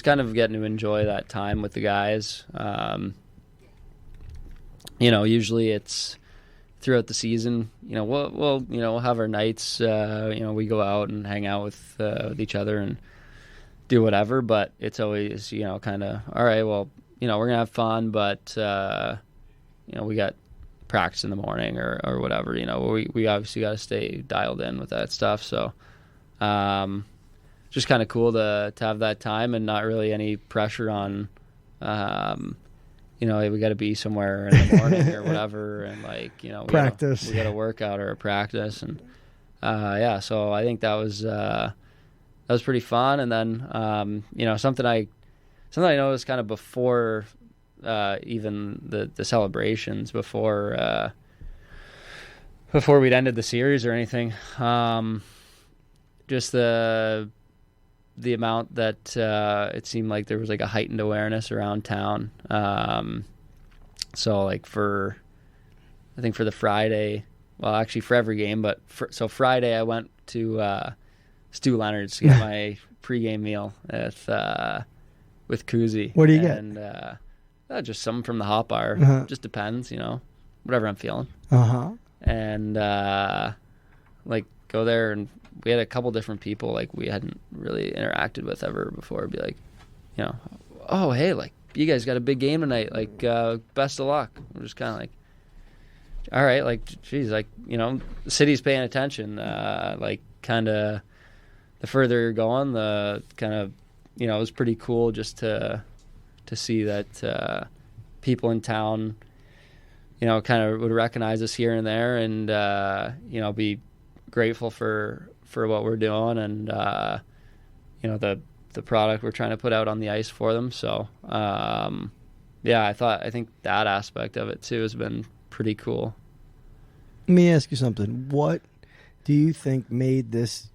[SPEAKER 10] kind of getting to enjoy that time with the guys. Usually it's throughout the season. We'll have our nights. We go out and hang out with each other and do whatever. But it's always kind of all right. Well, we're gonna have fun, but we got practice in the morning or whatever. We obviously got to stay dialed in with that stuff. So. Just kind of cool to have that time and not really any pressure on, we got to be somewhere in the morning or whatever, and
[SPEAKER 6] practice.
[SPEAKER 10] We got a workout or a practice, and so I think that was pretty fun. And then something I noticed kind of before even the celebrations, before we'd ended the series or anything, just the amount that it seemed like there was like a heightened awareness around town. So like I think for the Friday, well actually for every game, but so Friday I went to Stu Leonard's to get my pregame meal with Kuzi.
[SPEAKER 6] What do you get?
[SPEAKER 10] And just some from the hot bar. Just depends, whatever I'm feeling. And go there, and we had a couple different people like we hadn't really interacted with ever before be like, oh hey, like you guys got a big game tonight, like best of luck. We're just kind of like, all right, like geez, like the city's paying attention. Like kind of the further you're going, the kind of it was pretty cool just to see that people in town kind of would recognize us here and there, and be grateful for what we're doing, and the product we're trying to put out on the ice for them. So I think that aspect of it too has been pretty cool.
[SPEAKER 6] Let me ask you something. What do you think made this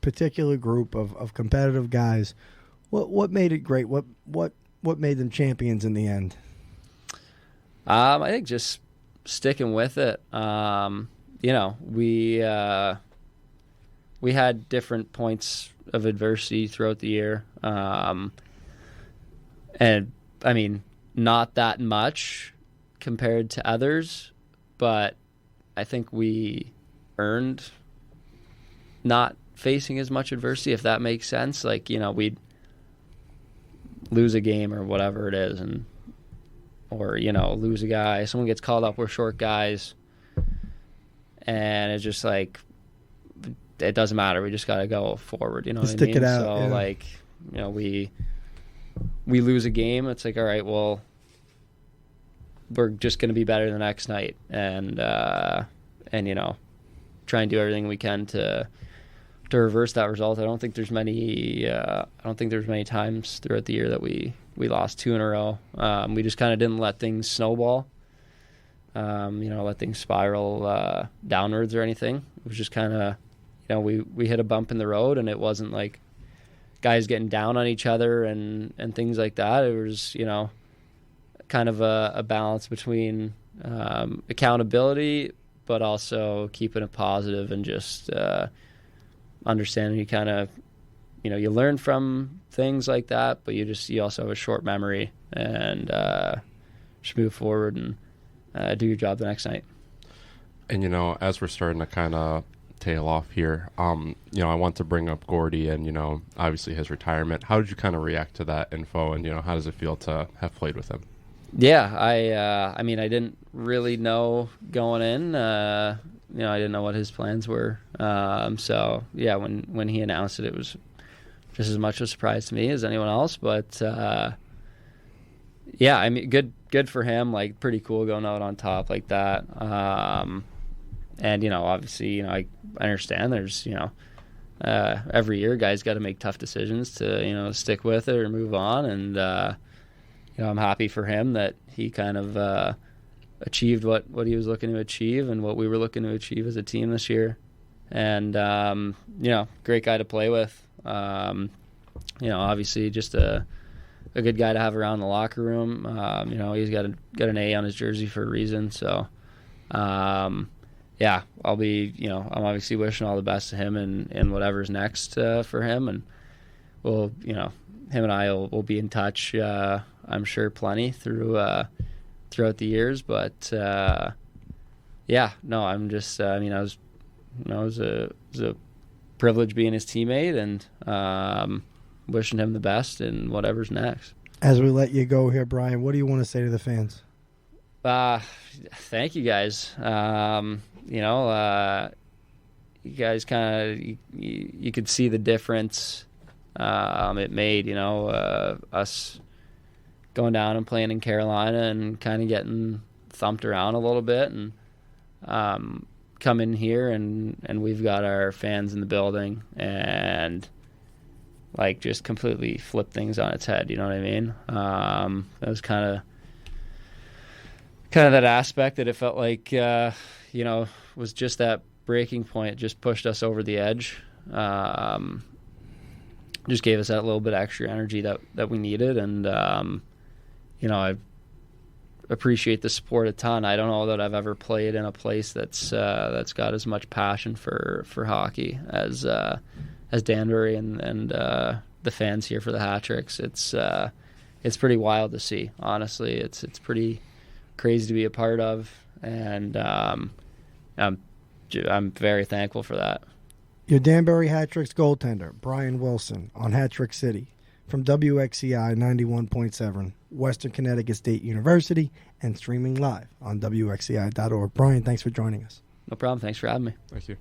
[SPEAKER 6] particular group of competitive guys, what made it great? What made them champions in the end?
[SPEAKER 10] I think just sticking with it. We had different points of adversity throughout the year. And I mean, not that much compared to others, but I think we earned not facing as much adversity, if that makes sense. Like, we'd lose a game or whatever it is, or lose a guy. Someone gets called up, we're short guys. And it's just like, it doesn't matter. We just got to go forward. You know what I mean?
[SPEAKER 6] Stick it out.
[SPEAKER 10] So like, we lose a game. It's like, all right, well, we're just going to be better the next night, and try and do everything we can to reverse that result. I don't think there's many times throughout the year that we lost 2 in a row. We just kind of didn't let things snowball. let things spiral downwards or anything. It was just kind of, we hit a bump in the road, and it wasn't like guys getting down on each other and things like that. It was, kind of a balance between accountability, but also keeping it positive and just understanding you kind of, you learn from things like that, but you also have a short memory and just move forward and do your job the next night.
[SPEAKER 1] And, as we're starting to kind of tail off here, I want to bring up Gordy and, obviously his retirement. How did you kind of react to that info, and, how does it feel to have played with him?
[SPEAKER 10] Yeah, I didn't really know going in. I didn't know what his plans were. So, yeah, when he announced it, it was just as much a surprise to me as anyone else. But, yeah, good for him. Like, pretty cool going out on top like that. And, obviously, I understand there's, every year guys got to make tough decisions to, stick with it or move on. And, I'm happy for him that he kind of achieved what he was looking to achieve and what we were looking to achieve as a team this year. And, great guy to play with. Obviously just a good guy to have around the locker room. He's got an A on his jersey for a reason. So, yeah, I'll be, I'm obviously wishing all the best to him and whatever's next for him. And we'll, him and I will be in touch, I'm sure, plenty throughout the years. But, yeah, no, I'm just, it was a privilege being his teammate and wishing him the best in whatever's next.
[SPEAKER 6] As we let you go here, Brian, what do you want to say to the fans?
[SPEAKER 10] Thank you guys. You guys kind of, you could see the difference it made, us going down and playing in Carolina and kind of getting thumped around a little bit and come in here and we've got our fans in the building and like just completely flip things on its head. You know what I mean? That was kind of that aspect that it felt like, was just that breaking point. It just pushed us over the edge. Just gave us that little bit extra energy that we needed. And, I appreciate the support a ton. I don't know that I've ever played in a place that's got as much passion for hockey as Danbury and the fans here for the Hat Tricks. It's pretty wild to see. Honestly, it's pretty crazy to be a part of, and I'm very thankful for that.
[SPEAKER 6] Your Danbury Hat Tricks goaltender, Brian Wilson, on Hat Trick City from WXCI 91.7, Western Connecticut State University, and streaming live on WXCI.org. Brian, thanks for joining us.
[SPEAKER 10] No problem. Thanks for having me.
[SPEAKER 1] Thank you.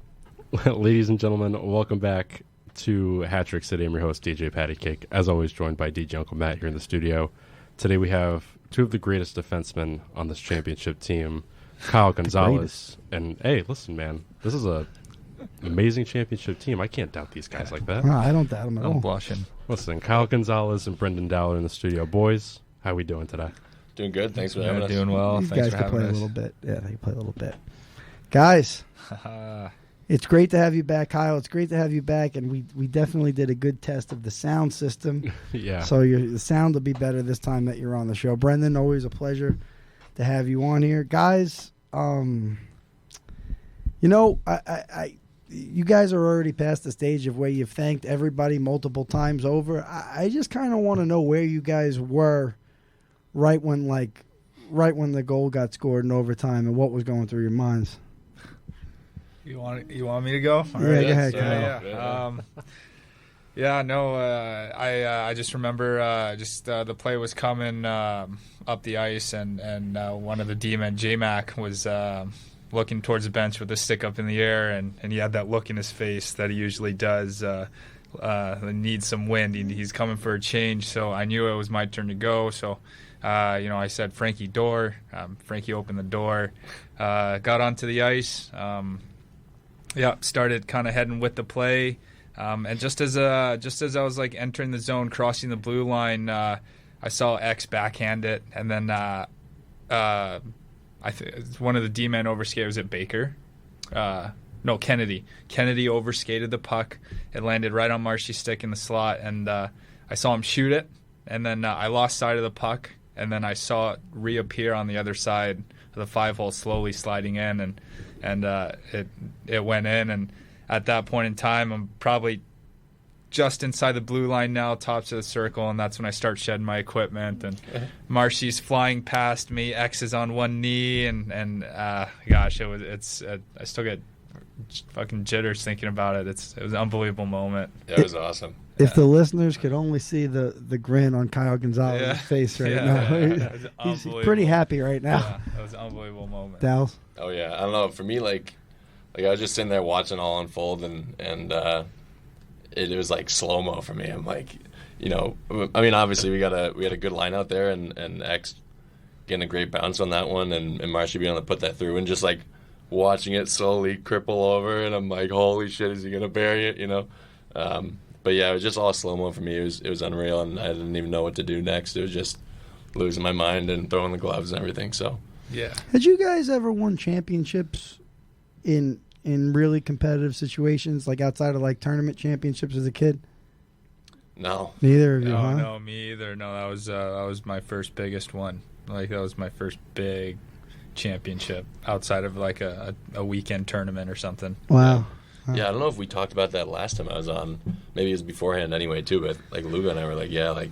[SPEAKER 1] Ladies and gentlemen, welcome back to Hat Trick City. I'm your host, DJ Patty Cake. As always, joined by DJ Uncle Matt here in the studio. Today we have two of the greatest defensemen on this championship team, Kyle Gonzalez. And, hey, listen, man, this is a amazing championship team. I can't doubt these guys like that.
[SPEAKER 6] No, I don't doubt them at all.
[SPEAKER 11] I'm blushing.
[SPEAKER 1] Listen, Kyle Gonzalez and Brendan Dowler in the studio. Boys, how we doing today?
[SPEAKER 11] Doing good. Thanks for having us. Doing well.
[SPEAKER 6] These
[SPEAKER 11] Thanks
[SPEAKER 6] guys
[SPEAKER 11] for
[SPEAKER 6] can
[SPEAKER 11] having
[SPEAKER 6] play
[SPEAKER 11] us.
[SPEAKER 6] a little bit. Yeah, they can play a little bit. Guys, it's great to have you back, Kyle. It's great to have you back, and we definitely did a good test of the sound system.
[SPEAKER 1] Yeah.
[SPEAKER 6] So the sound will be better this time that you're on the show. Brendan, always a pleasure to have you on here. Guys, you guys are already past the stage of where you've thanked everybody multiple times over. I just kind of want to know where you guys were right when the goal got scored in overtime and what was going through your minds.
[SPEAKER 11] You want me to go?
[SPEAKER 6] All right, go ahead, Kyle.
[SPEAKER 11] I just remember the play was coming up the ice, and one of the D-men, J-Mac, was looking towards the bench with a stick up in the air, and he had that look in his face that he usually does. Needs some wind. He's coming for a change, so I knew it was my turn to go. So, I said, Frankie, door. Frankie opened the door, got onto the ice. Started kind of heading with the play. And just as I was like entering the zone, crossing the blue line, I saw X backhand it, and then one of the D-men overskated. Was it Baker? No, Kennedy. Kennedy overskated the puck. It landed right on Marshy's stick in the slot, and I saw him shoot it. And then I lost sight of the puck, and then I saw it reappear on the other side of the 5-hole, slowly sliding in, and it went in. And at that point in time, I'm probably just inside the blue line now, tops of the circle, and that's when I start shedding my equipment. And Marshy's flying past me, X is on one knee, and gosh, I still get fucking jitters thinking about it. It was an unbelievable moment.
[SPEAKER 12] Yeah, it was awesome.
[SPEAKER 6] If the listeners could only see the grin on Kyle Gonzalez's face right now. He's pretty happy right now.
[SPEAKER 11] Yeah, that was an unbelievable moment.
[SPEAKER 6] Dallas?
[SPEAKER 12] Oh, yeah. I don't know. For me, like I was just sitting there watching all unfold, and it was like slow-mo for me. I'm like, I mean, obviously we had a good line out there, and X getting a great bounce on that one, and Marshy being able to put that through, and just like watching it slowly cripple over, and I'm like, holy shit, is he gonna bury it? But yeah, it was just all slow-mo for me. It was unreal, and I didn't even know what to do next. It was just losing my mind and throwing the gloves and everything. So
[SPEAKER 11] yeah.
[SPEAKER 6] Had you guys ever won championships in really competitive situations, like outside of like tournament championships as a kid?
[SPEAKER 12] No.
[SPEAKER 6] Neither of you, huh?
[SPEAKER 11] No, me either. No, that was my first biggest one. Like, that was my first big championship outside of like a weekend tournament or something.
[SPEAKER 6] Wow.
[SPEAKER 12] Yeah, I don't know if we talked about that last time I was on. Maybe it was beforehand anyway too. But like Luga and I were like,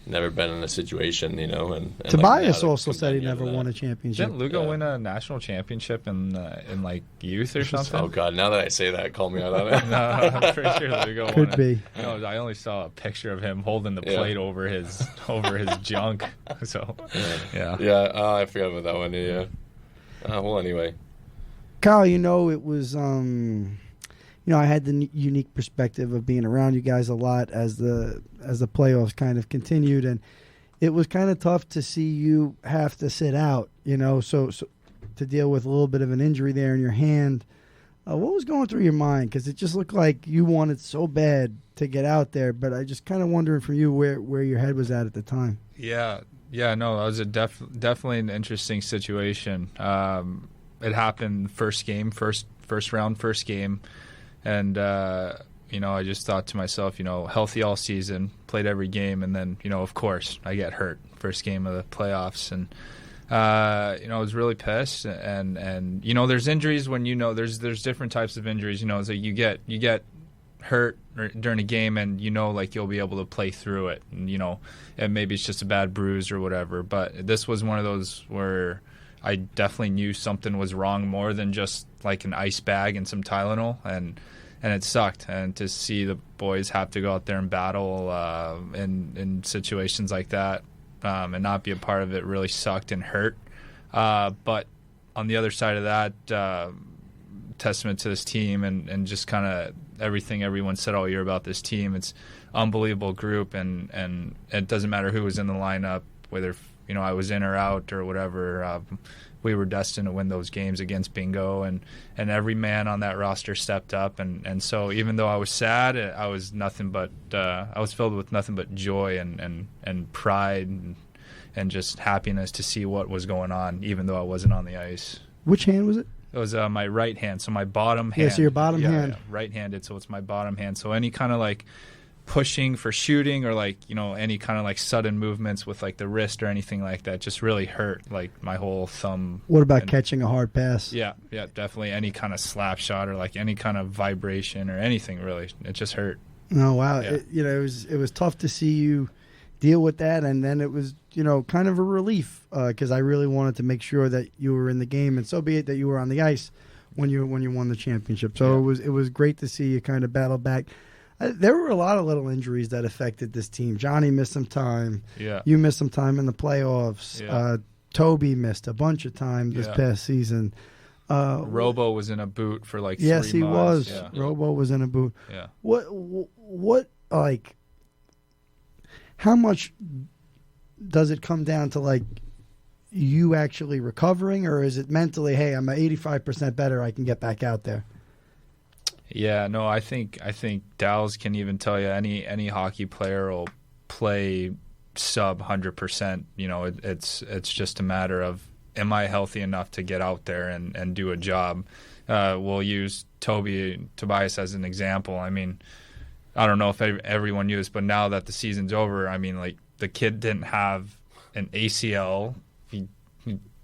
[SPEAKER 12] never been in a situation, and
[SPEAKER 6] Tobias also said he never won a championship.
[SPEAKER 11] Didn't Luga win a national championship in like youth or something?
[SPEAKER 12] Oh God! Now that I say that, call me out on it.
[SPEAKER 11] No, I'm pretty sure Luga
[SPEAKER 6] could
[SPEAKER 11] won
[SPEAKER 6] be.
[SPEAKER 11] No, I only saw a picture of him holding the plate over his junk. So
[SPEAKER 12] yeah. Oh, I forgot about that one. Yeah. Well, anyway,
[SPEAKER 6] Kyle, it was I had the unique perspective of being around you guys a lot as the playoffs kind of continued, and it was kind of tough to see you have to sit out, so to deal with a little bit of an injury there in your hand. What was going through your mind? Because it just looked like you wanted so bad to get out there, but I just kind of wondering from you where your head was at the time.
[SPEAKER 11] Yeah, no, that was definitely an interesting situation. It happened first round, first game. And, I just thought to myself, healthy all season, played every game, and then, of course, I get hurt first game of the playoffs. And, I was really pissed. And there's injuries when, there's different types of injuries, so you get hurt during a game and, you'll be able to play through it. And maybe it's just a bad bruise or whatever. But this was one of those where I definitely knew something was wrong more than just like an ice bag and some Tylenol, and it sucked. And to see the boys have to go out there and battle in situations like that and not be a part of it really sucked and hurt. But on the other side of that, testament to this team and just kind of everything everyone said all year about this team. It's unbelievable group, and it doesn't matter who was in the lineup, whether I was in or out or whatever. We were destined to win those games against Bingo, and every man on that roster stepped up. And so even though I was sad, I was I was filled with nothing but joy and pride and just happiness to see what was going on, even though I wasn't on the ice.
[SPEAKER 6] Which hand was it?
[SPEAKER 11] It was my right hand, so my bottom hand.
[SPEAKER 6] Yeah, so your bottom hand.
[SPEAKER 11] Yeah, right-handed, so it's my bottom hand. So any kind of like pushing for shooting or like any kind of like sudden movements with like the wrist or anything like that just really hurt like my whole thumb.
[SPEAKER 6] What about catching a hard pass?
[SPEAKER 11] Yeah, definitely any kind of slap shot or like any kind of vibration or anything, really, it just hurt.
[SPEAKER 6] Oh wow.
[SPEAKER 11] Yeah.
[SPEAKER 6] It was tough to see you deal with that, and then it was kind of a relief because I really wanted to make sure that you were in the game, and so be it that you were on the ice when you won the championship. So it was great to see you kind of battle back. There were a lot of little injuries that affected this team. Johnny missed some time.
[SPEAKER 11] Yeah.
[SPEAKER 6] You missed some time in the playoffs.
[SPEAKER 11] Yeah.
[SPEAKER 6] Toby missed a bunch of time this past season.
[SPEAKER 11] Robo was in a boot for like 3 months.
[SPEAKER 6] Yes, he was.
[SPEAKER 11] Yeah.
[SPEAKER 6] Robo was in a boot.
[SPEAKER 11] Yeah.
[SPEAKER 6] What like how much does it come down to like you actually recovering, or is it mentally, hey, I'm 85% better, I can get back out there?
[SPEAKER 11] Yeah, no, I think Dowles can even tell you any hockey player will play sub 100%. It's just a matter of am I healthy enough to get out there and do a job? We'll use Tobias as an example. I mean, I don't know if everyone knew this, but now that the season's over, I mean, like, the kid didn't have an ACL. He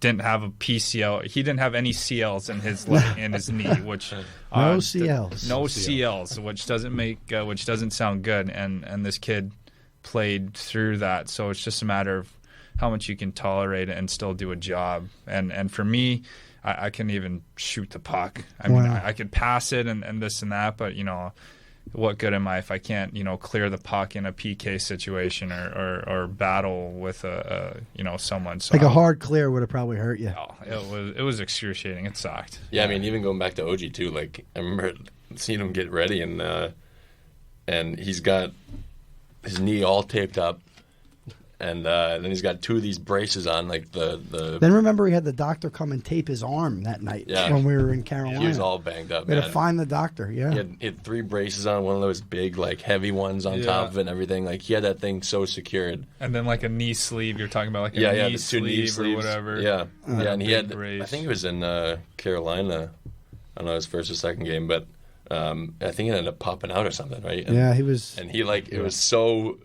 [SPEAKER 11] didn't have a PCL. He didn't have any CLs in his in his knee, which
[SPEAKER 6] no CLs,
[SPEAKER 11] no CLs, which doesn't sound good. And this kid played through that, so it's just a matter of how much you can tolerate it and still do a job. And for me, I can even shoot the puck. I mean, I could pass it and this and that, but, you know, what good am I if I can't, you know, clear the puck in a PK situation or battle with someone? So
[SPEAKER 6] like a hard clear would have probably hurt you.
[SPEAKER 11] Oh, it was excruciating. It sucked.
[SPEAKER 12] Yeah, I mean, even going back to OG too. Like, I remember seeing him get ready, and he's got his knee all taped up, and then he's got 2 of these braces on, like the. Then
[SPEAKER 6] remember, he had the doctor come and tape his arm that night when we were in Carolina.
[SPEAKER 12] He was all banged up.
[SPEAKER 6] We had to find the doctor. Yeah,
[SPEAKER 12] he had 3 braces on, one of those big, like, heavy ones on top of it and everything. Like, he had that thing so secured.
[SPEAKER 11] And then like a knee sleeve. You're talking about like a knee sleeve or whatever.
[SPEAKER 12] Yeah, and he had.
[SPEAKER 11] Brace.
[SPEAKER 12] I think it was in Carolina. I don't know his first or second game, but I think it ended up popping out or something, right? And,
[SPEAKER 6] he was.
[SPEAKER 12] And he it was so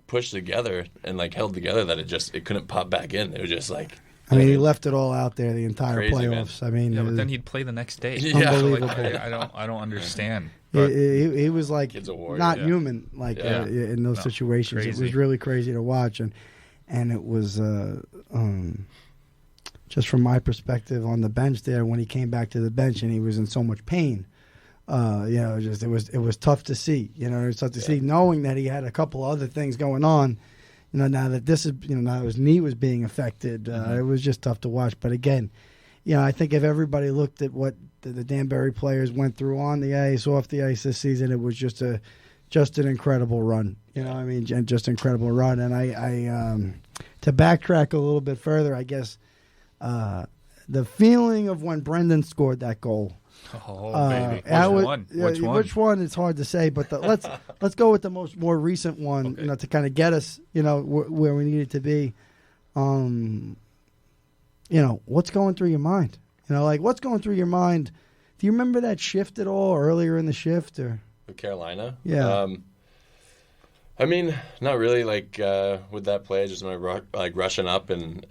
[SPEAKER 12] pushed together and like held together that it couldn't pop back in. It was just like.
[SPEAKER 6] I mean, he left it all out there the entire
[SPEAKER 12] crazy,
[SPEAKER 6] playoffs.
[SPEAKER 12] Man.
[SPEAKER 6] I mean,
[SPEAKER 11] but then he'd play the next day.
[SPEAKER 6] Unbelievable.
[SPEAKER 11] Like, I don't understand.
[SPEAKER 6] He was like
[SPEAKER 12] warrior,
[SPEAKER 6] not human, like in those situations.
[SPEAKER 11] Crazy.
[SPEAKER 6] It was really crazy to watch, and it was just from my perspective on the bench there when he came back to the bench and he was in so much pain. It was tough to see. You know, it was tough to see, knowing that he had a couple other things going on. You know, now that now his knee was being affected, it was just tough to watch. But again, you know, I think if everybody looked at what the Danbury players went through on the ice, off the ice this season, it was just an incredible run. You know, I mean, just incredible run. And I to backtrack a little bit further, I guess the feeling of when Brendan scored that goal.
[SPEAKER 11] Oh, baby.
[SPEAKER 6] Which one? It's hard to say, but let's go with the more recent one. Okay. You know, to kind of get us, you know, where we needed to be. You know, what's going through your mind? You know, like, what's going through your mind? Do you remember that shift at all, earlier in the shift, or
[SPEAKER 12] Carolina?
[SPEAKER 6] Yeah.
[SPEAKER 12] I mean, not really. Like with that play, I just remember rushing up and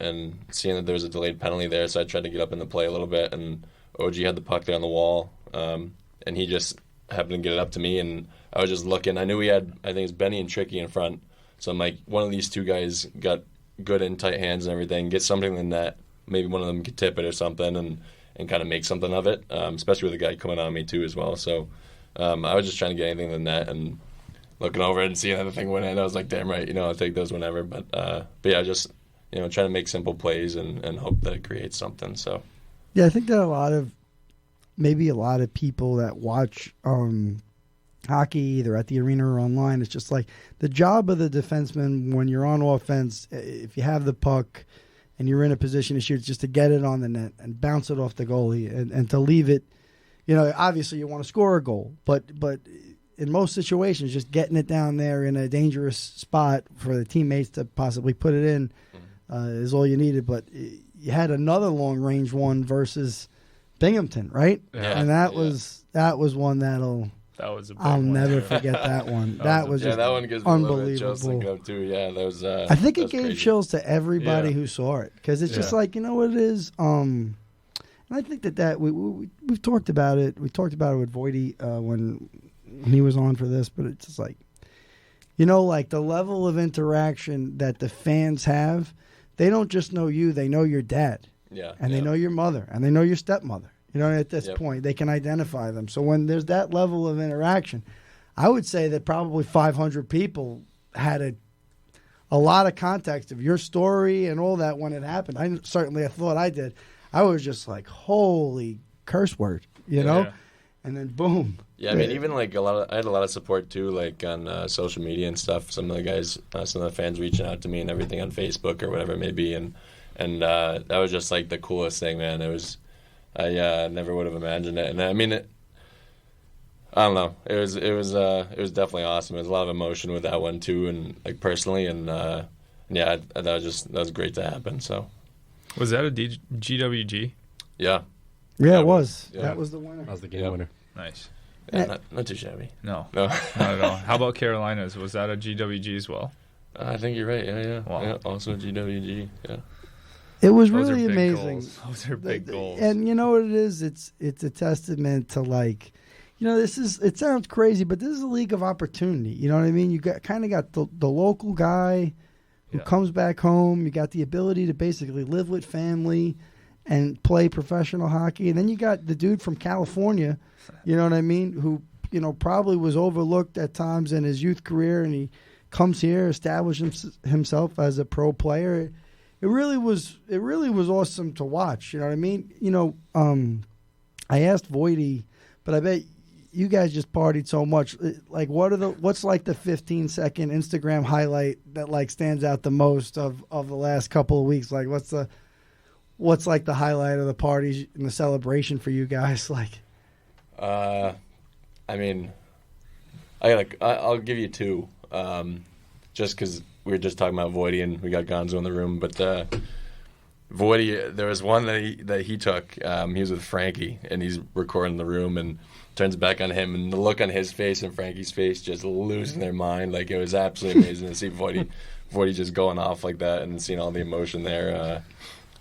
[SPEAKER 12] seeing that there was a delayed penalty there, so I tried to get up in the play a little bit, and OG had the puck there on the wall, and he just happened to get it up to me, and I was just looking. I knew we had, I think it's Benny and Tricky in front, so I'm like, one of these 2 guys got good and tight hands and everything, get something in the net, maybe one of them could tip it or something and kind of make something of it, especially with a guy coming on me too as well. So I was just trying to get anything in the net, and looking over and seeing that the thing went in, I was like, damn right, you know, I'll take those whenever. But yeah, just, you know, trying to make simple plays and hope that it creates something. So
[SPEAKER 6] yeah, I think that a lot of people that watch hockey, either at the arena or online, it's just like the job of the defenseman when you're on offense, if you have the puck and you're in a position to shoot, it's just to get it on the net and bounce it off the goalie and to leave it. You know, obviously you want to score a goal, but in most situations, just getting it down there in a dangerous spot for the teammates to possibly put it in is all you needed. But you had another long-range one versus Binghamton, right?
[SPEAKER 12] Yeah,
[SPEAKER 6] and that was one I'll never forget that one. That was just
[SPEAKER 12] that one gives me
[SPEAKER 6] unbelievable.
[SPEAKER 12] Too. Yeah, that was.
[SPEAKER 6] I think it gave
[SPEAKER 12] crazy.
[SPEAKER 6] Chills to everybody who saw it, because it's just like, you know what it is. And I think that we've talked about it. We talked about it with Voity when he was on for this, but it's just like, you know, like the level of interaction that the fans have. They don't just know you; they know your dad.
[SPEAKER 12] Yeah,
[SPEAKER 6] and they know your mother, and they know your stepmother. You know, at this point, they can identify them. So when there's that level of interaction, I would say that probably 500 people had a lot of context of your story and all that when it happened. I thought I did. I was just like, holy curse word, you know? And then boom.
[SPEAKER 12] Yeah, I mean, even like I had a lot of support too, like on social media and stuff. Some of the guys, some of the fans reaching out to me and everything on Facebook or whatever it may be. And that was just like the coolest thing, man. I never would have imagined it, and I mean, I don't know. It was definitely awesome. There was a lot of emotion with that one too, and like personally, and yeah, that was great to happen. So,
[SPEAKER 11] Was that a GWG?
[SPEAKER 12] Yeah.
[SPEAKER 6] Yeah, it was.
[SPEAKER 12] Yeah.
[SPEAKER 6] That was the winner.
[SPEAKER 1] That was the game winner.
[SPEAKER 11] Nice.
[SPEAKER 12] Yeah, not too shabby.
[SPEAKER 11] No,
[SPEAKER 12] No.
[SPEAKER 11] not at all. How about Carolina's? Was that a GWG as well?
[SPEAKER 12] I think you're right. Yeah.
[SPEAKER 11] Wow.
[SPEAKER 12] Yeah, also GWG. Yeah.
[SPEAKER 6] It was
[SPEAKER 11] Those are
[SPEAKER 6] really
[SPEAKER 11] big
[SPEAKER 6] amazing.
[SPEAKER 11] goals. Those are big goals.
[SPEAKER 6] And you know what it is? It's a testament to, like, you know, it sounds crazy, but this is a league of opportunity. You know what I mean? You got the local guy who comes back home. You got the ability to basically live with family and play professional hockey. And then you got the dude from California, you know what I mean, who, you know, probably was overlooked at times in his youth career, and he comes here, establishes himself as a pro player. It really was awesome to watch. You know what I mean? You know, I asked Voity, but I bet you guys just partied so much. Like, what's like the 15-second Instagram highlight that like stands out the most of the last couple of weeks? Like, what's like the highlight of the parties and the celebration for you guys? Like,
[SPEAKER 12] I mean, I'll give you two, just because we were just talking about Voity and we got Gonzo in the room. But Voity, there was one that he took. He was with Frankie, and he's recording the room, and turns back on him, and the look on his face and Frankie's face just losing their mind. Like, it was absolutely amazing to see Voity just going off like that and seeing all the emotion there.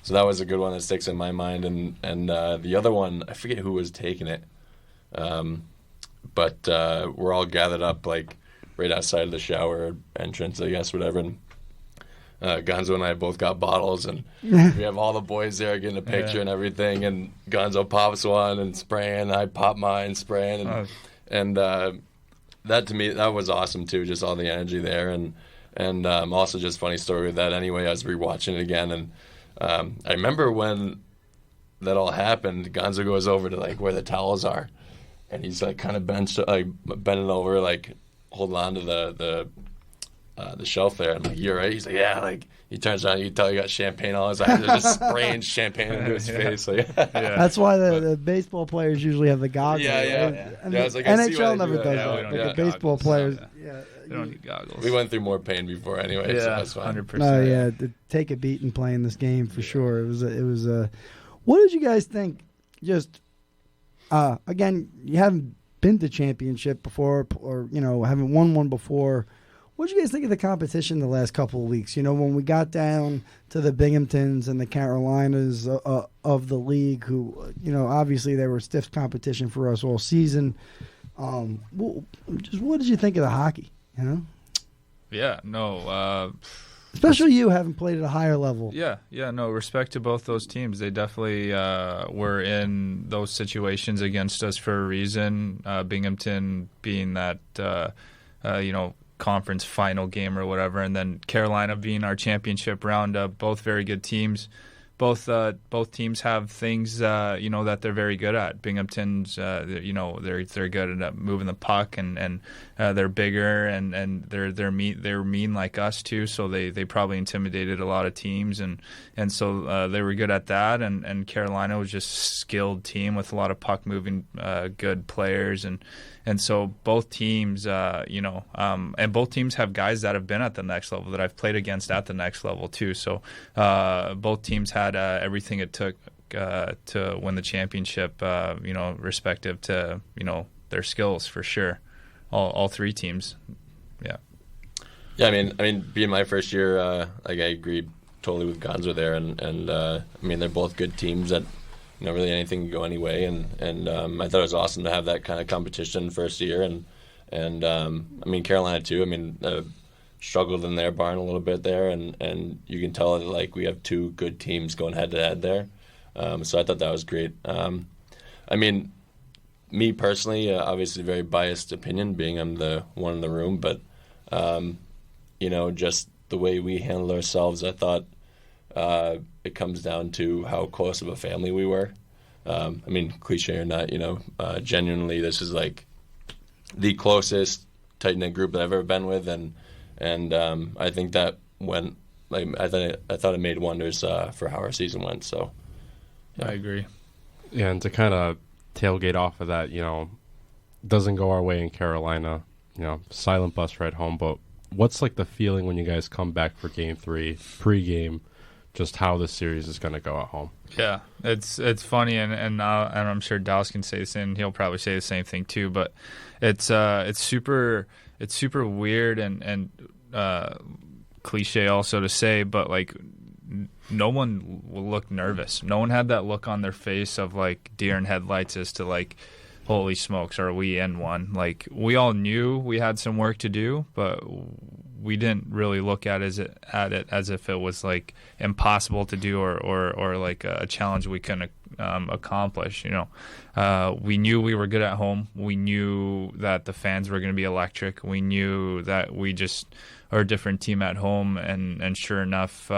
[SPEAKER 12] So that was a good one that sticks in my mind. And the other one, I forget who was taking it, but we're all gathered up like right outside of the shower entrance, I guess, whatever. And Gonzo and I both got bottles, and we have all the boys there getting a picture and everything. And Gonzo pops one and spraying, and I pop mine spraying, and that to me, that was awesome too. Just all the energy there, and also just funny story with that. Anyway, I was rewatching it again, and I remember when that all happened. Gonzo goes over to like where the towels are, and he's like kind of bending over, like holding on to the shelf there. I'm like, "You're right." He's like, "Yeah." Like, he turns around, you can tell he got champagne on his eyes. They're just spraying champagne into his face. Like,
[SPEAKER 6] that's why the baseball players usually have the goggles. And
[SPEAKER 12] I was like,
[SPEAKER 6] NHL never does that. But the baseball players,
[SPEAKER 11] they don't need goggles.
[SPEAKER 12] We went through more pain before anyway. So that's fine.
[SPEAKER 11] 100%.
[SPEAKER 6] No, to take a beating playing this game for sure. It was a. What did you guys think? Just again, you haven't been to championship before, or you know, haven't won one before. What did you guys think of the competition the last couple of weeks? You know, when we got down to the Binghamtons and the Carolinas of the league, who, you know, obviously they were stiff competition for us all season. Just what did you think of the hockey? You know?
[SPEAKER 11] Yeah, no.
[SPEAKER 6] Especially you having played at a higher level.
[SPEAKER 11] Yeah, no, respect to both those teams. They definitely were in those situations against us for a reason. Binghamton being that, you know, conference final game or whatever, and then Carolina being our championship round. Both very good teams. Both teams have things you know, that they're very good at. Binghamton's you know, they're good at moving the puck, and they're bigger, and they're mean like us too. So they probably intimidated a lot of teams, and so they were good at that. And Carolina was just a skilled team with a lot of puck moving good players, and so both teams, you know, and both teams have guys that have been at the next level that I've played against at the next level too. So both teams had everything it took to win the championship, you know, respective to, you know, their skills for sure. All three teams, yeah. Yeah,
[SPEAKER 12] I mean, being my first year, like I agree totally with Gonzo there, and I mean, they're both good teams that, you know, really anything can go anyway, and I thought it was awesome to have that kind of competition first year, and I mean, Carolina too. I mean, struggled in their barn a little bit there, and you can tell that like we have two good teams going head to head there. So I thought that was great. I mean, me personally, obviously very biased opinion, being I'm the one in the room, but you know, just the way we handled ourselves, I thought it comes down to how close of a family we were. I mean, cliche or not, you know, genuinely, this is like the closest tight-knit group that I've ever been with, and I think that went, like, I thought it made wonders for how our season went. So, yeah.
[SPEAKER 11] I agree.
[SPEAKER 1] Yeah, and to kind of tailgate off of that, you know, doesn't go our way in Carolina, you know, silent bus ride home. But what's like the feeling when you guys come back for Game 3, pregame, just how this series is going to go at home.
[SPEAKER 11] Yeah, it's funny, and I'm sure Dallas can say the same. He'll probably say the same thing too. But it's super weird and cliche also to say, but like no one will look nervous. No one had that look on their face of like deer in headlights as to like, holy smokes, are we in one? Like we all knew we had some work to do, but we didn't really look at it as if it was like impossible to do or like a challenge we couldn't accomplish. You know, we knew we were good at home. We knew that the fans were going to be electric. We knew that we just are a different team at home, and sure enough,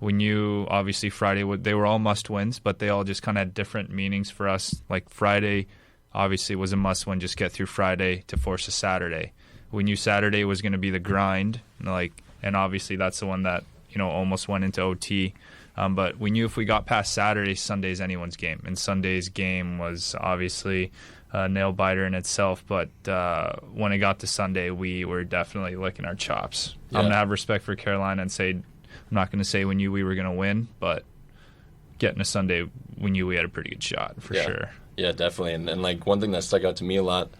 [SPEAKER 11] we knew obviously Friday they were all must wins, but they all just kind of had different meanings for us. Like Friday obviously was a must win, just get through Friday to force a Saturday. We knew Saturday was going to be the grind, and obviously that's the one that, you know, almost went into OT. But we knew if we got past Saturday, Sunday's anyone's game. And Sunday's game was obviously a nail-biter in itself. But when it got to Sunday, we were definitely licking our chops. Yeah. I'm going to have respect for Carolina and say, I'm not going to say we knew we were going to win, but getting to Sunday, we knew we had a pretty good shot for sure.
[SPEAKER 12] Yeah, definitely. And like one thing that stuck out to me a lot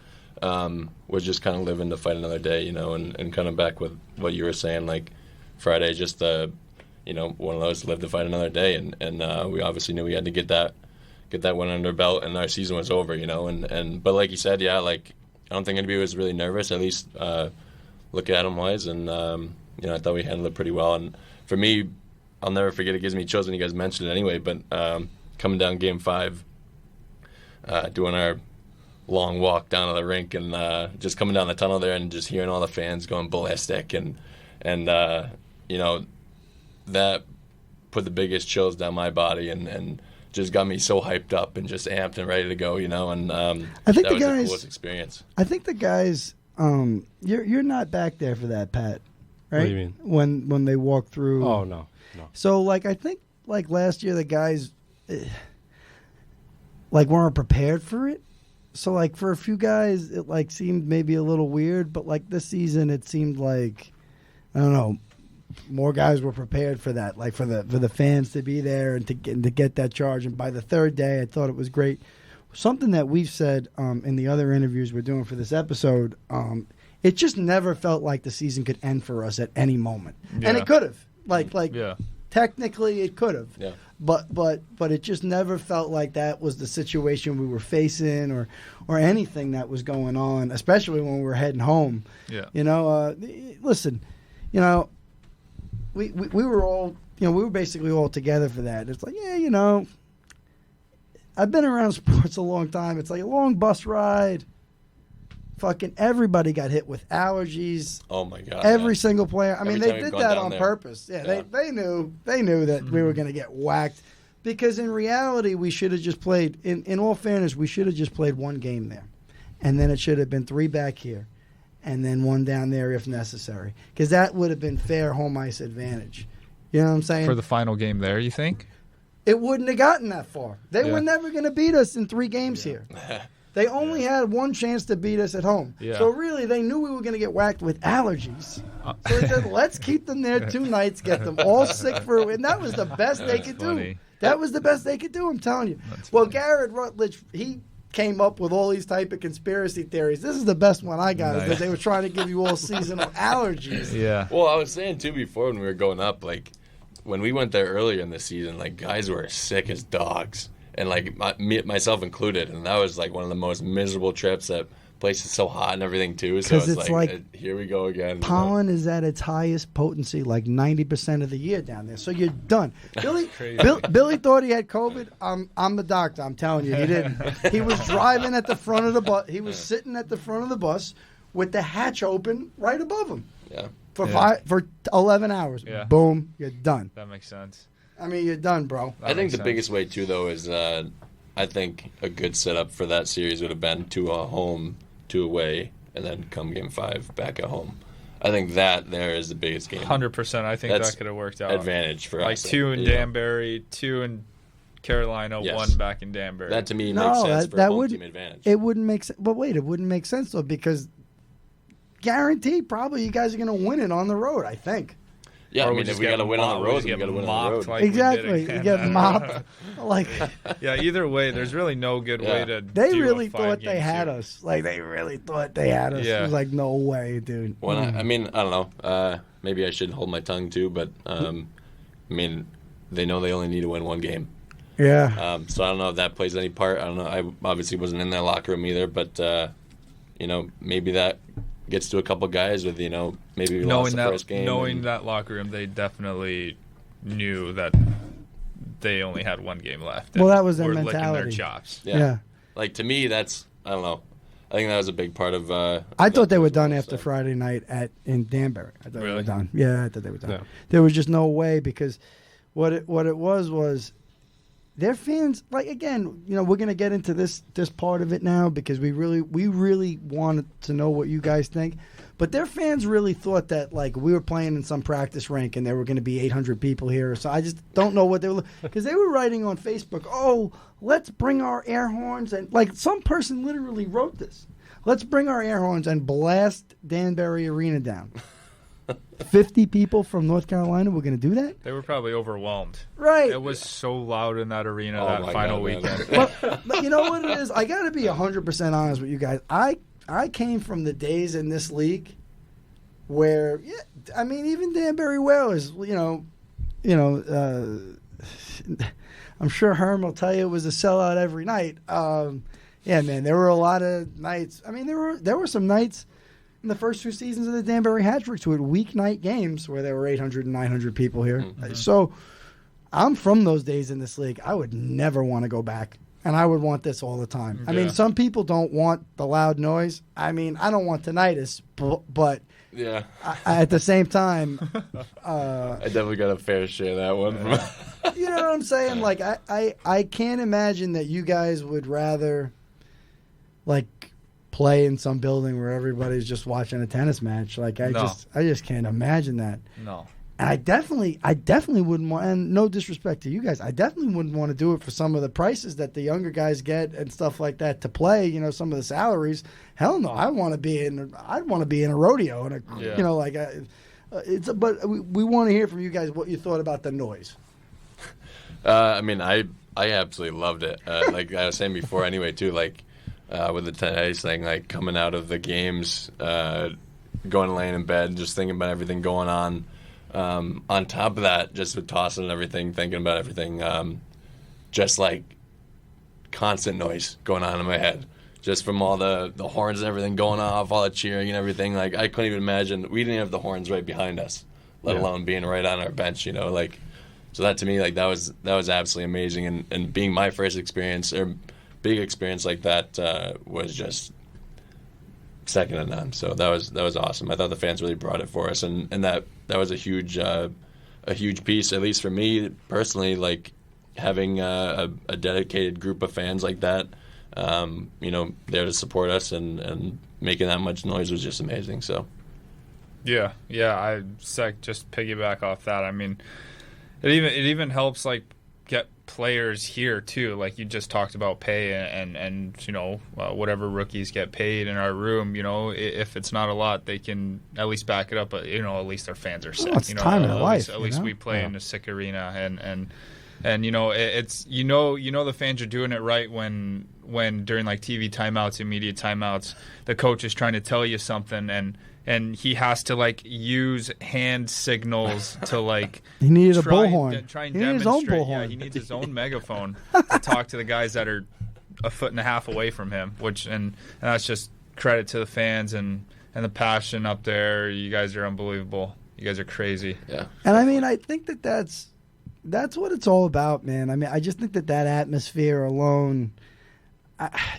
[SPEAKER 12] was just kind of living to fight another day, you know, and kind of back with what you were saying, like Friday, just you know, one of those live to fight another day, and we obviously knew we had to get that win under our belt, and our season was over, you know, but like you said, yeah, like I don't think anybody was really nervous, at least look at them wise, and you know, I thought we handled it pretty well. And for me, I'll never forget, it gives me chills when you guys mentioned it anyway, but coming down Game 5, doing our long walk down to the rink, and just coming down the tunnel there and just hearing all the fans going ballistic, and you know, that put the biggest chills down my body, and just got me so hyped up and just amped and ready to go, you know. And
[SPEAKER 6] I think
[SPEAKER 12] that was the coolest experience.
[SPEAKER 6] I think the guys, you're not back there for that, Pat, right?
[SPEAKER 1] What do you mean?
[SPEAKER 6] When they walk through?
[SPEAKER 1] Oh no.
[SPEAKER 6] So like I think like last year the guys like weren't prepared for it. So like for a few guys it like seemed maybe a little weird, but like this season it seemed like, I don't know, more guys were prepared for that, like for the fans to be there and to get that charge. And by the third day, I thought it was great. Something that we've said in the other interviews we're doing for this episode, it just never felt like the season could end for us at any moment, and it could have. Technically, it could have.
[SPEAKER 12] Yeah.
[SPEAKER 6] But it just never felt like that was the situation we were facing, or anything that was going on, especially when we were heading home.
[SPEAKER 11] Yeah.
[SPEAKER 6] You know, listen, you know. We were all, you know, we were basically all together for that. It's like, yeah, you know, I've been around sports a long time. It's like a long bus ride. Fucking everybody got hit with allergies.
[SPEAKER 12] Oh my God!
[SPEAKER 6] Every single player. I mean, they did that on
[SPEAKER 12] there.
[SPEAKER 6] purpose. Yeah, they knew that we were going to get whacked, because in reality we should have just played. In all fairness, we should have just played one game there, and then it should have been 3 back here, and then 1 down there if necessary, because that would have been fair home ice advantage. You know what I'm saying?
[SPEAKER 11] For the final game there, you think?
[SPEAKER 6] It wouldn't have gotten that far. They were never going to beat us in 3 games here. They only had 1 chance to beat us at home.
[SPEAKER 11] Yeah.
[SPEAKER 6] So really, they knew we were going to get whacked with allergies. So they said, let's keep them there 2 nights, get them all sick for it. And that was the best they could do. That was the best they could do, I'm telling you. Well, Garrett Rutledge, he came up with all these type of conspiracy theories. This is the best one I got, is that they were trying to give you all seasonal allergies.
[SPEAKER 11] Yeah.
[SPEAKER 12] Well, I was saying, too, before when we were going up, like, when we went there earlier in the season, like, guys were sick as dogs. And, like, myself included. And that was, like, one of the most miserable trips. That place is so hot and everything, too. So it's like here we go again.
[SPEAKER 6] Pollen is at its highest potency, like 90% of the year down there. So you're done. Billy thought he had COVID. I'm the doctor. I'm telling you, he didn't. He was driving at the front of the bus. He was sitting at the front of the bus with the hatch open right above him.
[SPEAKER 12] Yeah.
[SPEAKER 6] For 11 hours.
[SPEAKER 11] Yeah.
[SPEAKER 6] Boom, you're done.
[SPEAKER 11] That makes sense.
[SPEAKER 6] I mean, you're done, bro.
[SPEAKER 12] I think the biggest way, too, though, is I think a good setup for that series would have been 2 home, 2 away, and then come Game 5 back at home. I think that there is the biggest game.
[SPEAKER 11] 100%. I think that could have worked out.
[SPEAKER 12] Advantage for us.
[SPEAKER 11] Like 2 in Danbury, 2 in Carolina, 1 back in Danbury.
[SPEAKER 12] That, to me, makes sense for home team advantage.
[SPEAKER 6] It wouldn't make sense. But wait, it wouldn't make sense, though, because guaranteed probably you guys are going to win it on the road, I think.
[SPEAKER 12] Yeah,
[SPEAKER 11] Or
[SPEAKER 12] I mean, if we got to win on the road, we got to win on the road.
[SPEAKER 11] like
[SPEAKER 6] exactly.
[SPEAKER 11] we did
[SPEAKER 6] You get mopped. Like,
[SPEAKER 11] yeah, either way, there's really no good way to.
[SPEAKER 6] they
[SPEAKER 11] do
[SPEAKER 6] really
[SPEAKER 11] a
[SPEAKER 6] thought they
[SPEAKER 11] 5-game
[SPEAKER 6] had
[SPEAKER 11] series.
[SPEAKER 6] us. Like, they really thought they had us.
[SPEAKER 11] Yeah.
[SPEAKER 6] It was like, no way, dude.
[SPEAKER 12] Well, I mean, I don't know. Maybe I should hold my tongue too, but I mean, they know they only need to win one game.
[SPEAKER 6] Yeah.
[SPEAKER 12] So I don't know if that plays any part. I don't know. I obviously wasn't in that locker room either, but you know, maybe that gets to a couple guys with, you know, maybe we lost the first game.
[SPEAKER 11] Knowing that locker room, they definitely knew that they only had one game left.
[SPEAKER 6] Well, that was their
[SPEAKER 11] were licking
[SPEAKER 6] mentality.
[SPEAKER 11] their chops.
[SPEAKER 6] Yeah.
[SPEAKER 12] Like, to me, that's, I don't know. I think that was a big part of.
[SPEAKER 6] I thought they were done after Friday night in Danbury. I thought they were done. Yeah, I thought they were done.
[SPEAKER 1] Yeah.
[SPEAKER 6] There was just no way, because what it was their fans, like, again, you know, we're gonna get into this part of it now, because we really wanted to know what you guys think. But their fans really thought that, like, we were playing in some practice rink and there were going to be 800 people here. So I just don't know what they were, because they were writing on Facebook, "Oh, let's bring our air horns," and like some person literally wrote this. "Let's bring our air horns and blast Danbury Arena down." 50 people from North Carolina were going to do that?
[SPEAKER 11] They were probably overwhelmed.
[SPEAKER 6] Right.
[SPEAKER 11] It was so loud in that arena
[SPEAKER 12] Oh
[SPEAKER 11] that
[SPEAKER 12] my
[SPEAKER 11] final
[SPEAKER 12] God, man.
[SPEAKER 11] weekend.
[SPEAKER 6] But you know what it is? I got to be 100% honest with you guys. I came from the days in this league where, yeah, I mean, even Danbury Whalers, I'm sure Herm will tell you it was a sellout every night. Yeah, man, there were a lot of nights. I mean, there were some nights in the first two seasons of the Danbury Hat-Tricks who had weeknight games where there were 800 and 900 people here.
[SPEAKER 12] Mm-hmm.
[SPEAKER 6] So I'm from those days in this league. I would never want to go back. And I would want this all the time. I mean, some people don't want the loud noise. I mean, I don't want tinnitus, but
[SPEAKER 12] yeah,
[SPEAKER 6] at the same time,
[SPEAKER 12] I definitely got a fair share of that one.
[SPEAKER 6] you know what I'm saying? Like, I can't imagine that you guys would rather, like, play in some building where everybody's just watching a tennis match. Like, I just can't imagine that.
[SPEAKER 11] No.
[SPEAKER 6] And I definitely wouldn't want, and no disrespect to you guys, I definitely wouldn't want to do it for some of the prices that the younger guys get and stuff like that to play, you know, some of the salaries. Hell no, I'd want to be in a rodeo and you know, like but we want to hear from you guys what you thought about the noise.
[SPEAKER 12] I mean, I absolutely loved it. Like I was saying before anyway too, like with the tennis thing, like coming out of the games, going and laying in bed, just thinking about everything going on. On top of that, just with tossing and everything, thinking about everything, just like constant noise going on in my head, just from all the horns and everything going off, all the cheering and everything. Like, I couldn't even imagine. We didn't have the horns right behind us, let alone being right on our bench, you know, like, so that to me, like, that was absolutely amazing. And being my first experience, or big experience like that, was just second to none. So that was awesome. I thought the fans really brought it for us, and that was a huge piece, at least for me personally. Like, having a dedicated group of fans like that, you know, there to support us and making that much noise was just amazing. So
[SPEAKER 11] yeah, I just piggyback off that. I mean, it even helps, like, get players here too. Like you just talked about pay and you know, whatever rookies get paid in our room, you know, if it's not a lot, they can at least back it up. But, you know, at least our fans are sick.
[SPEAKER 6] Well, it's
[SPEAKER 11] you know,
[SPEAKER 6] time in their life.
[SPEAKER 11] At least we play in a sick arena, and you know, it's you know the fans are doing it right when during, like, TV timeouts and media timeouts, the coach is trying to tell you something and he has to, like, use hand signals to, like,
[SPEAKER 6] he needed a bullhorn.
[SPEAKER 11] Try and
[SPEAKER 6] he needed
[SPEAKER 11] demonstrate.
[SPEAKER 6] his own bullhorn.
[SPEAKER 11] Yeah, he needs his own megaphone to talk to the guys that are a foot and a half away from him. And that's just credit to the fans and the passion up there. You guys are unbelievable. You guys are crazy.
[SPEAKER 12] Yeah.
[SPEAKER 6] And I mean, I think that's what it's all about, man. I mean, I just think that atmosphere alone.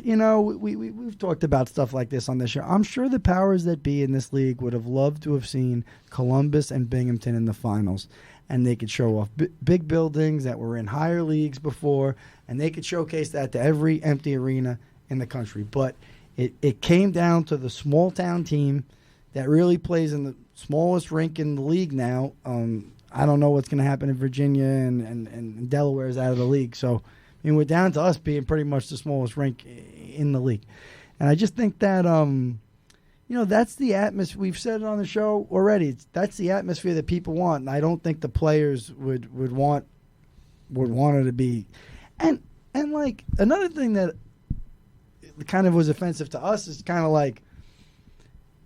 [SPEAKER 6] You know, we've talked about stuff like this on this show. I'm sure the powers that be in this league would have loved to have seen Columbus and Binghamton in the finals, and they could show off big buildings that were in higher leagues before, and they could showcase that to every empty arena in the country. But it came down to the small town team that really plays in the smallest rink in the league now. I don't know what's going to happen in Virginia and Delaware is out of the league, so. I mean, we're down to us being pretty much the smallest rink in the league. And I just think that, you that's the atmosphere. We've said it on the show already. That's the atmosphere that people want, and I don't think the players would want it to be. And like another thing that kind of was offensive to us is kind of like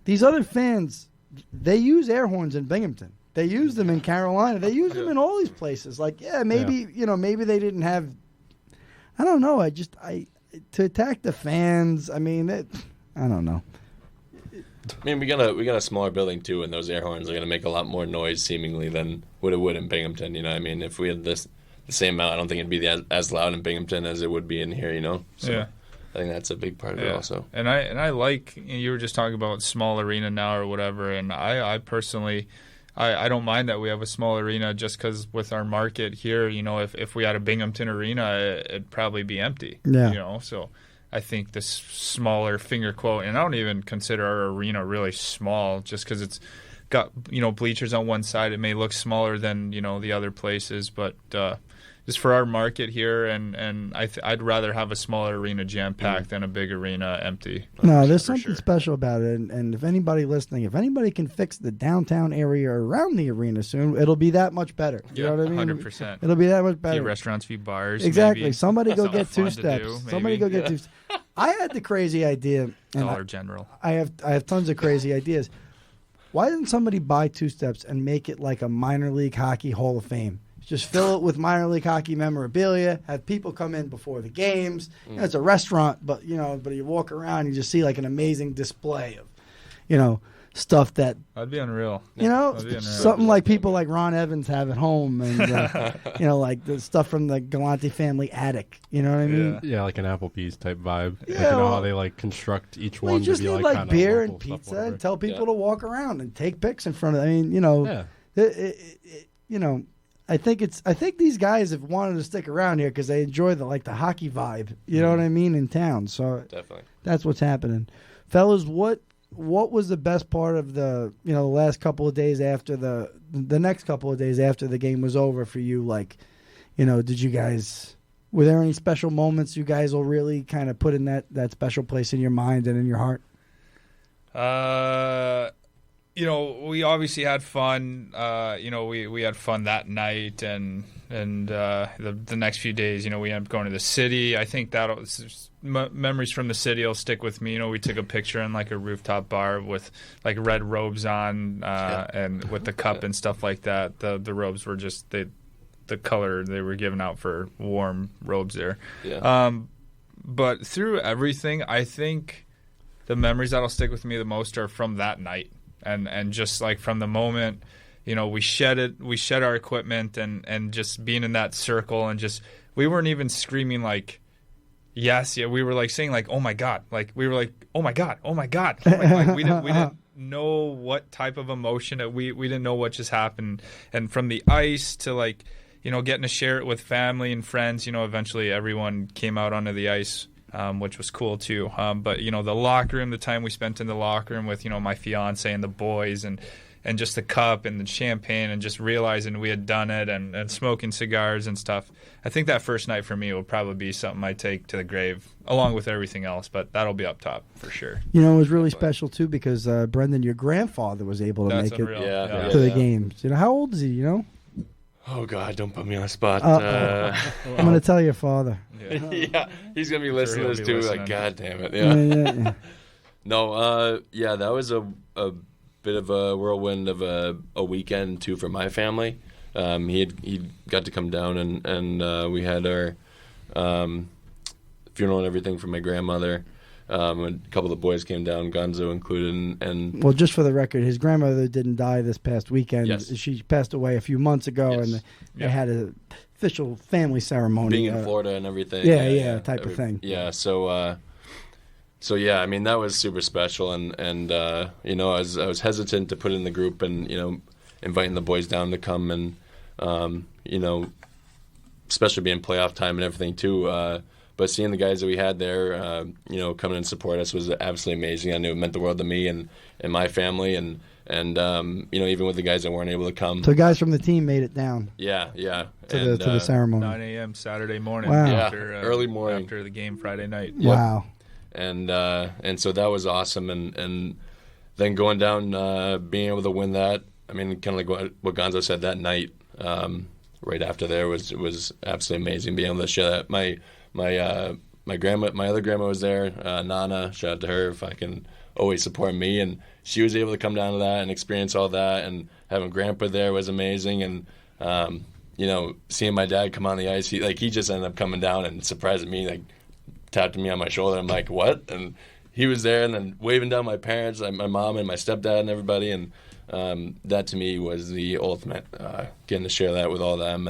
[SPEAKER 6] these other fans. They use air horns in Binghamton. They use them in Carolina. They use them in all these places. Like, maybe maybe they didn't have. I don't know. To attack the fans. I mean, I don't know.
[SPEAKER 12] I mean, we got a smaller building too, and those air horns are going to make a lot more noise seemingly than what it would in Binghamton. You know, I mean, if we had the same amount, I don't think it'd be as loud in Binghamton as it would be in here. You know, so
[SPEAKER 11] yeah.
[SPEAKER 12] I think that's a big part of it also.
[SPEAKER 11] And I like, you were just talking about small arena now or whatever, and I personally. I don't mind that we have a small arena just because with our market here, if we had a Binghamton arena, it'd probably be empty.
[SPEAKER 6] Yeah.
[SPEAKER 11] So I think this smaller finger quote, and I don't even consider our arena really small just because it's got, bleachers on one side. It may look smaller than, the other places, but just for our market here, and I'd rather have a smaller arena jam-packed than a big arena empty.
[SPEAKER 6] No, there's something special about it, and if anybody listening, if anybody can fix the downtown area around the arena soon, it'll be that much better. You know what I mean?
[SPEAKER 11] 100%.
[SPEAKER 6] It'll be that much better.
[SPEAKER 11] Few restaurants, few bars.
[SPEAKER 6] Exactly.
[SPEAKER 11] Maybe.
[SPEAKER 6] Somebody go get two
[SPEAKER 11] fun to
[SPEAKER 6] steps.
[SPEAKER 11] do,
[SPEAKER 6] Somebody go get 2 steps. I had the crazy idea.
[SPEAKER 11] Dollar General.
[SPEAKER 6] I have tons of crazy ideas. Why didn't somebody buy 2 steps and make it like a minor league hockey Hall of Fame? Just fill it with minor league hockey memorabilia. Have people come in before the games. It's a restaurant, but you walk around, you just see like an amazing display of, stuff that.
[SPEAKER 11] That'd be unreal.
[SPEAKER 6] Something like people like Ron Evans have at home, and like the stuff from the Galante family attic. You know what I mean?
[SPEAKER 1] Yeah, like an Applebee's type vibe.
[SPEAKER 6] Yeah,
[SPEAKER 1] how they like construct each one.
[SPEAKER 6] You just
[SPEAKER 1] to be
[SPEAKER 6] need
[SPEAKER 1] like
[SPEAKER 6] like beer and
[SPEAKER 1] local
[SPEAKER 6] pizza,
[SPEAKER 1] stuff,
[SPEAKER 6] and tell people to walk around and take pics in front of. I mean, I think these guys have wanted to stick around here because they enjoy the hockey vibe. You know what I mean in town. So
[SPEAKER 12] definitely,
[SPEAKER 6] that's what's happening, fellas. What was the best part of the the last couple of days after the next couple of days after the game was over for you? Like, did you guys? Were there any special moments you guys will really kind of put in that special place in your mind and in your heart?
[SPEAKER 11] We obviously had fun. We had fun that night, and the next few days, we ended up going to the city. I think memories from the city will stick with me. We took a picture in like a rooftop bar with like red robes on, and with the cup and stuff like that. The robes were just the color they were giving out for warm robes there.
[SPEAKER 12] Yeah.
[SPEAKER 11] But through everything, I think the memories that'll stick with me the most are from that night. And just like from the moment, we shed our equipment and just being in that circle, and just we weren't even screaming like yes, yeah, we were like saying like oh my god, like we were like oh my god, like we didn't know what type of emotion we didn't know what just happened, and from the ice to like getting to share it with family and friends, eventually everyone came out onto the ice. Which was cool too. But the locker room, the time we spent in the locker room with my fiance and the boys, and just the cup and the champagne, and just realizing we had done it, and smoking cigars and stuff. I think that first night for me will probably be something I take to the grave, along with everything else. But that'll be up top for sure.
[SPEAKER 6] It was really special too because Brendan, your grandfather, was able to make
[SPEAKER 11] unreal.
[SPEAKER 6] it to the games. How old is he?
[SPEAKER 12] Oh God, don't put me on the spot.
[SPEAKER 6] I'm going to tell your father.
[SPEAKER 12] Yeah, he's gonna be listening to this too. Like, God damn it!
[SPEAKER 6] Yeah.
[SPEAKER 12] No, that was a bit of a whirlwind of a weekend too for my family. He got to come down and we had our funeral and everything for my grandmother. A couple of the boys came down, Gonzo included, and
[SPEAKER 6] well, just for the record, his grandmother didn't die this past weekend.
[SPEAKER 12] Yes.
[SPEAKER 6] She passed away a few months ago, and they had an official family ceremony.
[SPEAKER 12] Being in Florida and everything.
[SPEAKER 6] Type of thing.
[SPEAKER 12] Yeah, so yeah, I mean that was super special, and I was hesitant to put in the group and inviting the boys down to come and especially being playoff time and everything too. But seeing the guys that we had there, coming and support us was absolutely amazing. I knew it meant the world to me and my family, and even with the guys that weren't able to come.
[SPEAKER 6] So guys from the team made it down.
[SPEAKER 12] Yeah.
[SPEAKER 6] To the ceremony.
[SPEAKER 11] 9 a.m. Saturday morning.
[SPEAKER 6] Wow.
[SPEAKER 11] After,
[SPEAKER 12] early morning
[SPEAKER 11] after the game Friday night.
[SPEAKER 6] Wow.
[SPEAKER 12] And so that was awesome, and then going down, being able to win that, I mean, kind of like what Gonzo said that night, right after there was absolutely amazing being able to share that. My other grandma was there, Nana, shout out to her, fucking always supporting me, and she was able to come down to that and experience all that, and having Grandpa there was amazing, and seeing my dad come on the ice, he just ended up coming down and surprising me, like tapping me on my shoulder. I'm like, what? And he was there, and then waving down my parents, like my mom and my stepdad and everybody, and that to me was the ultimate, getting to share that with all them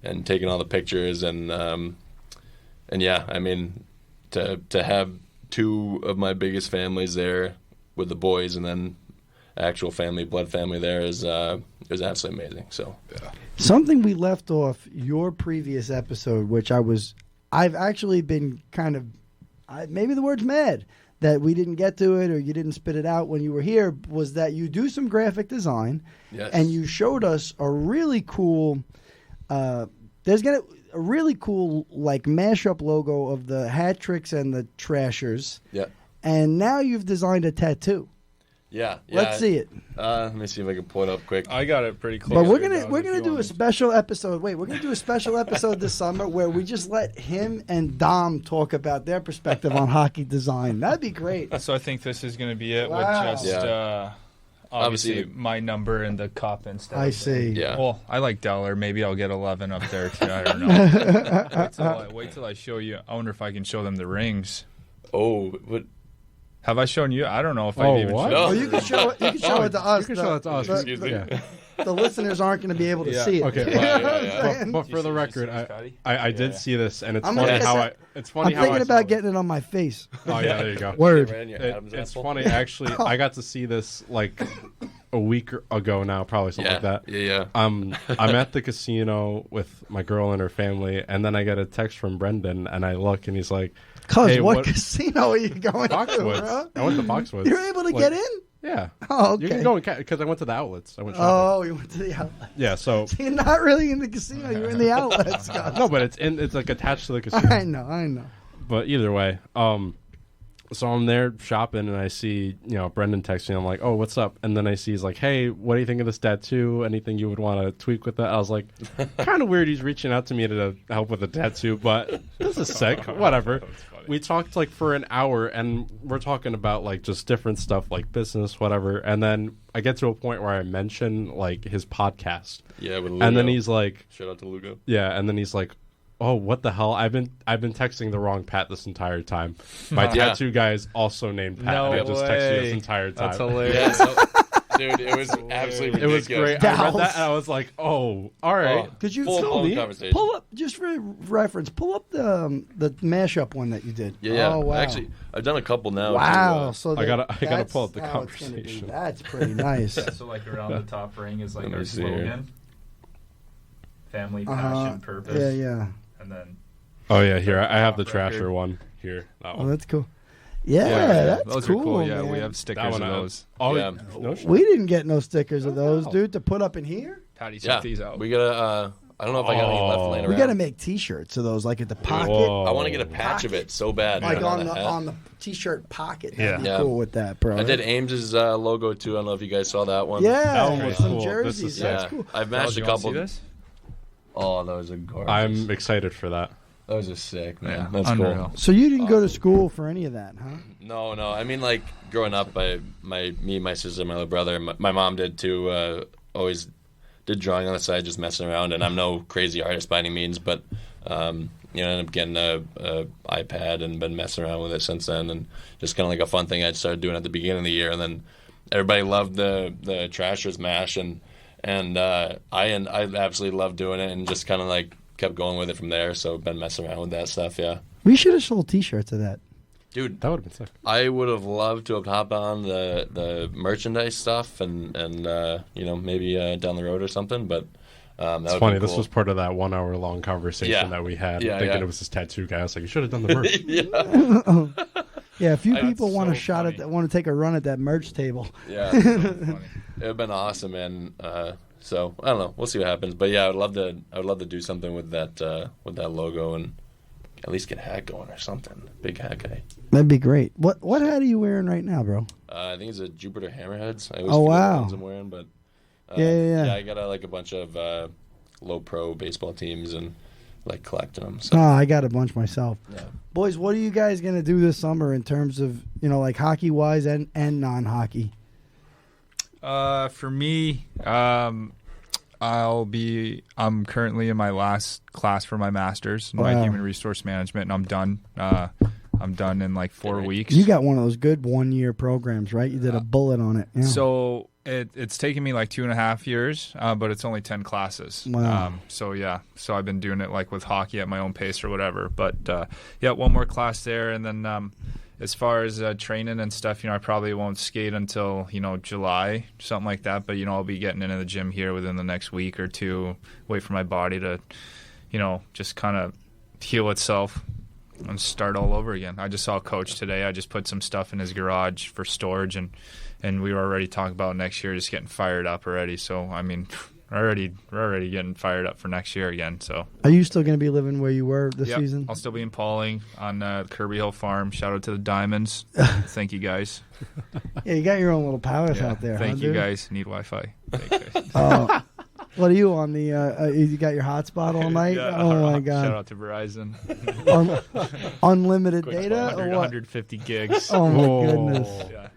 [SPEAKER 12] and taking all the pictures, and yeah, I mean, to have two of my biggest families there with the boys, and then actual family, blood family there is absolutely amazing. So yeah.
[SPEAKER 6] Something we left off your previous episode, which I've actually been kind of, maybe the word's mad that we didn't get to it or you didn't spit it out when you were here, was that you do some graphic design.
[SPEAKER 12] Yes.
[SPEAKER 6] And you showed us a really cool, a really cool like mashup logo of the Hat Tricks and the Trashers.
[SPEAKER 12] Yeah.
[SPEAKER 6] And now you've designed a tattoo.
[SPEAKER 12] Yeah.
[SPEAKER 6] Let's see it.
[SPEAKER 12] Let me see if I can pull it up quick.
[SPEAKER 11] I got it pretty close.
[SPEAKER 6] But we're gonna do a special episode. Wait, we're gonna do a special episode this summer where we just let him and Dom talk about their perspective on hockey design. That'd be great.
[SPEAKER 11] So I think this is gonna be it
[SPEAKER 6] Wow.
[SPEAKER 11] with just obviously my number and the cup and stuff.
[SPEAKER 6] I see.
[SPEAKER 12] Yeah.
[SPEAKER 11] Well, I like Dowler. Maybe I'll get 11 up there too. I don't know. Wait till I show you. I wonder if I can show them the rings.
[SPEAKER 12] Oh, what?
[SPEAKER 11] Have I shown you? I don't know if I even
[SPEAKER 1] what?
[SPEAKER 11] showed.
[SPEAKER 6] Oh, you can show it. You can show it to us.
[SPEAKER 1] You can show it to us.
[SPEAKER 12] Excuse me.
[SPEAKER 6] The listeners aren't going to be able to see it.
[SPEAKER 1] Okay, but for the record, I did see this, and it's funny how it's funny
[SPEAKER 6] I'm
[SPEAKER 1] how
[SPEAKER 6] thinking
[SPEAKER 1] I
[SPEAKER 6] about getting it on my face.
[SPEAKER 1] Oh yeah, there you go.
[SPEAKER 6] Word.
[SPEAKER 1] It's funny actually. I got to see this like a week ago now, probably something like that.
[SPEAKER 12] Yeah.
[SPEAKER 1] I'm at the casino with my girl and her family, and then I get a text from Brendan, and I look, and he's like,
[SPEAKER 6] Cuz,
[SPEAKER 1] hey,
[SPEAKER 6] what casino are you going to,
[SPEAKER 1] Foxwoods.
[SPEAKER 6] bro?
[SPEAKER 1] I went to Foxwoods.
[SPEAKER 6] You're able to get in?
[SPEAKER 1] Yeah.
[SPEAKER 6] Oh, okay.
[SPEAKER 1] You can go because I went to the outlets. I went shopping.
[SPEAKER 6] Oh, you went to the outlets.
[SPEAKER 1] Yeah, so
[SPEAKER 6] you're not really in the casino. You're in the outlets.
[SPEAKER 1] No, but it's like attached to the casino.
[SPEAKER 6] I know.
[SPEAKER 1] But either way, so I'm there shopping, and I see, Brendan texting. I'm like, oh, what's up? And then I see he's like, hey, what do you think of this tattoo? Anything you would want to tweak with that? I was like, kind of weird he's reaching out to me to help with a tattoo, but this is sick. Whatever. We talked like for an hour, and we're talking about like just different stuff, like business, whatever. And then I get to a point where I mention like his podcast.
[SPEAKER 12] Yeah, with Lugo.
[SPEAKER 1] And then he's like,
[SPEAKER 12] shout out to Lugo.
[SPEAKER 1] Yeah, and then he's like, oh, what the hell? I've been texting the wrong Pat this entire time. My tattoo guy is also named Pat.
[SPEAKER 11] No
[SPEAKER 1] and I just texted you this entire time.
[SPEAKER 11] That's hilarious.
[SPEAKER 12] Dude, it was absolutely ridiculous.
[SPEAKER 1] It was great. I read that and I was like, oh, all right.
[SPEAKER 6] Could you
[SPEAKER 12] full conversation.
[SPEAKER 6] pull up, just for reference, pull up the mashup one that you did?
[SPEAKER 12] Yeah.
[SPEAKER 6] Oh, wow.
[SPEAKER 12] Actually, I've done a couple now.
[SPEAKER 6] Wow.
[SPEAKER 12] Too,
[SPEAKER 6] So
[SPEAKER 1] I gotta
[SPEAKER 6] that's
[SPEAKER 1] pull up the
[SPEAKER 6] how it's gonna be.
[SPEAKER 1] conversation.
[SPEAKER 6] That's pretty nice.
[SPEAKER 11] So like around the top ring is like
[SPEAKER 12] Let
[SPEAKER 11] our
[SPEAKER 12] me see here.
[SPEAKER 11] slogan. Family, passion, purpose.
[SPEAKER 6] Yeah.
[SPEAKER 11] And then
[SPEAKER 1] Oh, yeah, here. I have the
[SPEAKER 11] Top
[SPEAKER 1] Trasher
[SPEAKER 11] record.
[SPEAKER 1] one. Here. That
[SPEAKER 6] Oh,
[SPEAKER 1] one.
[SPEAKER 6] that's cool. Yeah, that's
[SPEAKER 11] those
[SPEAKER 6] cool.
[SPEAKER 11] are cool. Yeah,
[SPEAKER 6] man.
[SPEAKER 11] we have
[SPEAKER 1] That
[SPEAKER 11] stickers
[SPEAKER 1] one
[SPEAKER 11] of
[SPEAKER 1] I have.
[SPEAKER 11] those.
[SPEAKER 1] Oh,
[SPEAKER 12] Yeah.
[SPEAKER 1] no shit.
[SPEAKER 6] We didn't get no stickers of those, dude, to put up in here.
[SPEAKER 11] Patty,
[SPEAKER 12] Yeah,
[SPEAKER 11] check these out.
[SPEAKER 12] we gotta. I don't know if I got any left laying around.
[SPEAKER 6] We got to make T-shirts of those, like at the pocket,
[SPEAKER 1] Whoa.
[SPEAKER 12] I want to get a patch of it so bad.
[SPEAKER 6] like
[SPEAKER 12] man,
[SPEAKER 6] on
[SPEAKER 12] hat.
[SPEAKER 6] the T-shirt pocket.
[SPEAKER 11] Yeah.
[SPEAKER 6] That'd be
[SPEAKER 12] Yeah.
[SPEAKER 6] cool with that, bro.
[SPEAKER 12] I did Ames's logo too. I don't know if you guys saw that one.
[SPEAKER 6] Yeah,
[SPEAKER 1] That one was
[SPEAKER 6] some
[SPEAKER 1] cool. This
[SPEAKER 6] jerseys.
[SPEAKER 1] is
[SPEAKER 6] That's
[SPEAKER 12] Yeah.
[SPEAKER 6] cool.
[SPEAKER 12] I've
[SPEAKER 11] Oh,
[SPEAKER 12] matched
[SPEAKER 11] do
[SPEAKER 12] a
[SPEAKER 11] you wanna see
[SPEAKER 12] couple.
[SPEAKER 11] this?
[SPEAKER 12] Oh, those are gorgeous.
[SPEAKER 1] I'm excited for that.
[SPEAKER 12] Those are sick, man.
[SPEAKER 11] Yeah,
[SPEAKER 12] That's
[SPEAKER 11] unreal.
[SPEAKER 12] cool.
[SPEAKER 6] So you didn't go to school for any of that, huh?
[SPEAKER 12] No. I mean, like growing up, me, my sister, my little brother, my mom did too. Always did drawing on the side, just messing around. And I'm no crazy artist by any means, but ended up getting a iPad and been messing around with it since then. And just kind of like a fun thing I started doing at the beginning of the year, and then everybody loved the Trashers mash, and I absolutely loved doing it, and just kind of like kept going with it from there. So been messing around with that stuff. Yeah.
[SPEAKER 6] We should have sold T-shirts of that.
[SPEAKER 12] Dude,
[SPEAKER 1] That would have been sick.
[SPEAKER 12] I would have loved to have hopped on the merchandise stuff and maybe down the road or something. But
[SPEAKER 1] It's funny. This was part of that 1 hour long conversation that we had.
[SPEAKER 12] Yeah,
[SPEAKER 1] thinking
[SPEAKER 12] yeah.
[SPEAKER 1] it was this tattoo guy. I was like, you should have done the merch.
[SPEAKER 6] Yeah, a few
[SPEAKER 12] That's
[SPEAKER 6] people want to
[SPEAKER 11] so
[SPEAKER 6] shot
[SPEAKER 11] funny.
[SPEAKER 6] at want to take a run at that merch table.
[SPEAKER 12] Yeah,
[SPEAKER 11] So funny.
[SPEAKER 12] it would have been awesome, and so I don't know. We'll see what happens. But yeah, I would love to do something with that logo, and at least get a hat going or something. Big hat guy.
[SPEAKER 6] That'd be great. What hat are you wearing right now, bro?
[SPEAKER 12] I think it's a Jupiter Hammerheads. I always
[SPEAKER 6] Oh,
[SPEAKER 12] forget
[SPEAKER 6] wow.
[SPEAKER 12] the ones I'm wearing, but
[SPEAKER 6] Yeah.
[SPEAKER 12] I got a bunch of low pro baseball teams and like collecting them.
[SPEAKER 6] Oh,
[SPEAKER 12] So.
[SPEAKER 6] I got a bunch myself.
[SPEAKER 12] Yeah.
[SPEAKER 6] Boys, what are you guys gonna do this summer in terms of like hockey wise and non-hockey?
[SPEAKER 11] For me, I'm currently in my last class for my master's in my human resource management, and I'm done. I'm done in like 4 weeks.
[SPEAKER 6] You got one of those good 1-year programs, right? You did a bullet on it. Yeah.
[SPEAKER 11] So it's taken me like 2.5 years, but it's only 10 classes.
[SPEAKER 6] Wow.
[SPEAKER 11] So I've been doing it like with hockey at my own pace or whatever. But one more class there, and then as far as training and stuff, I probably won't skate until July, something like that. But I'll be getting into the gym here within the next week or two. Wait for my body to, just kind of heal itself and start all over again. I just saw a coach today. I just put some stuff in his garage for storage, and we were already talking about next year, just getting fired up already. So I mean, we're already getting fired up for next year again. So
[SPEAKER 6] are you still going to be living where you were this
[SPEAKER 11] Yep,
[SPEAKER 6] season?
[SPEAKER 11] I'll still be in Pauling on the Kirby Hill Farm. Shout out to the Diamonds. Thank you guys.
[SPEAKER 6] Yeah, you got your own little palace out there.
[SPEAKER 11] Thank
[SPEAKER 6] huh,
[SPEAKER 11] you
[SPEAKER 6] dude?
[SPEAKER 11] guys. Need Wi-Fi. Thank you.
[SPEAKER 6] What are you on the? You got your hotspot all night?
[SPEAKER 11] Yeah,
[SPEAKER 6] Oh my god!
[SPEAKER 11] Shout out to Verizon.
[SPEAKER 6] Unlimited
[SPEAKER 11] Quick
[SPEAKER 6] data
[SPEAKER 11] 100,
[SPEAKER 6] or what?
[SPEAKER 11] 150 gigs.
[SPEAKER 6] Oh my goodness!
[SPEAKER 11] Yeah.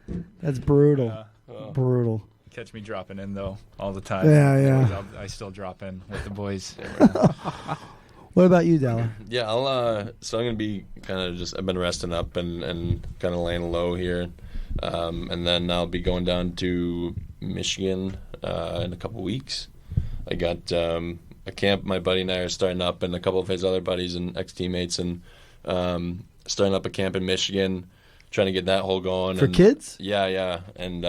[SPEAKER 6] That's brutal. Brutal.
[SPEAKER 11] Catch me dropping in though all the time.
[SPEAKER 6] Yeah.
[SPEAKER 11] I still drop in with the boys.
[SPEAKER 6] What about you, Dowler?
[SPEAKER 12] Yeah, so I'm gonna be kind of I've been resting up and kind of laying low here, and then I'll be going down to Michigan in a couple weeks. I got a camp. My buddy and I are starting up, and a couple of his other buddies and ex-teammates, and starting up a camp in Michigan, trying to get that whole going.
[SPEAKER 6] For kids?
[SPEAKER 12] Yeah, and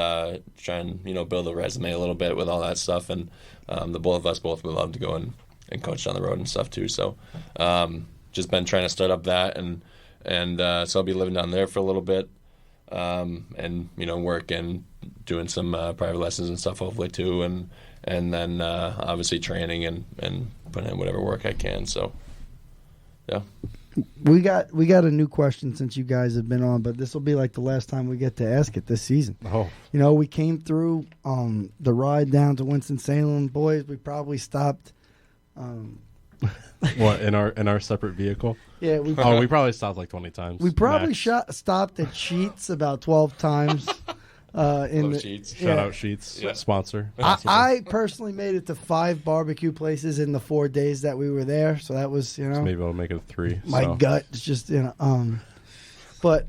[SPEAKER 12] try and build a resume a little bit with all that stuff, and the both of us would love to go and coach down the road and stuff too. So just been trying to start up that, and so I'll be living down there for a little bit, and work and doing some private lessons and stuff hopefully too, and then obviously training and putting in whatever work I can. So yeah.
[SPEAKER 6] We got a new question since you guys have been on, but this will be like the last time we get to ask it this season.
[SPEAKER 1] Oh.
[SPEAKER 6] We came through the ride down to Winston-Salem. Boys, we probably stopped.
[SPEAKER 1] What, in our separate vehicle?
[SPEAKER 6] Yeah. We
[SPEAKER 1] probably stopped like 20 times.
[SPEAKER 6] We probably
[SPEAKER 1] max.
[SPEAKER 6] stopped at Sheets about 12 times.
[SPEAKER 12] Sheets.
[SPEAKER 1] Shout out Sheets, sponsor.
[SPEAKER 6] I personally made it to 5 barbecue places in the 4 days that we were there, so that was
[SPEAKER 1] So maybe I'll make it 3.
[SPEAKER 6] my gut is just but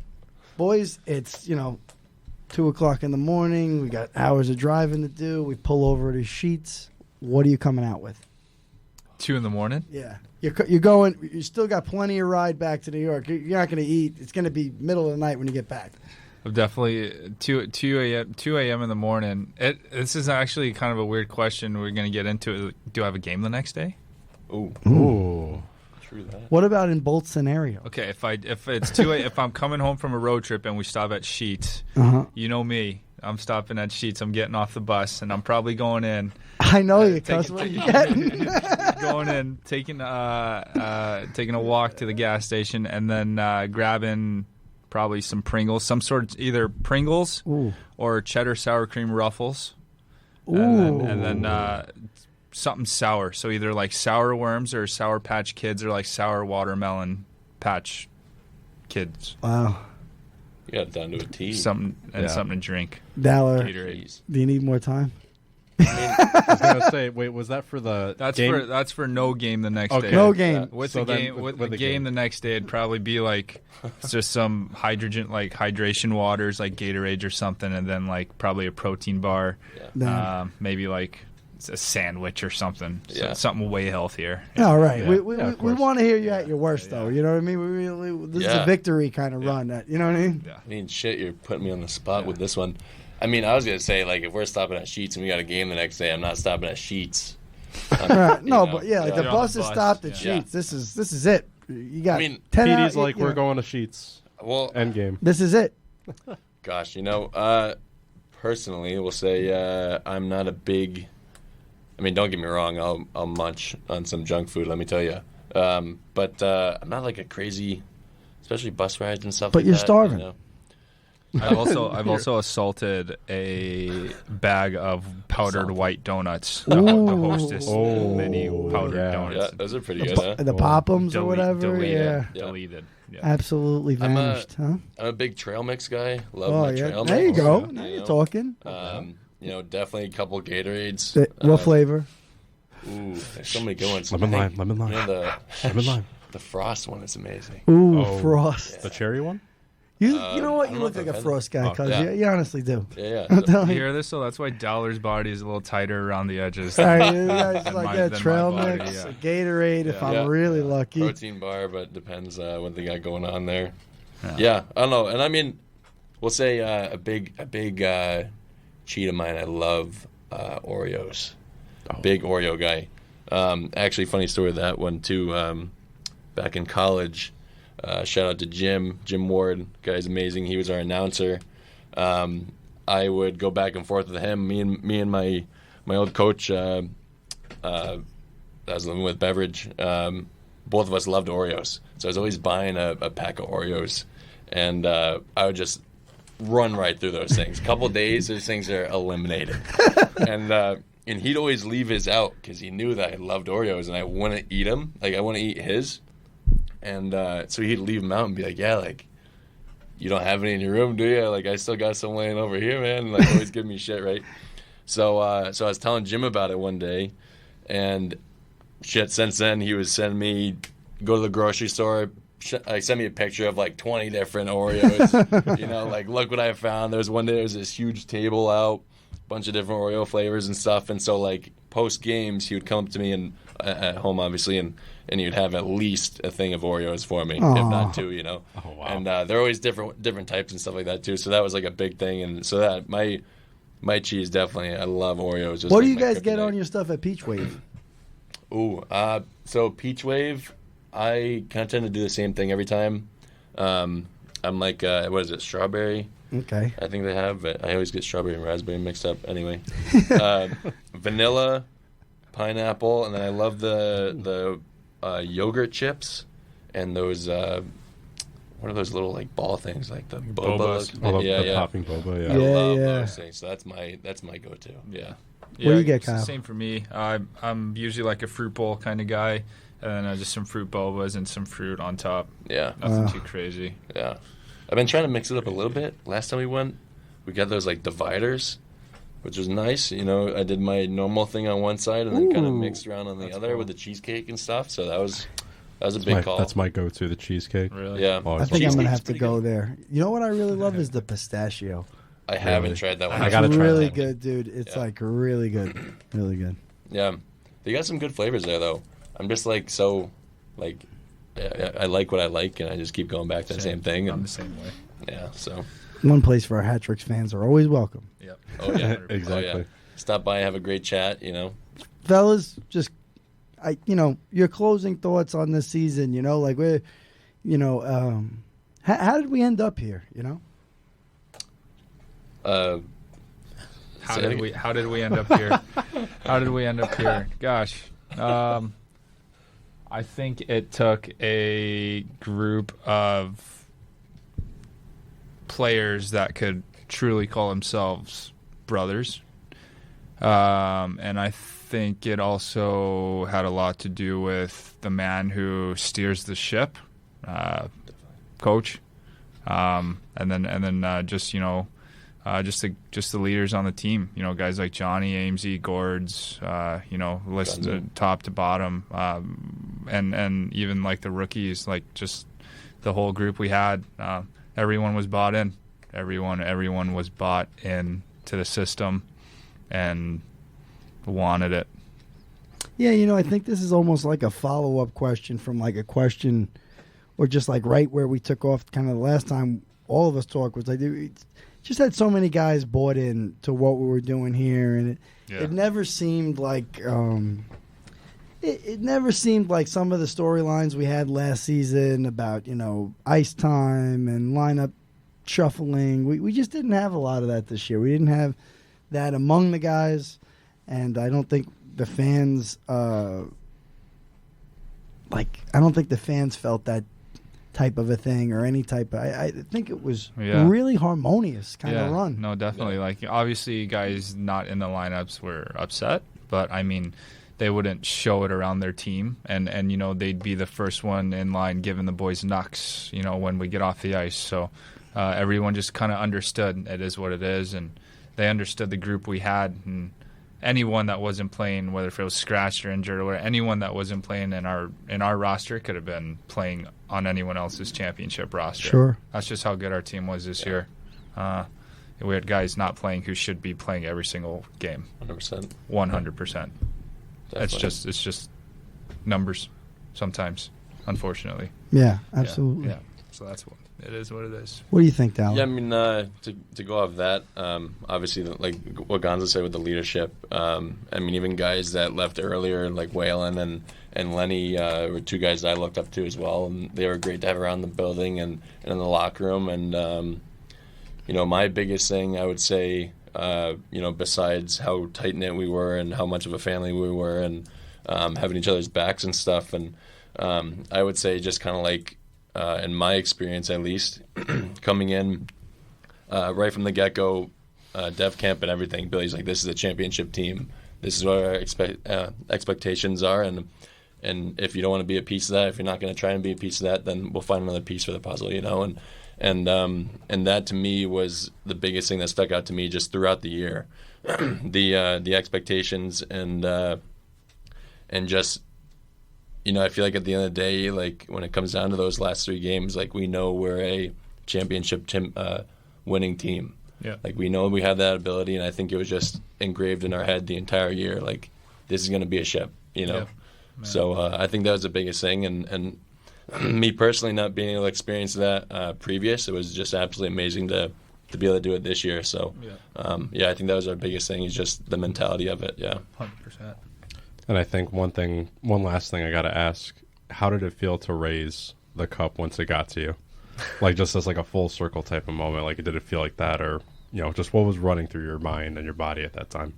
[SPEAKER 6] boys, it's 2:00 in the morning. We got hours of driving to do. We pull over to Sheets. What are you coming out with?
[SPEAKER 11] 2 in.
[SPEAKER 6] Yeah, you're going. You still got plenty of ride back to New York. You're not going to eat. It's going to be middle of the night when you get back.
[SPEAKER 11] I'm definitely 2 a.m. in the morning. This is actually kind of a weird question. We're going to get into it. Do I have a game the next day?
[SPEAKER 12] Ooh. True that.
[SPEAKER 6] What about in both scenarios?
[SPEAKER 11] Okay, if it's 2 if I'm coming home from a road trip and we stop at Sheets, you know me. I'm stopping at Sheets. I'm getting off the bus and I'm probably going in.
[SPEAKER 6] I know you, cuz what are you getting?
[SPEAKER 11] Going in, taking a walk to the gas station, and then grabbing probably some Pringles, some sort of either Pringles or cheddar sour cream Ruffles, and then something sour. So either like sour worms or Sour Patch Kids or like sour watermelon patch kids.
[SPEAKER 6] Wow.
[SPEAKER 12] You got it down to a T.
[SPEAKER 11] Something to drink.
[SPEAKER 6] Dowler,
[SPEAKER 11] Gatorade.
[SPEAKER 6] do you need more time?
[SPEAKER 1] I was gonna say, wait, was that for the game?
[SPEAKER 11] That's for no game the next day.
[SPEAKER 6] No game.
[SPEAKER 11] With
[SPEAKER 1] So
[SPEAKER 11] the
[SPEAKER 1] then
[SPEAKER 11] game,
[SPEAKER 1] with
[SPEAKER 11] the
[SPEAKER 1] the
[SPEAKER 11] game
[SPEAKER 1] game.
[SPEAKER 11] the next day, it'd probably be like just some hydration waters, like Gatorade or something, and then like probably a protein bar, maybe like a sandwich or something. So something way healthier.
[SPEAKER 6] All right.
[SPEAKER 1] Yeah.
[SPEAKER 6] We want to hear you at your worst, though. You know what I mean? This is a victory kind of run. You know what I mean?
[SPEAKER 11] Yeah.
[SPEAKER 12] I mean, shit, you're putting me on the spot with this one. I mean, I was going to say, like, if we're stopping at Sheets and we got a game the next day, I'm not stopping at Sheets.
[SPEAKER 6] Right. No,
[SPEAKER 12] know,
[SPEAKER 6] but yeah, like
[SPEAKER 11] you're
[SPEAKER 6] the
[SPEAKER 11] on the
[SPEAKER 6] bus is
[SPEAKER 11] bus,
[SPEAKER 6] stopped at
[SPEAKER 11] yeah.
[SPEAKER 6] Sheets. This is it. You got 10
[SPEAKER 1] PD's
[SPEAKER 6] hours.
[SPEAKER 1] like, we're going to Sheets.
[SPEAKER 12] Well,
[SPEAKER 1] End game.
[SPEAKER 6] This is it.
[SPEAKER 12] gosh, personally, we'll say I'm not a big. I mean, don't get me wrong. I'll munch on some junk food. Let me tell you, But I'm not like a crazy, especially bus rides and stuff.
[SPEAKER 6] But
[SPEAKER 12] like
[SPEAKER 6] you're
[SPEAKER 12] that,
[SPEAKER 6] starving.
[SPEAKER 12] You know?
[SPEAKER 11] I've also assaulted a bag of powdered white donuts. The Hostess mini powdered donuts.
[SPEAKER 12] Yeah, those are pretty good. Huh?
[SPEAKER 6] The Pop'ems or whatever.
[SPEAKER 11] Deleted. Yeah.
[SPEAKER 6] Absolutely vanished, huh?
[SPEAKER 12] I'm a big trail mix guy. Love my trail mix.
[SPEAKER 6] There you go.
[SPEAKER 12] You
[SPEAKER 6] Now
[SPEAKER 12] know?
[SPEAKER 6] you're talking.
[SPEAKER 12] Definitely a couple Gatorades.
[SPEAKER 6] What flavor?
[SPEAKER 12] Ooh, there's so many good ones.
[SPEAKER 1] Lemon lime. Lemon lime.
[SPEAKER 12] The Frost one is amazing.
[SPEAKER 6] Ooh, Frost.
[SPEAKER 1] The cherry one?
[SPEAKER 6] You know what? You look like a Frost guy, cuz you honestly do.
[SPEAKER 12] Yeah.
[SPEAKER 11] You hear this? So that's why Dowler's body is a little tighter around the edges.
[SPEAKER 6] Trail mix, a Gatorade if I'm really lucky.
[SPEAKER 12] Protein bar, but depends what they got going on there. Yeah, I don't know. And I mean, we'll say a big cheat of mine. I love Oreos. Big Oreo guy. Actually, funny story of that one too. Back in college. Shout out to Jim Ward. Guy's amazing. He was our announcer. I would go back and forth with him. Me and my old coach. I was living with Beverage. Both of us loved Oreos, so I was always buying a pack of Oreos, and I would just run right through those things. A couple days, those things are eliminated, and he'd always leave his out because he knew that I loved Oreos and I wouldn't eat them. Like I wouldn't eat his. And so he'd leave them out and be like, yeah, like, you don't have any in your room, do you? Like, I still got some laying over here, man. And, like, always give me shit, right? So I was telling Jim about it one day. And shit, since then, he was sending me, go to the grocery store, send me a picture of, like, 20 different Oreos. Like, look what I found. There was one day, there was this huge table out, bunch of different Oreo flavors and stuff. And so, like, post-games, he would come up to me and at home, obviously, and you'd have at least a thing of Oreos for me, if not two, Oh,
[SPEAKER 1] wow.
[SPEAKER 12] And they're always different types and stuff like that, too. So that was, like, a big thing. And so that, my cheese, definitely, I love Oreos.
[SPEAKER 6] What do you guys get on your stuff at Peach Wave?
[SPEAKER 12] Ooh, so Peach Wave, I kind of tend to do the same thing every time. I'm like, what is it, strawberry?
[SPEAKER 6] Okay.
[SPEAKER 12] I think they have, but I always get strawberry and raspberry mixed up anyway. Vanilla, pineapple, and then I love the yogurt chips and those what are those little like ball things like the bobas?
[SPEAKER 1] The popping boba.
[SPEAKER 12] I love those things. So that's my go-to.
[SPEAKER 11] Yeah.
[SPEAKER 6] What do you get, Kyle?
[SPEAKER 11] Same for me. I'm usually like a fruit bowl kind of guy, and then just some fruit bobas and some fruit on top.
[SPEAKER 12] Yeah.
[SPEAKER 11] Nothing too crazy.
[SPEAKER 12] Yeah. I've been trying to mix it up a little bit. Last time we went, we got those like dividers, which was nice. I did my normal thing on one side and then kind of mixed around on the other with the cheesecake and stuff. So that was a big call.
[SPEAKER 1] That's my go-to, the cheesecake.
[SPEAKER 11] Really?
[SPEAKER 12] Yeah.
[SPEAKER 6] I think I'm gonna have to go there. You know what I really love is the pistachio.
[SPEAKER 12] I haven't tried that one.
[SPEAKER 1] I gotta try
[SPEAKER 6] really
[SPEAKER 1] that.
[SPEAKER 6] good, dude. It's like really good, really good.
[SPEAKER 12] Yeah, they got some good flavors there though. I'm just like I like what I like, and I just keep going back to the same thing.
[SPEAKER 11] I'm the same way.
[SPEAKER 12] Yeah, so
[SPEAKER 6] one place for our Hat Tricks fans are always welcome.
[SPEAKER 11] Yep.
[SPEAKER 12] Oh yeah,
[SPEAKER 1] exactly.
[SPEAKER 12] Oh, yeah. Stop by, have a great chat.
[SPEAKER 6] Fellas, just your closing thoughts on this season. Like we're, how did we end up here?
[SPEAKER 11] How did we end up here? How did we end up here? Gosh. I think it took a group of players that could truly call themselves brothers. And I think it also had a lot to do with the man who steers the ship, coach. And then just the leaders on the team, guys like Johnny, Amesy, Gords, list top to bottom, and even like the rookies, like just the whole group we had. Everyone was bought in. Everyone was bought in to the system and wanted it.
[SPEAKER 6] Yeah, I think this is almost like a follow-up question from like a question, or just like right where we took off kind of the last time all of us talked, was like just had so many guys bought in to what we were doing here, and it never seemed like it never seemed like some of the storylines we had last season about ice time and lineup shuffling. We just didn't have a lot of that this year. We didn't have that among the guys, and I don't think the fans like, I don't think the fans felt that type of a thing or any type of, I think it was really harmonious kind of run.
[SPEAKER 11] No, definitely. Like, obviously guys not in the lineups were upset, but I mean, they wouldn't show it around their team, and you know, they'd be the first one in line giving the boys knucks, you know, when we get off the ice. So everyone just kind of understood it is what it is, and they understood the group we had, and anyone that wasn't playing, whether if it was scratched or injured, or anyone that wasn't playing in our roster could have been playing on anyone else's championship roster.
[SPEAKER 6] Sure.
[SPEAKER 11] That's just how good our team was this year. We had guys not playing who should be playing every single game.
[SPEAKER 12] 100%.
[SPEAKER 11] 100%. It's just numbers sometimes, unfortunately.
[SPEAKER 6] Yeah, absolutely.
[SPEAKER 11] Yeah. So that's what it is. What it is.
[SPEAKER 6] What do you think, Dowler?
[SPEAKER 12] Yeah, I mean, to go off that, obviously, like what Gonzo said with the leadership. I mean, even guys that left earlier, like Waylon and Lenny, were two guys that I looked up to as well, and they were great to have around the building and in the locker room. And you know, my biggest thing, I would say, you know, besides how tight knit we were and how much of a family we were, and having each other's backs and stuff, and I would say just kind of like, in my experience at least, coming in right from the get-go, dev camp and everything, Billy's like, this is a championship team. This is what our expectations are, and if you don't want to be a piece of that, if you're not going to try and be a piece of that, then we'll find another piece for the puzzle, you know. And that to me was the biggest thing that stuck out to me just throughout the year, the expectations and just, you know, I feel like at the end of the day, like when it comes down to those last 3 games, like we know we're a championship winning team.
[SPEAKER 11] Yeah.
[SPEAKER 12] Like we know we have that ability, and I think it was just engraved in our head the entire year. Like this is going to be a ship, you know.
[SPEAKER 11] Yeah.
[SPEAKER 12] So I think that was the biggest thing, and me personally not being able to experience that previous, it was just absolutely amazing to be able to do it this year. So I think that was our biggest thing, is just the mentality of it. Yeah,
[SPEAKER 11] 100%.
[SPEAKER 1] And I think one last thing I got to ask, how did it feel to raise the cup once it got to you? Like just as like a full circle type of moment, like did it feel like that, or, you know, just what was running through your mind and your body at that time?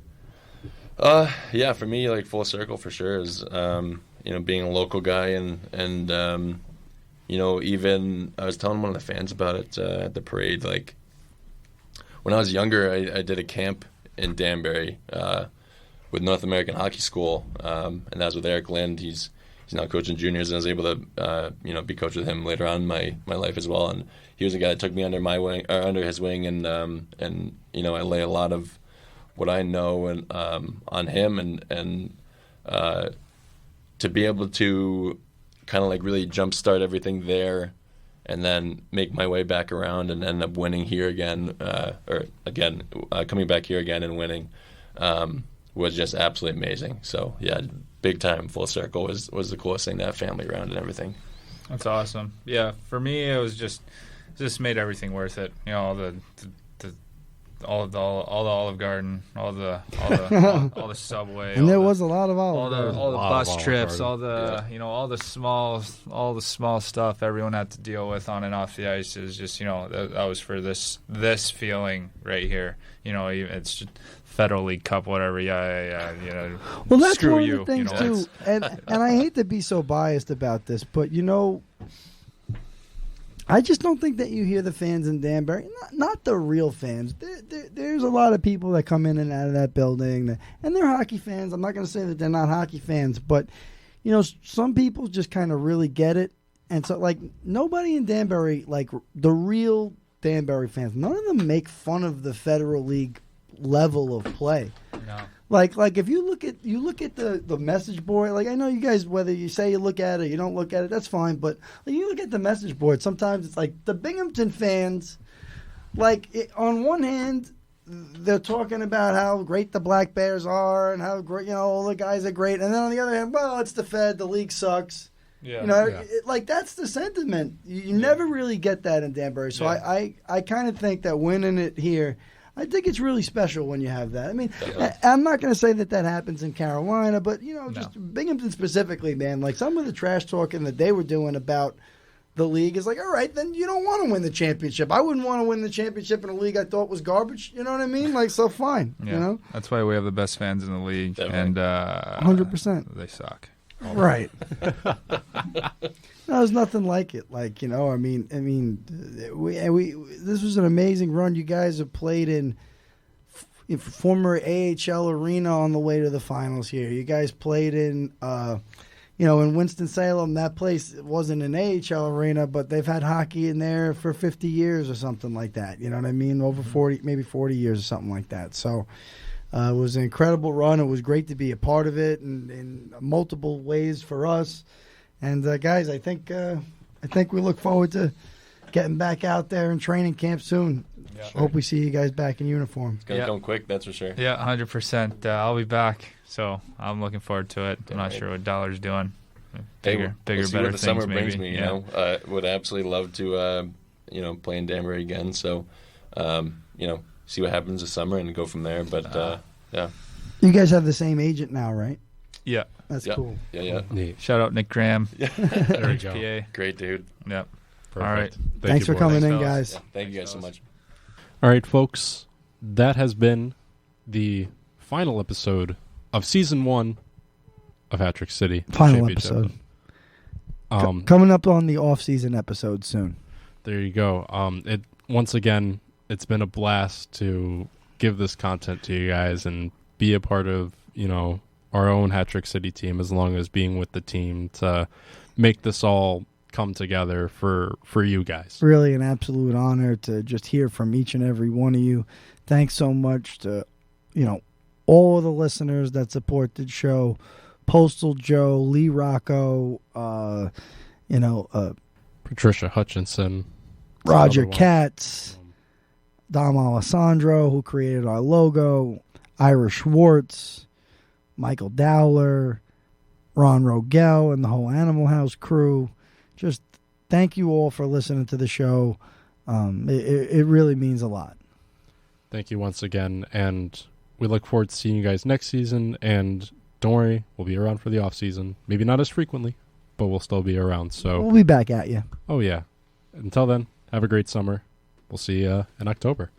[SPEAKER 12] Yeah, for me, like full circle for sure is, you know, being a local guy and you know, even I was telling one of the fans about it at the parade, like when I was younger, I did a camp in Danbury, with North American Hockey School, and that was with Eric Lind. He's now coaching juniors, and I was able to you know, be coached with him later on in my life as well. And he was a guy that took me under my wing, or under his wing, and you know, I lay a lot of what I know and on him, and to be able to kind of like really jumpstart everything there, and then make my way back around and end up winning here again, coming back here again and winning. Was just absolutely amazing. So yeah, big time full circle was the coolest thing to have family around and everything.
[SPEAKER 11] That's awesome. Yeah, for me it was just made everything worth it. You know, all the Olive Garden, all the Subway,
[SPEAKER 6] and there was a lot of Olive Garden.
[SPEAKER 11] all the bus trips, all the you know, all the small stuff everyone had to deal with on and off the ice is just, you know, that was for this feeling right here. You know, it's just Federal League Cup, whatever. Yeah. You know,
[SPEAKER 6] well, that's
[SPEAKER 11] screw
[SPEAKER 6] one
[SPEAKER 11] you,
[SPEAKER 6] of the things
[SPEAKER 11] you know,
[SPEAKER 6] too. And I hate to be so biased about this, but you know, I just don't think that you hear the fans in Danbury, not the real fans. There's a lot of people that come in and out of that building, and they're hockey fans. I'm not going to say that they're not hockey fans, but you know, some people just kind of really get it. And so, like, nobody in Danbury, like the real Danbury fans, none of them make fun of the Federal League level of play.
[SPEAKER 11] No.
[SPEAKER 6] Like if you look at the message board, like I know you guys, whether you say you look at it or you don't look at it, that's fine. But like, you look at the message board, sometimes it's like the Binghamton fans, on one hand, they're talking about how great the Black Bears are and how great, you know, all the guys are great, and then on the other hand, well, it's the Fed, the league sucks.
[SPEAKER 11] Yeah,
[SPEAKER 6] you know, like that's the sentiment. You never really get that in Danbury. So I kind of think that winning it here, I think it's really special when you have that. I mean, I'm not going to say that happens in Carolina, but, you know, just Binghamton specifically, man, like some of the trash talking that they were doing about the league is like, all right, then you don't want to win the championship. I wouldn't want to win the championship in a league I thought was garbage. You know what I mean? Like, so fine.
[SPEAKER 11] Yeah.
[SPEAKER 6] You know?
[SPEAKER 11] That's why we have the best fans in the league. Definitely. And
[SPEAKER 6] 100%.
[SPEAKER 11] They suck.
[SPEAKER 6] Right. No, there's nothing like it. Like, you know, I mean, we this was an amazing run. You guys have played in former AHL arena on the way to the finals here. You guys played in, you know, in Winston-Salem. That place wasn't an AHL arena, but they've had hockey in there for 50 years or something like that. You know what I mean? Over 40, maybe 40 years or something like that. So it was an incredible run. It was great to be a part of it in multiple ways for us. And guys, I think we look forward to getting back out there in training camp soon.
[SPEAKER 11] Yeah.
[SPEAKER 6] Hope we see you guys back in uniform.
[SPEAKER 12] It's going to come quick, that's for sure.
[SPEAKER 11] Yeah, 100%. I'll be back, so I'm looking forward to it. I'm not sure what Dowler's doing. Bigger,
[SPEAKER 12] we'll see
[SPEAKER 11] better
[SPEAKER 12] what the summer
[SPEAKER 11] things,
[SPEAKER 12] brings
[SPEAKER 11] maybe.
[SPEAKER 12] me. You know, would absolutely love to, you know, play in Danbury again. So, you know, see what happens this summer and go from there. But yeah.
[SPEAKER 6] You guys have the same agent now, right?
[SPEAKER 11] Yeah.
[SPEAKER 6] That's
[SPEAKER 12] yeah.
[SPEAKER 6] cool.
[SPEAKER 12] Yeah.
[SPEAKER 11] Shout out Nick Graham.
[SPEAKER 1] There we go.
[SPEAKER 11] HPA.
[SPEAKER 12] Great dude.
[SPEAKER 11] Yep.
[SPEAKER 1] Perfect.
[SPEAKER 11] All right.
[SPEAKER 6] Thanks for coming in,
[SPEAKER 11] fellas.
[SPEAKER 6] guys.
[SPEAKER 12] Yeah, thank you guys so much.
[SPEAKER 1] All right, folks. That has been the final episode of Season 1 of Hat-Trick City.
[SPEAKER 6] Final
[SPEAKER 1] Championship.
[SPEAKER 6] episode. Coming up on the off-season episode soon.
[SPEAKER 1] There you go. Once again, it's been a blast to give this content to you guys and be a part of, you know, our own Hat-Trick City team, as long as being with the team to make this all come together for you guys.
[SPEAKER 6] Really an absolute honor to just hear from each and every one of you. Thanks so much to, you know, all of the listeners that support the show. Postal Joe, Lee Rocco, you know,
[SPEAKER 1] Patricia Hutchinson,
[SPEAKER 6] Roger Katz, Dom Alessandro, who created our logo, Ira Schwartz, Michael Dowler, Ron Rogel, and the whole Animal House crew. Just thank you all for listening to the show. It really means a lot.
[SPEAKER 1] Thank you once again, and we look forward to seeing you guys next season. And don't worry, we'll be around for the off season. Maybe not as frequently, but we'll still be around. So
[SPEAKER 6] We'll be back at you.
[SPEAKER 1] Oh yeah. Until then, have a great summer. We'll see you in October.